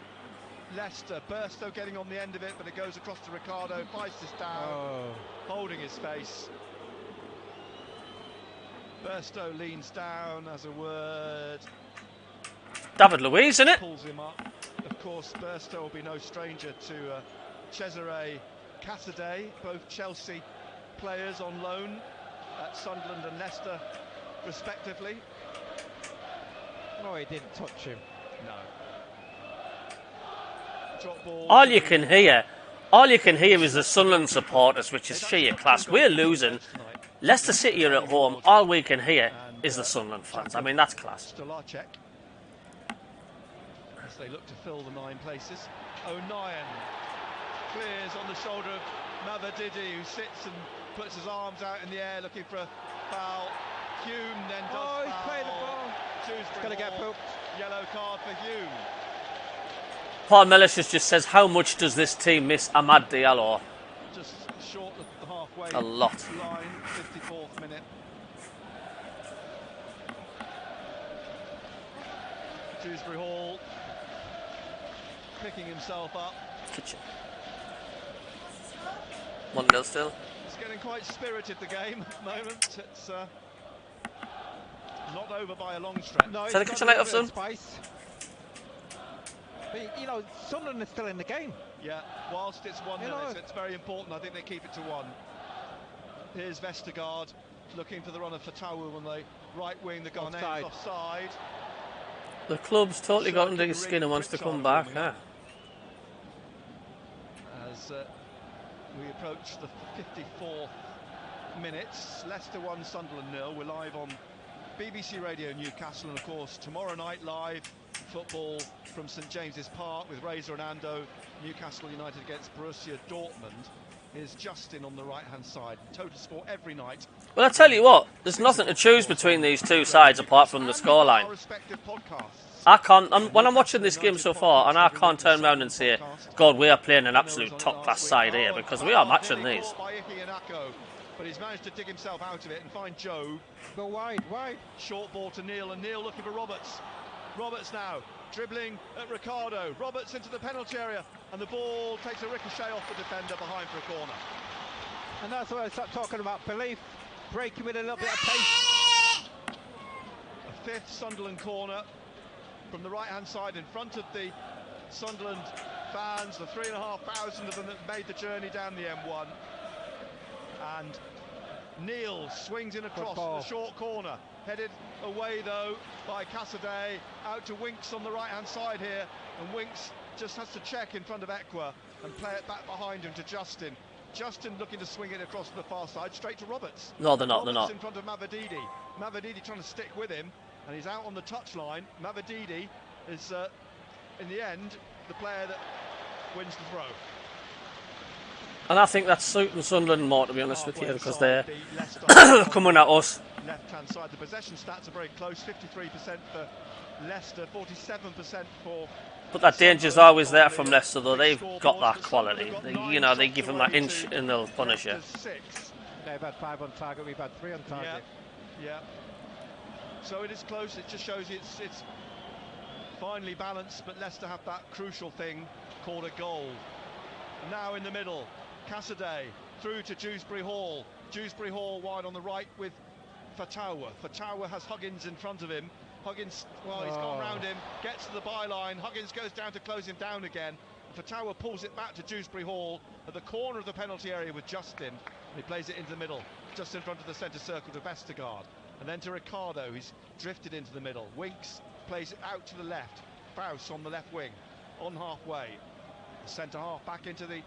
Speaker 16: Leicester. Burstow getting on the end of it, but it goes across to Ricardo. Feist is down, holding his face. Burstow leans down as a word.
Speaker 11: David Luiz, isn't it?
Speaker 16: Pulls him up. Of course, Burstow will be no stranger to Cesare Cassaday, both Chelsea players on loan at Sunderland and Leicester, respectively.
Speaker 18: Oh, he didn't touch him.
Speaker 16: No.
Speaker 11: All you can hear is the Sunderland supporters, which is sheer class. We're losing. Leicester City are at home. All we can hear is the Sunderland fans. I mean, that's class.
Speaker 16: Stolarczyk, as they look to fill the 9 places. O'Nien clears on the shoulder of Mavadidi, who sits and puts his arms out in the air looking for a foul. Hume then does foul.
Speaker 18: He's playing the ball.
Speaker 16: Dewsbury
Speaker 18: Going to get booked.
Speaker 16: Yellow card for Hume.
Speaker 11: Paul Mellish just says, how much does this team miss Amad Diallo?
Speaker 16: Just short of the halfway
Speaker 11: A lot.
Speaker 16: line, 54th minute. Dewsbury Hall picking himself up.
Speaker 11: Kitchen. 1-0 still.
Speaker 16: It's getting quite spirited, the game at the moment. It's not over by a long stretch.
Speaker 18: No,
Speaker 11: Is that a kitchen light off, son?
Speaker 18: But, you know, Sunderland is still in the game.
Speaker 16: Yeah, whilst it's 1-0,
Speaker 18: You know,
Speaker 16: it's very important. I think they keep it to 1. Here's Vestergaard looking for the run of Fatawu on the right wing. The Ghanaians offside.
Speaker 11: The club's totally got under his skin and wants to come back, huh?
Speaker 16: As we approach the 54th minute, Leicester 1, Sunderland 0. We're live on BBC Radio Newcastle, and of course tomorrow night live football from St James's Park with Razor and Ando. Newcastle United against Borussia Dortmund. Here's Justin on the right-hand side. Total Sport every night.
Speaker 11: Well, I tell you what, there's nothing to choose between these two sides apart from the scoreline. I can't, when I'm watching this game so far, and I can't turn around and say, God, we are playing an absolute top-class side here, because we are matching these.
Speaker 16: But he's managed to dig himself out of it and find Joe.
Speaker 18: Go wide.
Speaker 16: Short ball to Neil, and Neil looking for Roberts. Roberts now dribbling at Ricardo. Roberts into the penalty area, and the ball takes a ricochet off the defender behind for a corner.
Speaker 18: And that's why I start talking about belief, breaking with a little bit of pace.
Speaker 16: A fifth Sunderland corner from the right-hand side in front of the Sunderland fans, the 3,500 of them that made the journey down the M1. And Neil swings in across the short corner, headed away though by Cassidy, out to Winks on the right-hand side here, and Winks just has to check in front of Ekwa and play it back behind him to Justin. Justin looking to swing it across to the far side, straight to Roberts.
Speaker 11: No, they're not,
Speaker 16: Roberts in front of Mavididi. Mavididi trying to stick with him, and he's out on the touchline. Mavididi is, in the end, the player that wins the throw.
Speaker 11: And I think that's suiting Sunderland more, to be honest with you, because they're coming at us.
Speaker 16: Left-hand side, the possession stats are very close. 53% for Leicester, 47% for.
Speaker 11: But that danger's always there from Leicester, though. They've got that quality. They give them that inch and they'll punish you.
Speaker 18: They've had 5 on target, we've had 3 on target.
Speaker 16: Yeah. So it is close. It just shows you it's finely balanced, but Leicester have that crucial thing called a goal. Now in the middle, Cassidy through to Dewsbury Hall. Dewsbury Hall wide on the right with Fatawa. Fatawa has Huggins in front of him. Huggins, well, he's gone round him, gets to the byline. Huggins goes down to close him down again. Fatawa pulls it back to Dewsbury Hall at the corner of the penalty area with Justin. He plays it into the middle, just in front of the centre circle to Vestergaard. And then to Ricardo, who's drifted into the middle. Winks plays it out to the left. Faust on the left wing, on halfway. The centre half back into the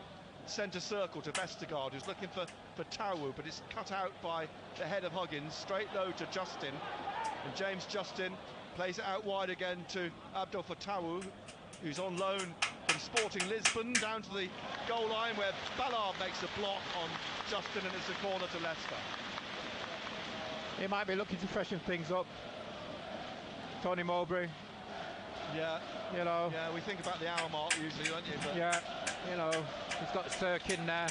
Speaker 16: centre circle to Vestergaard, who's looking for Tawu, but it's cut out by the head of Huggins. Straight low to Justin, and James Justin plays it out wide again to Abdul Fatawu, who's on loan from Sporting Lisbon, down to the goal line where Ballard makes a block on Justin, and it's a corner to Leicester.
Speaker 18: He might be looking to freshen things up. Tony Mowbray.
Speaker 16: Yeah,
Speaker 18: you know.
Speaker 16: Yeah, we think about the hour mark usually, don't you? But
Speaker 18: yeah, you know, he's got Cirque in there.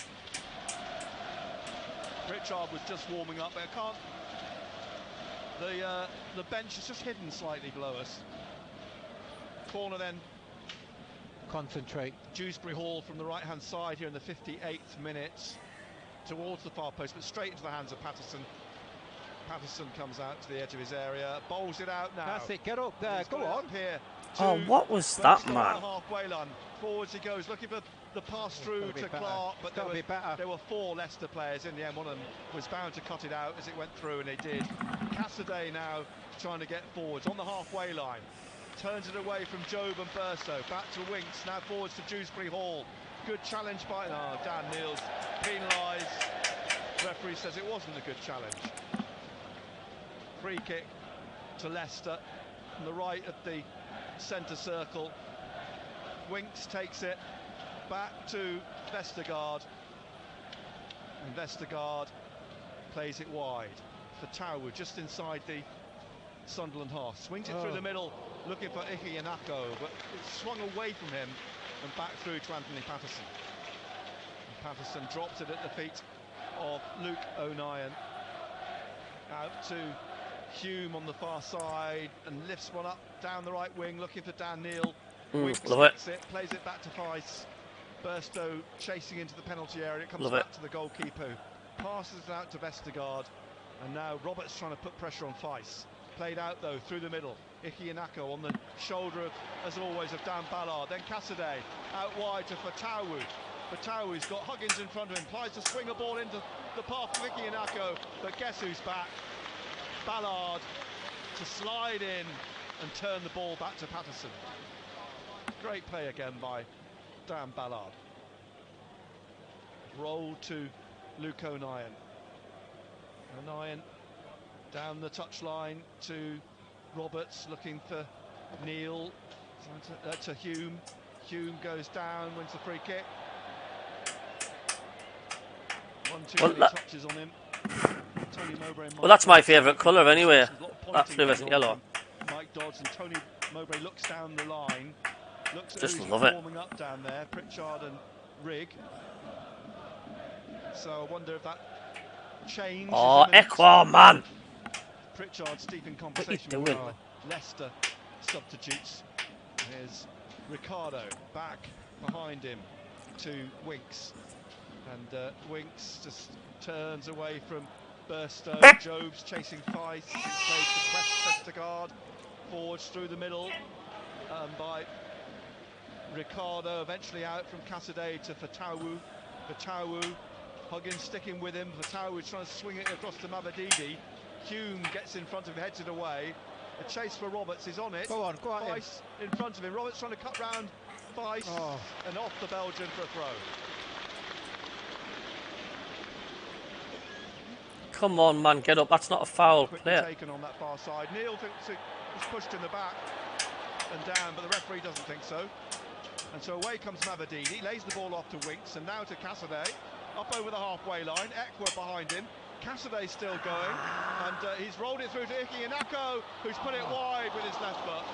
Speaker 16: Pritchard was just warming up, but I can't. The bench is just hidden slightly below us. Corner then.
Speaker 18: Concentrate.
Speaker 16: Dewsbury Hall from the right-hand side here in the 58th minute, towards the far post, but straight into the hands of Patterson. Patterson comes out to the edge of his area, bowls it out now.
Speaker 18: That's it, get up there, go on.
Speaker 16: Here
Speaker 11: oh, what was that, man?
Speaker 16: Halfway line. Forwards he goes, looking for the pass through to Clark, but there were 4 Leicester players in the end. One of them was bound to cut it out as it went through, and they did. Cassidy now trying to get forwards on the halfway line. Turns it away from Job and Burso, back to Winks, now forwards to Dewsbury Hall. Good challenge by Dan Neils, penalised. Referee says it wasn't a good challenge. Free kick to Leicester on the right of the centre circle. Winks takes it back to Vestergaard, and Vestergaard plays it wide for Tawu, just inside the Sunderland half. Swings it through the middle, looking for Ihi Yanako, but it's swung away from him and back through to Anthony Patterson. And Patterson drops it at the feet of Luke O'Nien. Out to Hume on the far side, and lifts one up down the right wing, looking for Dan Neil.
Speaker 11: Love
Speaker 16: it. Plays it back to Feist. Burstow chasing into the penalty area. It comes back to the goalkeeper, passes it out to Vestergaard, and now Roberts trying to put pressure on Feist. Played out though through the middle. Ike Inako on the shoulder of, as always, of Dan Ballard. Then Cassidy out wide to Fatawu. Fatawu's got Huggins in front of him. Tries to swing a ball into the path of Ike Inako, but guess who's back? Ballard to slide in and turn the ball back to Patterson. Great play again by Dan Ballard. Roll to Luke O'Nien. O'Nien down the touchline to Roberts, looking for Neil, to Hume. Hume goes down, wins the free kick. One too many touches on him. Tony Mowbray.
Speaker 11: Well, that's my favourite colour anyway. That fluorescent yellow.
Speaker 16: Mike Dodds and Tony Mowbray looks down the line. Looks at
Speaker 11: Just
Speaker 16: who's
Speaker 11: love it.
Speaker 16: warming up down there. Pritchard and Rigg. So I wonder if that change.
Speaker 11: Oh, Equa, man!
Speaker 16: Pritchard's deep in conversation
Speaker 11: doing?
Speaker 16: with Leicester substitutes. Here's Ricardo back behind him to Winks. And Winks just turns away from Burstow. Jobs chasing Feist. It's played to Vestergaard. Forwards through the middle by Ricardo. Eventually out from Cassidy to Fatawu. Fatawu. Huggins sticking with him. Fatawu trying to swing it across to Mabadidi. Hume gets in front of him, heads it away. The chase for Roberts is on it.
Speaker 18: Go on.
Speaker 16: Feist in front of him. Roberts trying to cut round Feist and off the Belgian for a throw.
Speaker 11: Come on, man, get up. That's not a foul.
Speaker 16: Quickly taken on that far side. Neil thinks it was pushed in the back and down, but the referee doesn't think so. And so away comes Mavadini, lays the ball off to Winks, and now to Cassidy, up over the halfway line. Equa behind him. Cassidy's still going, and he's rolled it through to Ike Inako, who's put it wide with his left foot.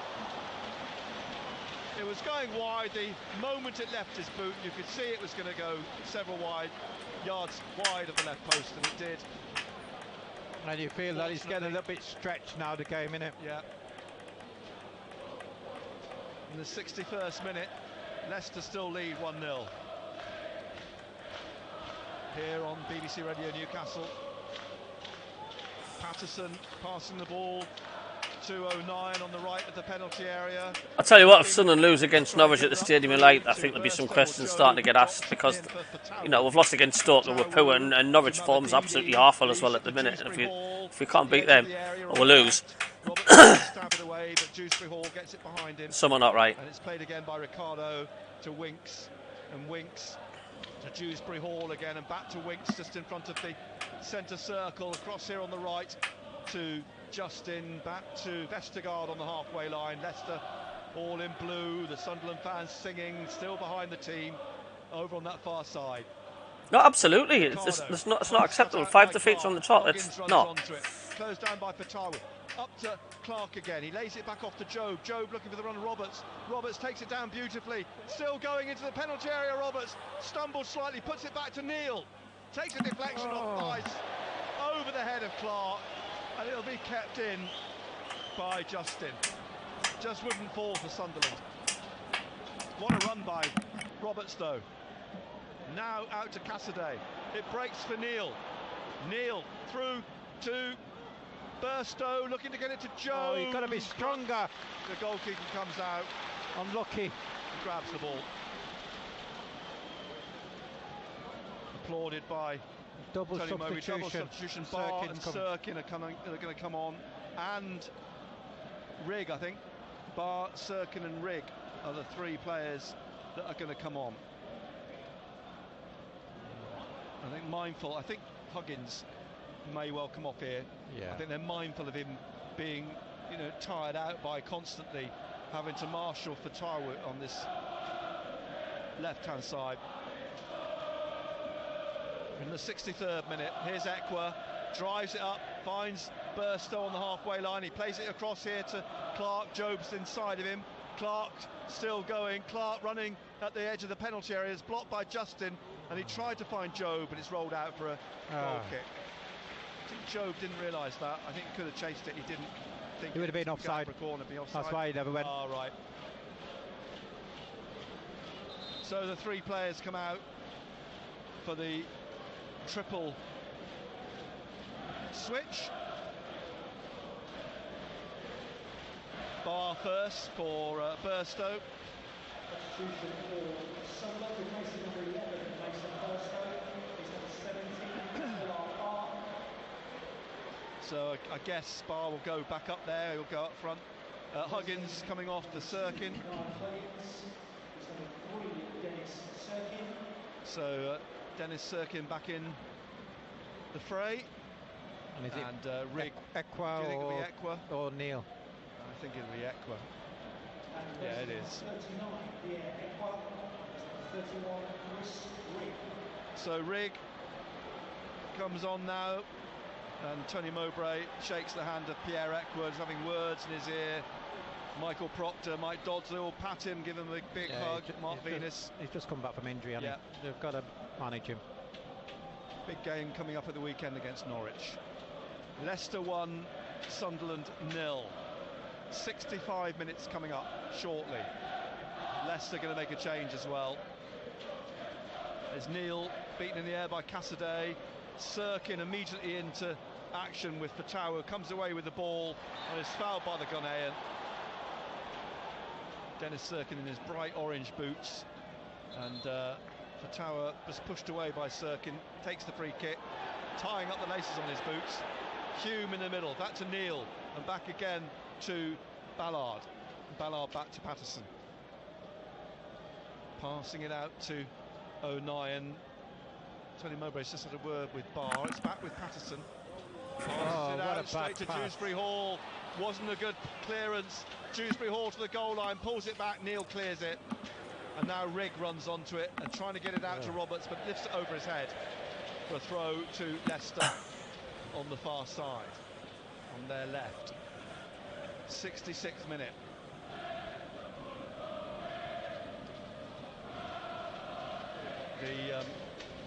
Speaker 16: It was going wide. The moment it left his boot, you could see it was going to go several yards wide of the left post, and it did.
Speaker 18: And you feel that he's getting a little bit stretched now, the game, innit?
Speaker 16: Yeah. In the 61st minute, Leicester still lead 1-0. Here on BBC Radio Newcastle. Patterson passing the ball to O'Nien on the right of the penalty area.
Speaker 11: I'll tell you what, if Sunderland lose against Norwich at the Stadium of Light, I think there'll be some questions starting to get asked, because, you know, we've lost against Stoke and we're poor, and Norwich form's absolutely awful as well at the minute. And if we can't beat them, or we'll lose. Some are not right.
Speaker 16: And it's played again by Ricardo to Winks, and Winks to Dewsbury Hall again, and back to Winks just in front of the centre circle. Across here on the right to Justin, back to Vestergaard on the halfway line. Leicester all in blue, the Sunderland fans singing, still behind the team over on that far side.
Speaker 11: No, absolutely. It's not acceptable. 5 defeats on the trot. It's not.
Speaker 16: Closed down by Fatawu. Up to Clark again. He lays it back off to Job. Job looking for the run of Roberts. Roberts takes it down beautifully. Still going into the penalty area. Roberts stumbles slightly, puts it back to Neil. Takes a deflection off the ice over the head of Clark, and it'll be kept in by Justin. Just wouldn't fall for Sunderland. What a run by Roberts though. Now out to Cassidy. It breaks for Neil. Neil through to Burstow, looking to get it to Joe.
Speaker 18: Oh, you've got to be stronger.
Speaker 16: The goalkeeper comes out.
Speaker 18: Unlucky.
Speaker 16: Grabs the ball. Applauded by
Speaker 18: double
Speaker 16: Tony Mowbray.
Speaker 18: substitution.
Speaker 16: Double substitution. Barr and Sirkin are going to come on, and Rigg, I think. Barr, Sirkin and Rigg are the 3 players that are going to come on. I think Huggins may well come off here.
Speaker 18: Yeah.
Speaker 16: I think they're mindful of him being, tired out by constantly having to marshal Fatawu on this left-hand side. In the 63rd minute, here's Equa, drives it up, finds Burstow on the halfway line. He plays it across here to Clark. Job's inside of him. Clark still going. Clark running at the edge of the penalty area is blocked by Justin, and he tried to find Job, but it's rolled out for a goal kick. I think Job didn't realise that. I think he could have chased it. He didn't think
Speaker 18: he would have been offside. That's why he never went.
Speaker 16: Oh, right. So the 3 players come out for the triple switch. Bar first for Burstow.
Speaker 2: Substitution for Sunderland, replacing number 11, Mason Burstow. He's number 17, Bar.
Speaker 16: So I guess Bar will go back up there, he'll go up front. Huggins coming off the Sirkin. So Dennis Sirkin back in the fray. And Rigg.
Speaker 18: Equa
Speaker 16: Do you think it'll be Equa?
Speaker 18: or Neil?
Speaker 16: I think it'll be Equa. Yeah, it is. So Rigg comes on now, and Tony Mowbray shakes the hand of Pierre Equa, having words in his ear. Michael Proctor, Mike Dodsley will pat him, give him a big hug. Mark Venus.
Speaker 18: He's just come back from injury, hasn't he? They've got to manage him.
Speaker 16: Big game coming up at the weekend against Norwich. Leicester 1, Sunderland 0. 65 minutes coming up shortly. Leicester going to make a change as well. There's Neil beaten in the air by Cassidy. Sirkin immediately into action with Fatawa, comes away with the ball and is fouled by the Ghanaian. Dennis Sirkin in his bright orange boots, and Fatawa was pushed away by Sirkin, takes the free kick, tying up the laces on his boots. Hume in the middle, back to Neil, and back again to Ballard. Ballard back to Patterson. Passing it out to O'Nien. Tony Mowbray's just had a word with Barr. It's back with Patterson. Passes it out straight to Dewsbury Hall. Wasn't a good clearance. Dewsbury Hall to the goal line, pulls it back, Neil clears it. And now Rigg runs onto it and trying to get it out to Roberts, but lifts it over his head for a throw to Leicester on the far side, on their left. 66th minute.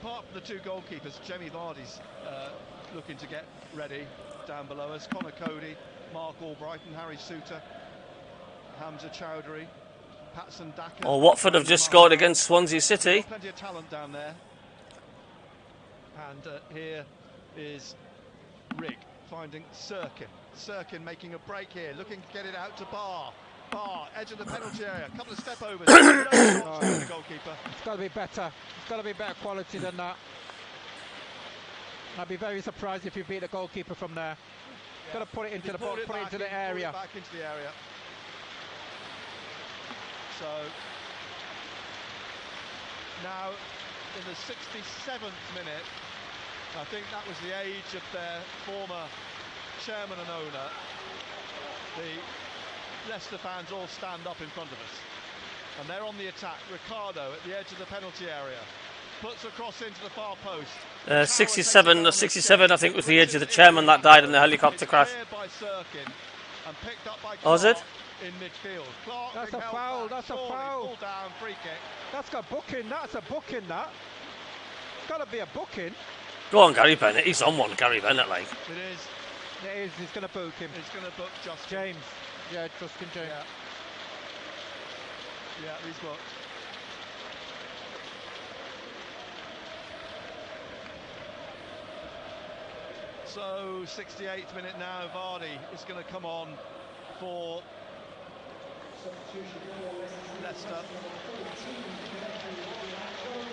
Speaker 16: Apart from the two goalkeepers, Jamie Vardy's looking to get ready down below us. Connor Cody, Mark Albright and Harry Suter, Hamza Chowdhury, Patson Daka.
Speaker 11: Well, Watford have just scored against Swansea City.
Speaker 16: Plenty of talent down there. And here is Rigg finding Sirkin. Sirkin making a break here, looking to get it out to Barr. Barr, edge of the penalty area, a couple of step overs. The goalkeeper.
Speaker 18: It's got to be better. It's got to be better quality than that. I'd be very surprised if you beat the goalkeeper from there. Yeah. Got to put it into the box, put it into the area.
Speaker 16: Back into the area. So now in the 67th minute, I think that was the age of their former chairman and owner. The Leicester fans all stand up in front of us, and they're on the attack. Ricardo at the edge of the penalty area puts a cross into the far post.
Speaker 11: 67, I think, was the age of the chairman that died in the helicopter crash. Oh, is it?
Speaker 16: In midfield. Clark,
Speaker 18: that's a foul. That's a foul.
Speaker 16: Pull down, free kick.
Speaker 18: That's got booking. That's a booking. That. It's got to be a booking.
Speaker 11: Go on, Gary Bennett. He's on one, Gary Bennett, like.
Speaker 16: It is.
Speaker 18: It is. He's going to book him.
Speaker 16: He's going to book Justin
Speaker 18: James. Yeah, Justin James.
Speaker 16: Yeah, he's booked. So 68th minute now. Vardy is going to come on for Leicester.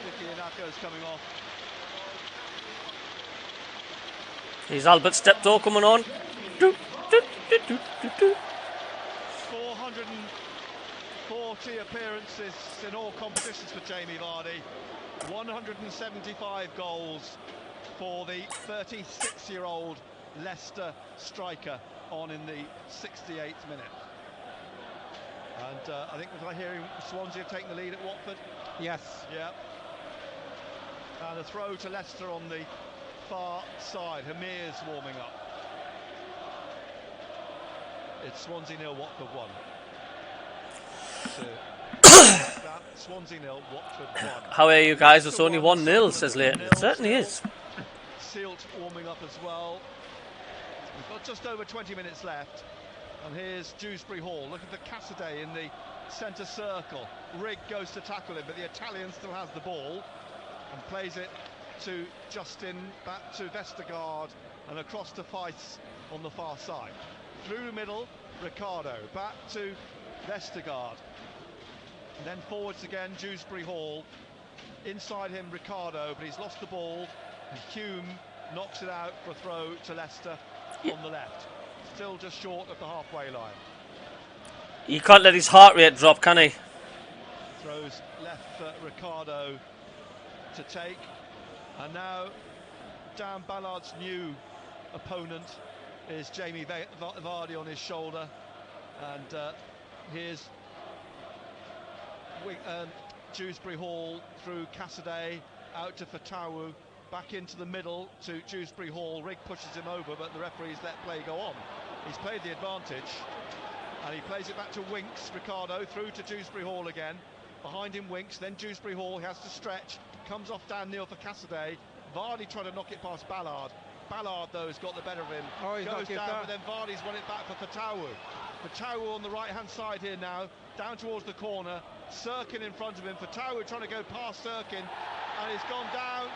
Speaker 16: Vicky Inako's coming off.
Speaker 11: He's Albert Steptoe coming on.
Speaker 16: 440 appearances in all competitions for Jamie Vardy. 175 goals for the 36-year-old Leicester striker on in the 68th minute. And I think, was I hearing Swansea have taken the lead at Watford?
Speaker 18: Yes.
Speaker 16: Yeah. And a throw to Leicester on the far side. Hamir's warming up. It's Swansea 0, Watford 1. So, Swansea 0, Watford 1.
Speaker 11: How are you guys? It's only 1-0, says Leighton. It certainly is.
Speaker 16: Sealt warming up as well. We've got just over 20 minutes left. And here's Dewsbury Hall. Look at the Cassidy in the centre circle. Rigg goes to tackle him, but the Italian still has the ball and plays it to Justin, back to Vestergaard, and across to Feist on the far side. Through the middle, Ricardo. Back to Vestergaard. And then forwards again, Dewsbury Hall. Inside him, Ricardo, but he's lost the ball. And Hume knocks it out for a throw to Leicester on the left. Still just short of the halfway line.
Speaker 11: He can't let his heart rate drop, can he?
Speaker 16: Throws left for Ricardo to take. And now Dan Ballard's new opponent is Jamie Vardy on his shoulder. And here's Dewsbury Hall through Cassidy, out to Fatawu, back into the middle to Dewsbury Hall. Rigg pushes him over, but the referee's let play go on. He's played the advantage, and he plays it back to Winks. Ricardo through to Dewsbury Hall again. Behind him Winks, then Dewsbury Hall. He has to stretch, comes off Dan Neil for Cassidy. Vardy trying to knock it past Ballard. Ballard, though, has got the better of him.
Speaker 18: Oh, he's
Speaker 16: goes down,
Speaker 18: that.
Speaker 16: but then Vardy's won it back for Fatawu. Fatawu on the right-hand side here now, down towards the corner. Sirkin in front of him. Fatawu trying to go past Sirkin, and he's gone down.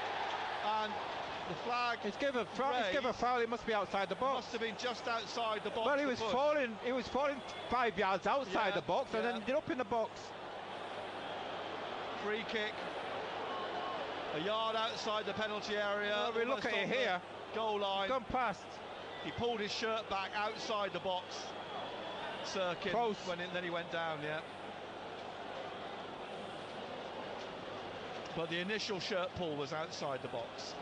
Speaker 16: And the flag.
Speaker 18: It's given a foul. He must be outside the box.
Speaker 16: Must have been just outside the box.
Speaker 18: Well, he was falling. He was falling 5 yards outside the box, and then up in the box.
Speaker 16: Free kick. A yard outside the penalty area.
Speaker 18: Well, we look at it here.
Speaker 16: Goal line.
Speaker 18: Gone past.
Speaker 16: He pulled his shirt back outside the box. Sirkin.
Speaker 18: Close.
Speaker 16: Then he went down. Yeah. But the initial shirt pull was outside the box.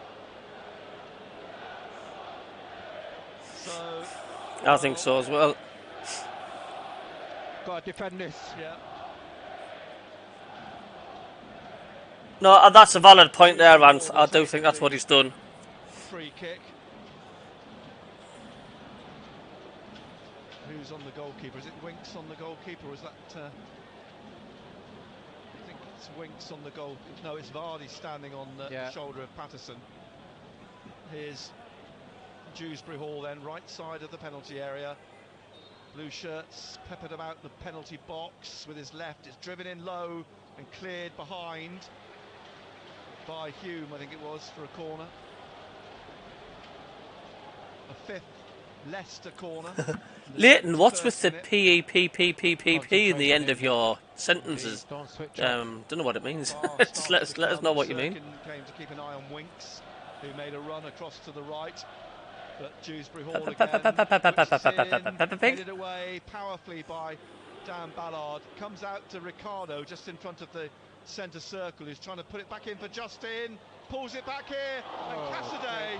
Speaker 16: So
Speaker 11: I think so as well.
Speaker 18: Got to defend this.
Speaker 16: Yeah.
Speaker 11: No, that's a valid point there, Vance. I do think that's what he's done.
Speaker 16: Free kick. Who's on the goalkeeper? Is it Winks on the goalkeeper, or is that... I think it's Winks on the goal. No, it's Vardy standing on the shoulder of Patterson. Here's Dewsbury Hall then, right side of the penalty area. Blue shirts peppered about the penalty box with his left. It's driven in low and cleared behind by Hume, I think it was, for a corner. A fifth Leicester corner.
Speaker 11: Leighton, what's with the P-E-P-P-P-P-P in the end of your sentences? Don't know what it means. Just let us know what you mean.
Speaker 16: Came to keep an eye on Winks, who made a run across to the right. But Dewsbury Hall again, headed away powerfully by Dan Ballard. Comes out to Ricardo just in front of the centre circle, who's trying to put it back in for Justin. Pulls it back here, and Cassidy,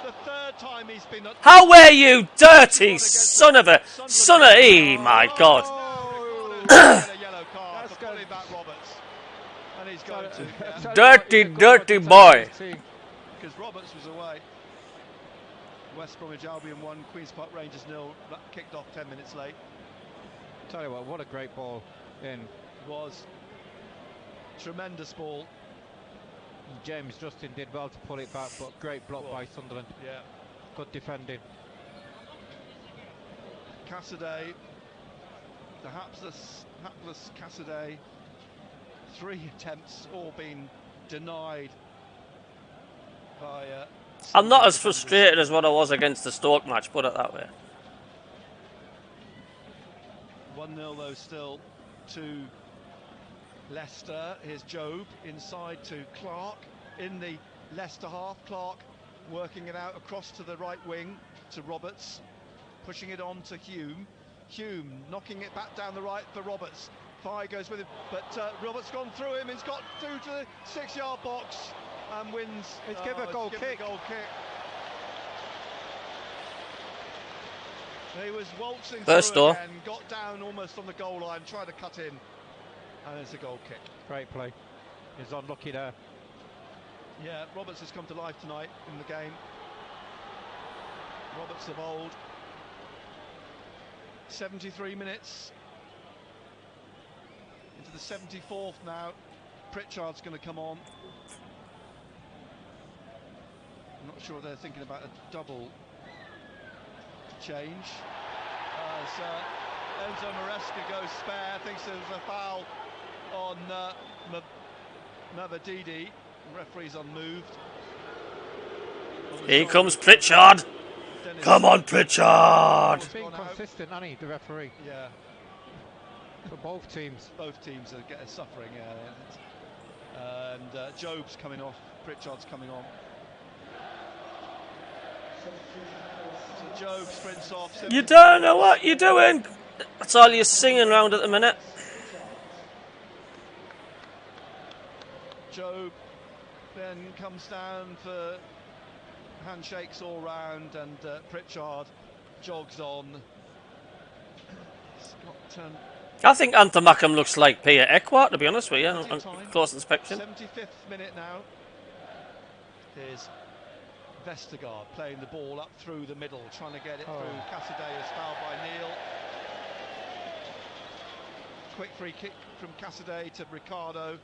Speaker 16: the third time he's been...
Speaker 11: How were you, dirty son of a... my God.
Speaker 16: A yellow card for pulling back Roberts. And he's going to...
Speaker 11: Dirty boy.
Speaker 16: Because Roberts was away. West Bromwich Albion 1, Queen's Park Rangers 0. That kicked off 10 minutes late.
Speaker 18: Tell you what a great ball in.
Speaker 16: Was tremendous ball.
Speaker 18: James Justin did well to pull it back, but great block by Sunderland.
Speaker 16: Yeah.
Speaker 18: Good defending.
Speaker 16: Cassidy, the hapless Cassidy. 3 attempts, all been denied by...
Speaker 11: I'm not as frustrated as what I was against the Stoke match, put it that way.
Speaker 16: 1-0 though still to Leicester. Here's Jobe inside to Clark in the Leicester half. Clark working it out across to the right wing to Roberts, pushing it on to Hume. Hume knocking it back down the right for Roberts. Fye goes with him, but Roberts gone through him. He's got through to the 6-yard box and wins.
Speaker 18: It's given a goal kick.
Speaker 16: He was waltzing
Speaker 11: First
Speaker 16: through again, got down almost on the goal line, tried to cut in, and it's a goal kick.
Speaker 18: Great play. He's unlucky there.
Speaker 16: Yeah, Roberts has come to life tonight in the game. Roberts of old. 73 minutes. Into the 74th now. Pritchard's going to come on. I'm not sure they're thinking about a double change. As Enzo Maresca goes spare, thinks there's a foul on Mavadidi. Referee's unmoved.
Speaker 11: Here comes Pritchard. Come on, Pritchard!
Speaker 18: He's been consistent, hasn't he, the referee?
Speaker 16: Yeah.
Speaker 18: For both teams.
Speaker 16: Both teams are suffering, yeah. And Job's coming off, Pritchard's coming on. So Job sprints off.
Speaker 11: You don't know what you're doing! That's all you're singing around at the minute.
Speaker 16: Job then comes down for handshakes all round, and Pritchard jogs on.
Speaker 11: I think Anthem Mackham looks like Pierre Ekwart, to be honest with you, on close inspection.
Speaker 16: 75th minute now. Here's Vestergaard playing the ball up through the middle, trying to get it through. Cassidy is fouled by Neil. Quick free kick from Cassidy to Ricardo,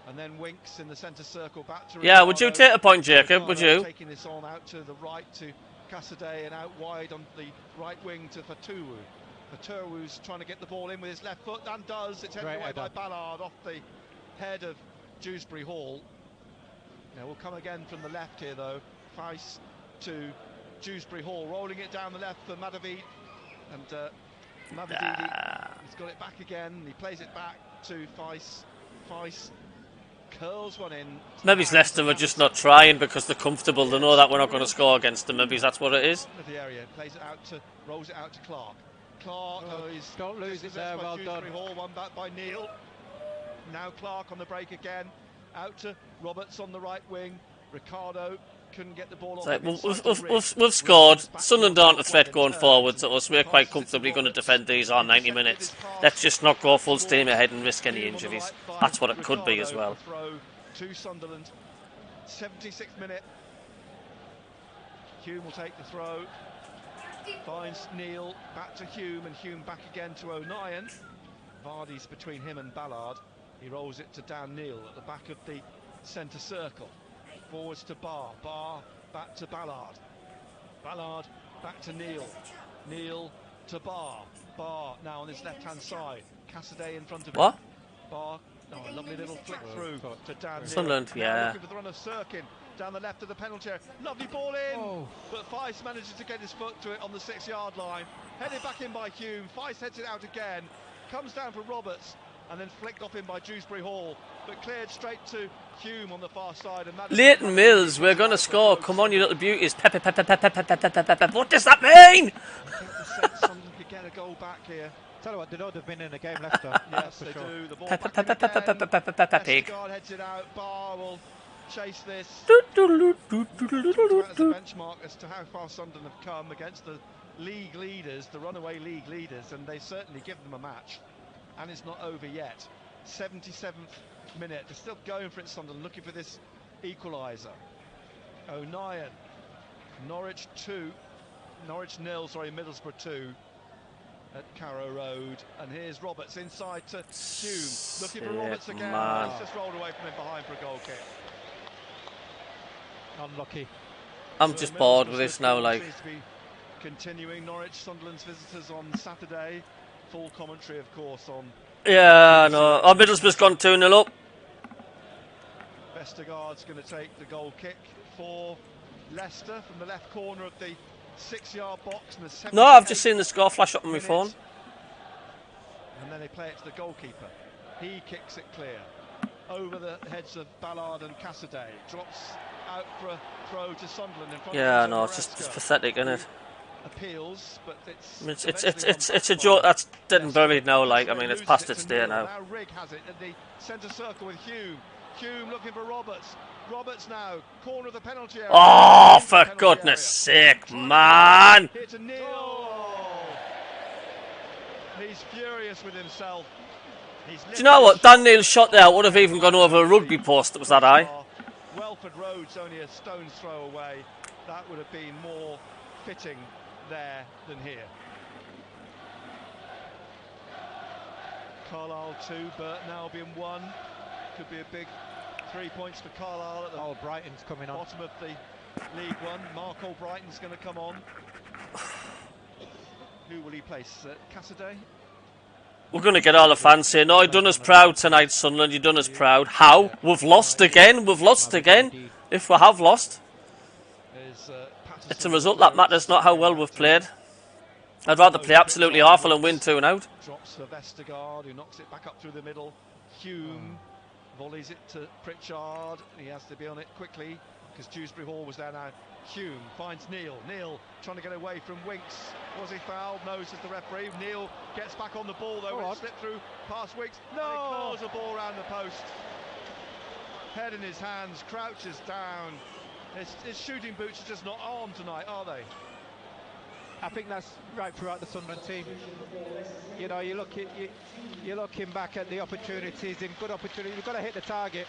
Speaker 16: and then Winks in the centre circle back to Ricardo.
Speaker 11: Yeah, would you take a point, Jacob? Would you?
Speaker 16: Taking this on out to the right to Cassidy, and out wide on the right wing to Fatuwu. Fatuwu's trying to get the ball in with his left foot, and does. It's headed away by Ballard off the head of Dewsbury Hall. Now we'll come again from the left here though. Feist to Dewsbury Hall, rolling it down the left for Madavid, and Madavid he's got it back again. He plays it back to Feist. Feist curls one in.
Speaker 11: Maybe Leicester are just not trying because they're comfortable. They know that we're not going to score against them. Maybe that's what it is.
Speaker 16: The area plays it out to, rolls it out to Clark. Clark,
Speaker 18: don't lose it there. Well done.
Speaker 16: Hall, one back by Neil. Now Clark on the break again. Out to Roberts on the right wing. Ricardo couldn't get the ball off.
Speaker 11: Like, we've scored. Sunderland aren't a threat going forward to us. We're quite comfortably going to defend these on 90 minutes. Let's just not go full steam ahead and risk any injuries. That's what it could be as well.
Speaker 16: Throw to Sunderland. 76th minute. Hume will take the throw. Finds Neil, back to Hume, and Hume back again to O'Nien. Vardy's between him and Ballard. He rolls it to Dan Neil at the back of the centre circle. Forwards to Barr. Barr back to Ballard. Ballard back to Neil. Neil to Barr. Barr now on his left-hand side. Cassidy in front of him. Barr, a lovely little flick through to Dan Neil.
Speaker 11: Sunderland, yeah.
Speaker 16: Looking for the run of Sirkin down the left of the penalty area. Lovely ball in, but Feist manages to get his foot to it on the 6-yard line. Headed back in by Hume. Feist heads it out again. Comes down for Roberts, and then flicked off in by Dewsbury Hall, but cleared straight to Hume on the far side. And
Speaker 11: Leighton Mills, we're going to score. Come on, you little beauties. What does that mean?
Speaker 16: Sunderland could get a goal back here.
Speaker 18: Tell you what, they know they've been in a game, Leicester.
Speaker 16: Yes, they do. The ball back again. Vestergaard heads it out. Barr will chase this. That's a benchmark as to how far Sunderland have come against the league leaders, the runaway league leaders, and they certainly give them a match. And it's not over yet. 77th minute. They're still going for it, Sunderland, looking for this equaliser. O'Nien. Norwich 2. Norwich 0, Middlesbrough 2 at Carrow Road. And here's Roberts inside to Hume. Looking for Roberts again. He's just rolled away from him behind for a goal kick.
Speaker 18: Unlucky.
Speaker 11: I'm just bored with this now, like.
Speaker 16: Seems to be continuing. Norwich, Sunderland's visitors on Saturday. Full commentary, of course, on.
Speaker 11: Yeah, no. Our Middlesbrough's gone 2-0 up.
Speaker 16: Vestergaard's going to take the goal kick for Leicester from the left corner of the 6-yard box.
Speaker 11: No, I've just seen the score flash up on my phone.
Speaker 16: And then they play it to the goalkeeper. He kicks it clear. Over the heads of Ballard and Cassidy. Drops out for a throw to Sunderland in front
Speaker 11: Yeah,
Speaker 16: of
Speaker 11: no, it's pathetic, isn't it?
Speaker 16: Appeals, but
Speaker 11: it's a joke that's dead and buried now. Like, I mean, it's past its day now.
Speaker 16: Now Rigg has it at the centre circle with Hume. Hume looking for Roberts. Roberts now corner of the penalty area.
Speaker 11: Oh, for goodness sake, man!
Speaker 16: Here to Neil. He's furious with himself.
Speaker 11: Do you know what? Dan Neil's shot there would have even gone over a rugby post that was that high.
Speaker 16: Welford Road's only a stone's throw away. That would have been more fitting there than here. Carlisle 2, Burton Albion 1. Could be a big 3 points for Carlisle at the
Speaker 18: Brighton's coming on.
Speaker 16: bottom of the League One. Mark Albrighton's going to come on. Who will he place? Cassidy?
Speaker 11: We're going to get all the fans saying, "Oh, you've done us proud tonight, Sunderland. You've done us proud." How? We've lost again. We've lost again. If we have lost. It's a result that matters, not how well we've played. I'd rather play absolutely awful and win 2-0.
Speaker 16: Drops for Vestergaard, who knocks it back up through the middle. Hume volleys it to Pritchard. He has to be on it quickly because Dewsbury Hall was there now. Hume finds Neil. Neil trying to get away from Winks. Was he fouled? No, says the referee. Neil gets back on the ball though. It slipped through past Winks. No! And he claws the ball around the post. Head in his hands, crouches down. His shooting boots are just not on tonight, are they?
Speaker 18: I think that's right throughout the Sunderland team. You know, you're looking back at the opportunities, in good opportunities. You've got to hit the target.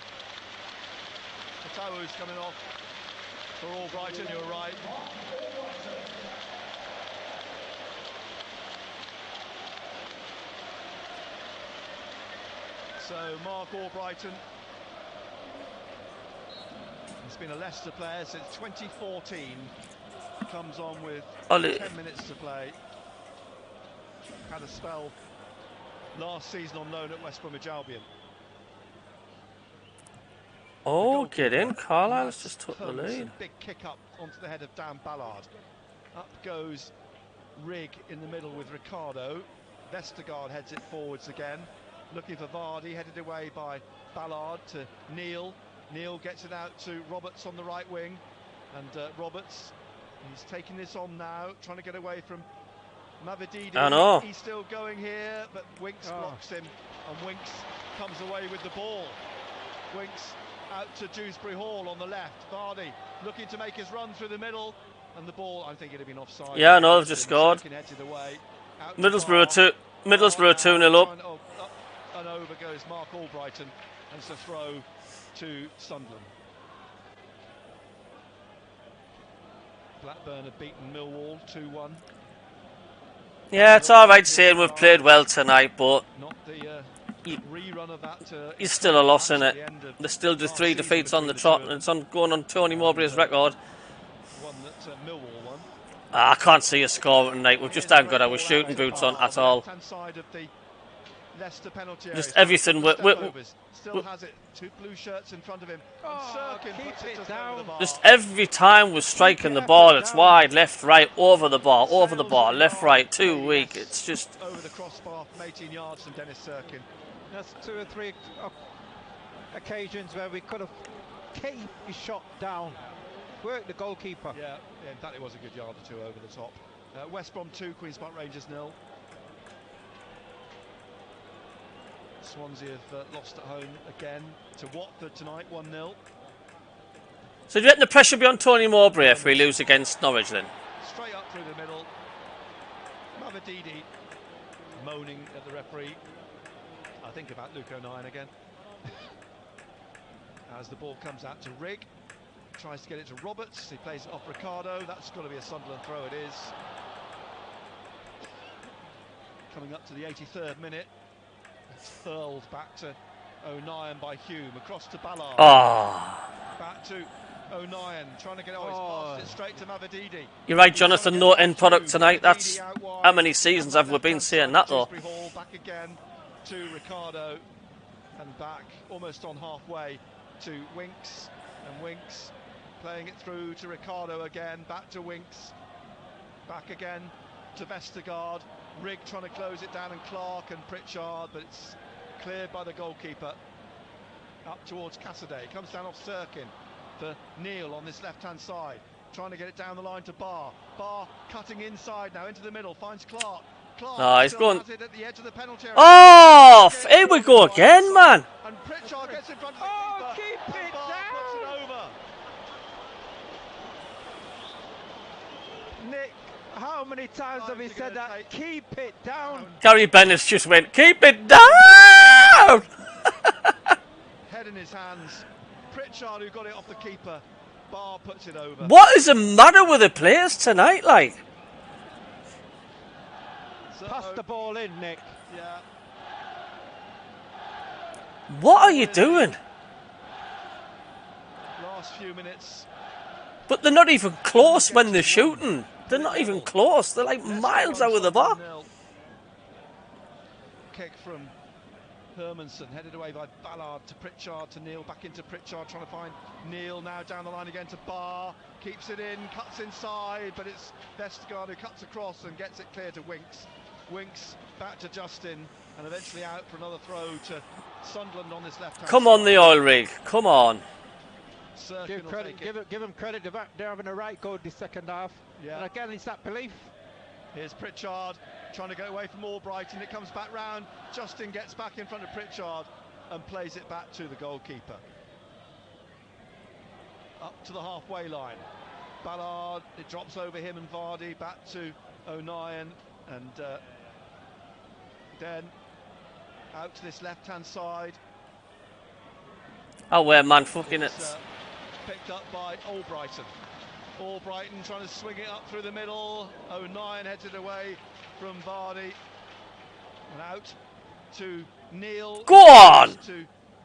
Speaker 16: The tower's coming off for Albrighton, you're right. So Mark Albrighton, he's been a Leicester player since 2014. Comes on with 10 minutes to play. Had a spell last season on loan at West Bromwich Albion.
Speaker 11: Oh, get in. Carlisle's just took the lead.
Speaker 16: Big kick up onto the head of Dan Ballard. Up goes Rigg in the middle with Ricardo. Vestergaard heads it forwards again. Looking for Vardy, headed away by Ballard to Neil. Neil gets it out to Roberts on the right wing. And Roberts, he's taking this on now, trying to get away from Mavididi.
Speaker 11: I know.
Speaker 16: He's still going here, but Winks blocks him, and Winks comes away with the ball. Winks out to Dewsbury Hall on the left. Vardy looking to make his run through the middle, and the ball, I think it'd have been offside.
Speaker 11: Yeah, I know, they've just scored. Middlesbrough 2-0 up.
Speaker 16: And over goes Mark Albrighton, and it's a throw to Sunderland. Blackburn have beaten Millwall 2-1.
Speaker 11: Yeah, it's all right saying we've played well tonight, but you're still a loss in it. There's still just 3 defeats on the trot, and it's going on Tony Mowbray's record.
Speaker 16: One that Millwall won.
Speaker 11: I can't see a score tonight. We've just haven't got our shooting boots on at all.
Speaker 16: Leicester penalty area.
Speaker 11: Just everything.
Speaker 16: Still has it. 2 blue shirts in front of him. Keep it down.
Speaker 11: Just every time we're striking the ball, it's wide, left, right, over the bar, left, right, too weak. It's just
Speaker 16: over the crossbar from 18 yards from Dennis Sirkin.
Speaker 18: That's 2 or 3 occasions where we could have kept his shot down. Worked the goalkeeper.
Speaker 16: Yeah, in fact it was a good yard or 2 over the top. West Brom 2, Queen's Park Rangers 0. Swansea have lost at home again to Watford tonight, 1-0.
Speaker 11: So do you reckon the pressure will be on Tony Mowbray if we lose against Norwich then?
Speaker 16: Straight up through the middle. Mavididi moaning at the referee. I think about Luke O'Nien again. As the ball comes out to Rigg. Tries to get it to Roberts. He plays it off Ricardo. That's got to be a Sunderland throw, it is. Coming up to the 83rd minute. It's hurled back to O'Nien by Hume, across to Ballard. Back to O'Nien, trying to get he's passed it straight to Mavididi.
Speaker 11: You're right, Jonathan, no end product tonight. That's how many seasons have we been seeing that though?
Speaker 16: Back again to Ricardo, and back almost on halfway to Winks, and Winks playing it through to Ricardo again, back to Winks, back again to Vestergaard. Rigg trying to close it down, and Clark and Pritchard, but it's cleared by the goalkeeper. Up towards Cassidy, comes down off Sirkin for Neil on this left-hand side, trying to get it down the line to Barr. Barr cutting inside now into the middle, finds Clark. Clark
Speaker 11: he's going.
Speaker 16: Has it at the edge of the penalty area.
Speaker 11: Oh, here we go again, man.
Speaker 16: And Pritchard gets in front of the keeper.
Speaker 18: Keep it
Speaker 16: Barr puts it over.
Speaker 18: Nick, how many times have we said that? Keep it down.
Speaker 11: Gary Bennett's just went, keep it down!
Speaker 16: Head in his hands. Pritchard, who got it off the keeper. Barr puts it over.
Speaker 11: What is the matter with the players tonight, like?
Speaker 18: Pass the ball in, Nick.
Speaker 16: Yeah.
Speaker 11: What are you doing?
Speaker 16: Last few minutes.
Speaker 11: But they're not even close when they're shooting. They're not even close. They're like miles out of the bar.
Speaker 16: Kick from Hermanson headed away by Ballard to Pritchard to Neil, back into Pritchard, trying to find Neil, now down the line again to Barr, keeps it in, cuts inside, but it's Vestergaard who cuts across and gets it clear to Winks. Winks back to Justin, and eventually out for another throw to Sunderland on this left hand
Speaker 11: Come
Speaker 16: side.
Speaker 11: on, the oil rig. Come on.
Speaker 18: Give them credit. They're having a right go in the second half.
Speaker 16: Yeah.
Speaker 18: And again, it's that belief.
Speaker 16: Here's Pritchard trying to get away from Albright, and it comes back round. Justin gets back in front of Pritchard and plays it back to the goalkeeper. Up to the halfway line. Ballard, it drops over him and Vardy, back to O'Nien, and then out to this left-hand side.
Speaker 11: Oh, where man fucking it.
Speaker 16: Picked up by Albrighton. Albrighton trying to swing it up through the middle. O'Nien heads it away from Vardy. And out to Neil.
Speaker 11: Go on!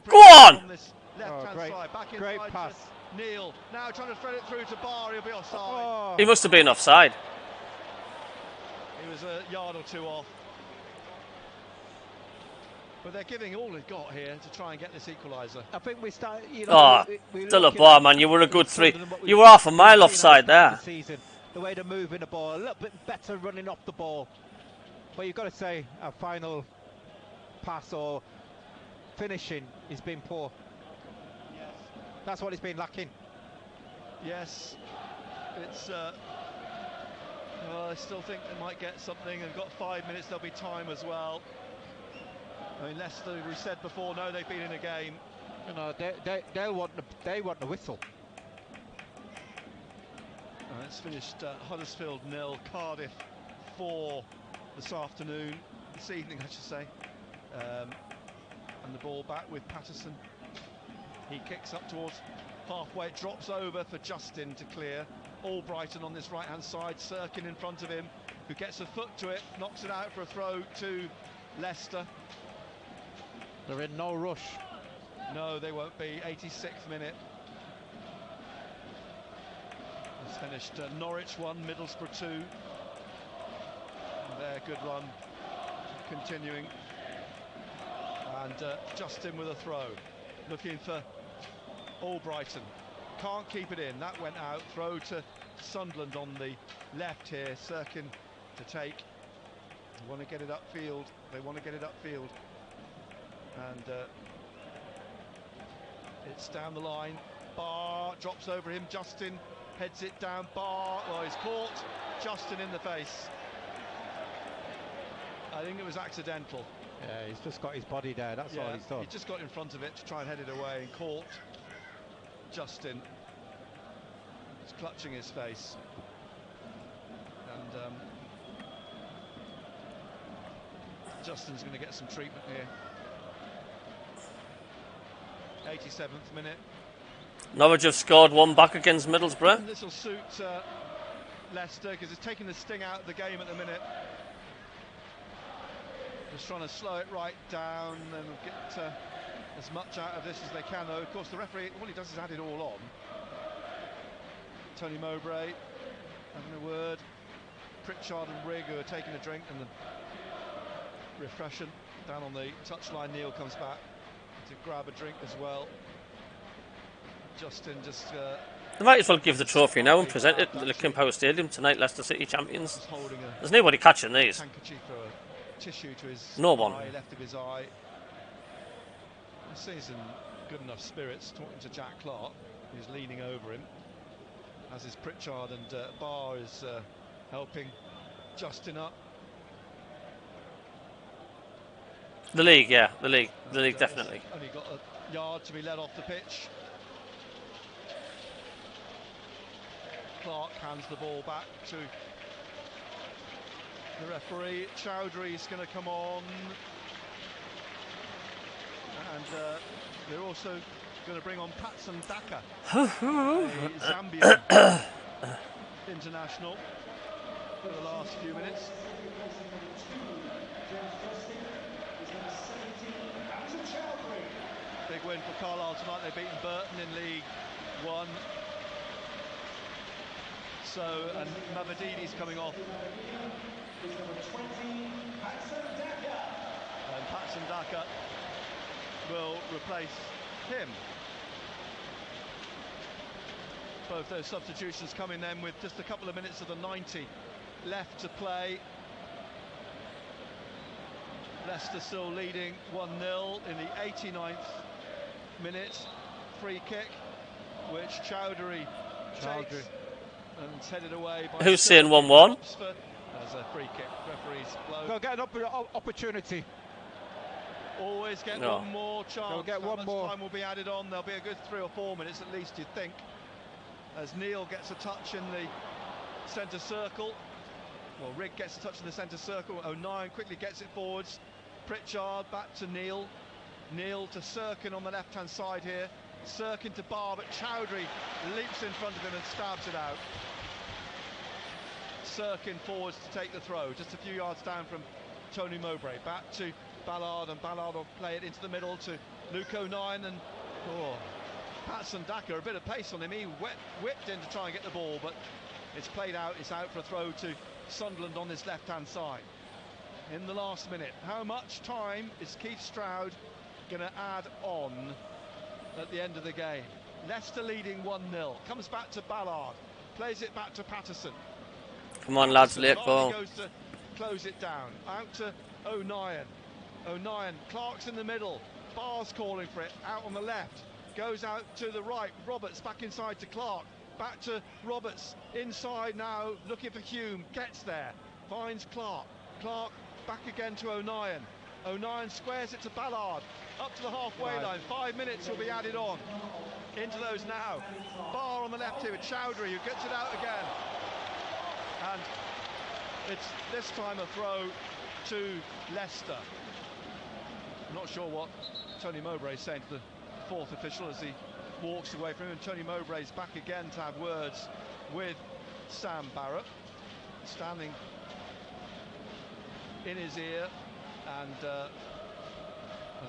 Speaker 11: Go on!
Speaker 16: This left-hand side. Back inside
Speaker 18: great pass.
Speaker 16: To Neil. Now trying to thread it through to Barr. He'll be offside.
Speaker 11: He must have been offside.
Speaker 16: He was a yard or two off. But they're giving all they've got here to try and get this equaliser.
Speaker 18: I think we start.
Speaker 11: Still a bar, man. You were a good 3. You were half a mile offside there.
Speaker 18: The way they're moving the ball, a little bit better running off the ball. But you've got to say, a final pass or finishing has been poor.
Speaker 16: Yes.
Speaker 18: That's what it's been lacking.
Speaker 16: Yes. It's. Well, I still think they might get something. They've got 5 minutes. There'll be time as well. I mean, Leicester, we said before, no, they've been in a game.
Speaker 18: You know, they want the whistle.
Speaker 16: It's finished Huddersfield 0, Cardiff 4 this evening, I should say. And the ball back with Patterson. He kicks up towards halfway, it drops over for Justin to clear. Albrighton on this right-hand side, Sirkin in front of him, who gets a foot to it, knocks it out for a throw to Leicester.
Speaker 18: They're in no rush.
Speaker 16: No, they won't be. 86th minute. It's finished Norwich 1, Middlesbrough 2. And their good run continuing. And Justin with a throw. Looking for Albrighton. Can't keep it in. That went out. Throw to Sunderland on the left here. Sirkin to take. They want to get it upfield. And it's down the line. Barr drops over him. Justin heads it down. Barr, well, he's caught Justin in the face. I think it was accidental.
Speaker 18: Yeah, he's just got his body there. That's all he's done.
Speaker 16: He just got in front of it to try and head it away and caught Justin. He's clutching his face. And Justin's going to get some treatment here. 87th minute.
Speaker 11: Norwich have scored one back against Middlesbrough.
Speaker 16: This will suit Leicester because it's taking the sting out of the game at the minute. Just trying to slow it right down and get as much out of this as they can, though. Of course, the referee, all he does is add it all on. Tony Mowbray having a word. Pritchard and Rigg, who are taking a drink, and the refreshing down on the touchline. Neil comes back to grab a drink as well. Justin just...
Speaker 11: They might as well give the trophy now and present it at the Kim Power Stadium tonight, Leicester City champions. There's nobody catching these.
Speaker 16: Handkerchief or a tissue to his
Speaker 11: no one.
Speaker 16: eye, left of his eye. This is in good enough spirits, talking to Jack Clark, who's leaning over him, as is Pritchard, and Barr is helping Justin up.
Speaker 11: The league, yeah, the league definitely.
Speaker 16: Only got a yard to be led off the pitch. Clark hands the ball back to the referee. Chowdhury's going to come on, and they're also going to bring on Patson Daka, a Zambian international, for the last few minutes. Big win for Carlisle tonight. They've beaten Burton in League One. So, and Mavadidi's coming off. And Patson Daka will replace him. Both those substitutions coming then with just a couple of minutes of the 90 left to play. Leicester still leading 1-0 in the 89th minute. Free kick, which Chowdhury takes and it's headed away by...
Speaker 11: Who's saying 1-1?
Speaker 16: There's a free kick. Referee's blow.
Speaker 18: They'll get an opportunity.
Speaker 16: Always get one more chance.
Speaker 18: They'll get
Speaker 16: one more. Time will be added on. There'll be a good 3 or 4 minutes at least, you'd think. As Neil gets a touch in the centre circle. Well, Rigg gets a touch in the centre circle. O'Nien quickly gets it forwards. Pritchard back to Neil. Neil to Sirkin on the left-hand side here. Sirkin to Barr, but Chowdhury leaps in front of him and stabs it out. Sirkin forwards to take the throw, just a few yards down from Tony Mowbray. Back to Ballard, and Ballard will play it into the middle to Luke O'Nien, and Patson Daka, a bit of pace on him. He whipped in to try and get the ball, but it's played out. It's out for a throw to Sunderland on this left-hand side. In the last minute, how much time is Keith Stroud going to add on at the end of the game? Leicester leading 1-0. Comes back to Ballard, plays it back to Patterson.
Speaker 11: Come on, lads, late ball.
Speaker 16: Goes to close it down. Out to O'Nien. O'Nien, Clark's in the middle. Barr's calling for it. Out on the left. Goes out to the right. Roberts back inside to Clark. Back to Roberts. Inside now, looking for Hume. Gets there. Finds Clark. Clark back again to O'Nien. O'Nien squares it to Ballard. Up to the halfway line. 5 minutes will be added on. Into those now. Barr on the left here with Chowdhury, who gets it out again. And it's this time a throw to Leicester. I'm not sure what Tony Mowbray is saying to the fourth official as he walks away from him. And Tony Mowbray's back again to have words with Sam Barrett, standing in his ear, and I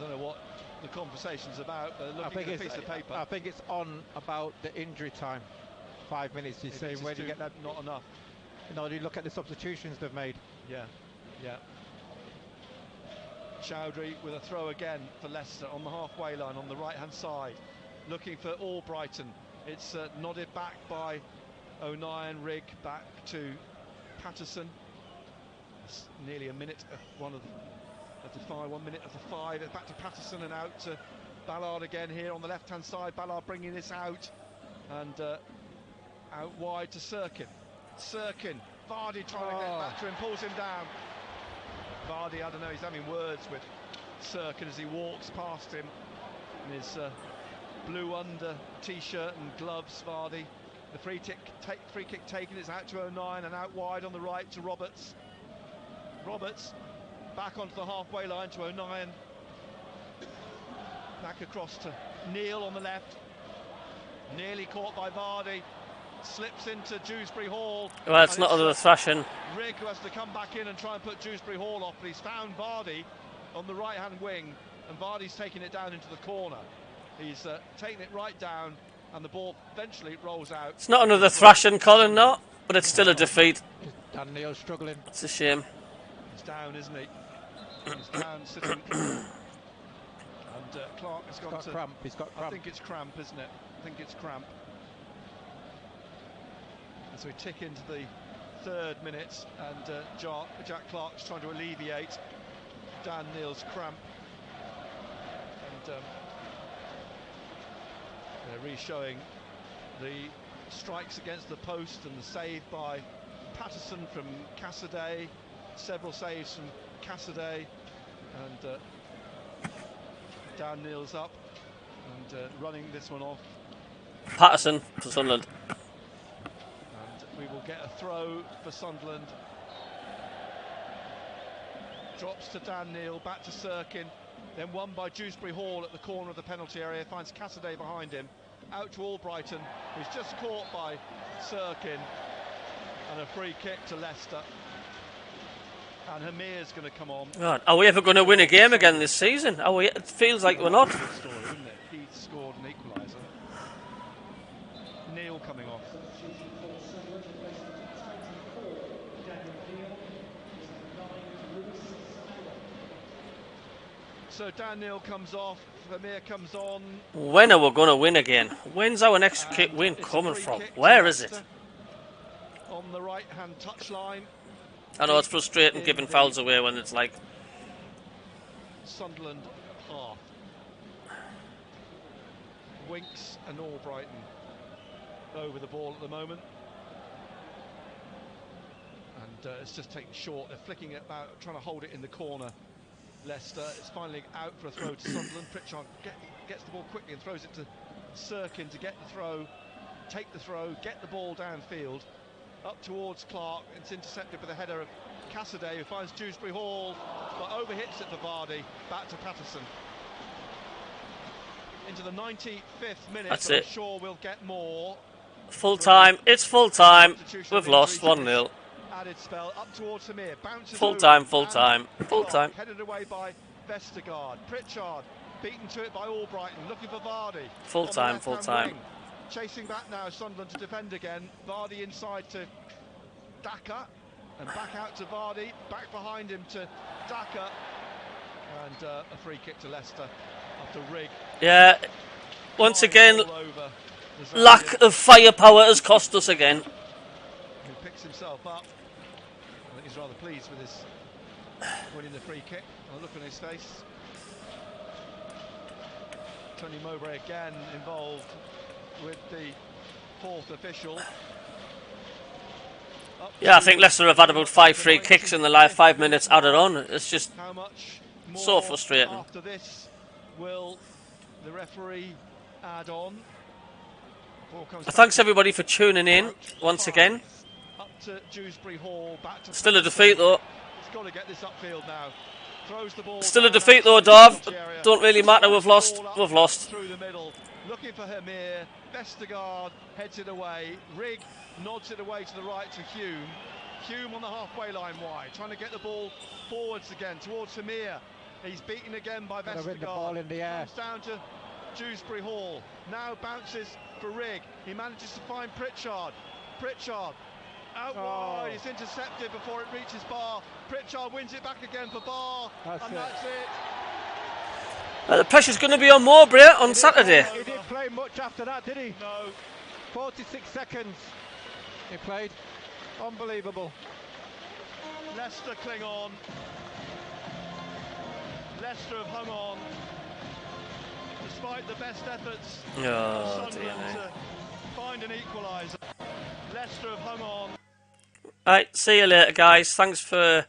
Speaker 16: don't know what the conversation's about, but looking at a piece of paper.
Speaker 18: I think it's on about the injury time. 5 minutes, he's saying, where do you get that?
Speaker 16: Not enough.
Speaker 18: You know, you look at the substitutions they've made.
Speaker 16: Yeah. Chowdhury with a throw again for Leicester on the halfway line on the right-hand side, looking for Albrighton. It's nodded back by O'Nien. Rigg back to Patterson. It's nearly a minute of 1 minute of the 5. Back to Patterson and out to Ballard again here on the left-hand side. Ballard bringing this out, and out wide to Sirkin. Sirkin, Vardy trying to get back to him, pulls him down. Vardy, I don't know, he's having words with Sirkin as he walks past him in his blue under t-shirt and gloves. Vardy, the free kick taken, it's out to O'Nien and out wide on the right to Roberts. Roberts back onto the halfway line to O'Nien. Back across to Neil on the left. Nearly caught by Vardy. Slips into Dewsbury Hall.
Speaker 11: Well, it's not another thrashing.
Speaker 16: Rigg who has to come back in and try and put Dewsbury Hall off, but he's found Vardy on the right-hand wing, and Vardy's taking it down into the corner. He's taking it right down, and the ball eventually rolls out.
Speaker 11: It's not another thrashing, Colin, not, but it's still a defeat.
Speaker 18: Dan Neil struggling.
Speaker 11: It's a shame.
Speaker 16: He's down, isn't he? He's down, sitting. And Clark has got
Speaker 18: cramp. He's got cramp.
Speaker 16: I think it's cramp, isn't it? I think it's cramp. As we tick into the 3rd minute, and Jack Clark's trying to alleviate Dan Neil's cramp, and they're re-showing the strikes against the post and the save by Patterson from Cassaday, several saves from Cassaday, and Dan Neil's up and running this one off.
Speaker 11: Patterson for Sunderland.
Speaker 16: We will get a throw for Sunderland. Drops to Dan Neil, back to Sirkin, then won by Dewsbury Hall at the corner of the penalty area, finds Cassaday behind him, out to Albrighton, who's just caught by Sirkin, and a free kick to Leicester. And Hamir's going to come on.
Speaker 11: God, are we ever going to win a game again this season? It feels like we're not.
Speaker 16: Story, isn't it? He scored an equaliser. Neil coming off. So Dan Neil comes off, Vermeer comes on.
Speaker 11: When are we going to win again? When's our next win coming from? Where is it?
Speaker 16: On the right-hand touchline.
Speaker 11: I know it's frustrating giving fouls away when it's like
Speaker 16: Sunderland half. Winks and Albrighton over the ball at the moment. And it's just taken short. They're flicking it about, trying to hold it in the corner. Leicester is finally out for a throw to Sunderland. Pritchard gets the ball quickly and throws it to Sirkin to get the throw, take the throw, get the ball downfield. Up towards Clark. It's intercepted with a header of Cassidy, who finds Dewsbury Hall, but overhits it for Vardy. Back to Patterson. Into the 95th minute.
Speaker 11: That's
Speaker 16: I'm
Speaker 11: it.
Speaker 16: sure we'll get more.
Speaker 11: full time. It's full time. We've lost 1-0.
Speaker 16: Added spell up towards Hamir. Bounces
Speaker 11: Full
Speaker 16: over,
Speaker 11: time, full
Speaker 16: and
Speaker 11: time, full
Speaker 16: Clark
Speaker 11: time.
Speaker 16: Headed away by Vestergaard. Pritchard beaten to it by Albrighton. Looking for Vardy.
Speaker 11: Full
Speaker 16: on the
Speaker 11: time,
Speaker 16: left-hand
Speaker 11: full time.
Speaker 16: wing. Chasing back now, Sunderland to defend again. Vardy inside to Daka, and back out to Vardy. Back behind him to Daka, and a free kick to Leicester after Rigg.
Speaker 11: Yeah, once again, lack of firepower has cost us again.
Speaker 16: Who picks himself up. I think he's rather pleased with his winning the free kick. A look on his face. Tony Mowbray again involved with the fourth official.
Speaker 11: Yeah, I think Leicester have had about 5 free kicks in the last 5 minutes added on. It's just so frustrating.
Speaker 16: After this, will the referee add on?
Speaker 11: Thanks everybody for tuning in once again.
Speaker 16: Up to Dewsbury Hall, back to
Speaker 11: Still a defeat though.
Speaker 16: He's got to get this upfield now. Throws the ball.
Speaker 11: Still a defeat though, Dov. Don't really matter. We've lost. We've lost.
Speaker 16: Through the middle, looking for Hamir. Vestergaard heads it away. Rigg nods it away to the right to Hume. Hume on the halfway line wide, trying to get the ball forwards again towards Hamir. He's beaten again by Vestergaard.
Speaker 13: Win the ball in the air.
Speaker 16: Comes down to Dewsbury Hall. Now bounces for Rigg. He manages to find Pritchard. Pritchard out wide. It's intercepted before it reaches Barr. Pritchard wins it back again for Barr. That's it.
Speaker 11: The pressure's going to be on Mowbray on Saturday.
Speaker 13: He didn't play much after that, did he?
Speaker 16: No.
Speaker 13: 46 seconds he played. Unbelievable.
Speaker 16: Leicester cling on. Leicester have hung on. Despite the best efforts of Sunderland to find an equaliser. Leicester have hung on.
Speaker 11: Right, see you later guys. Thanks for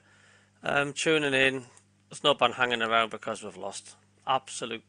Speaker 11: tuning in. There's no point hanging around because we've lost. Absolute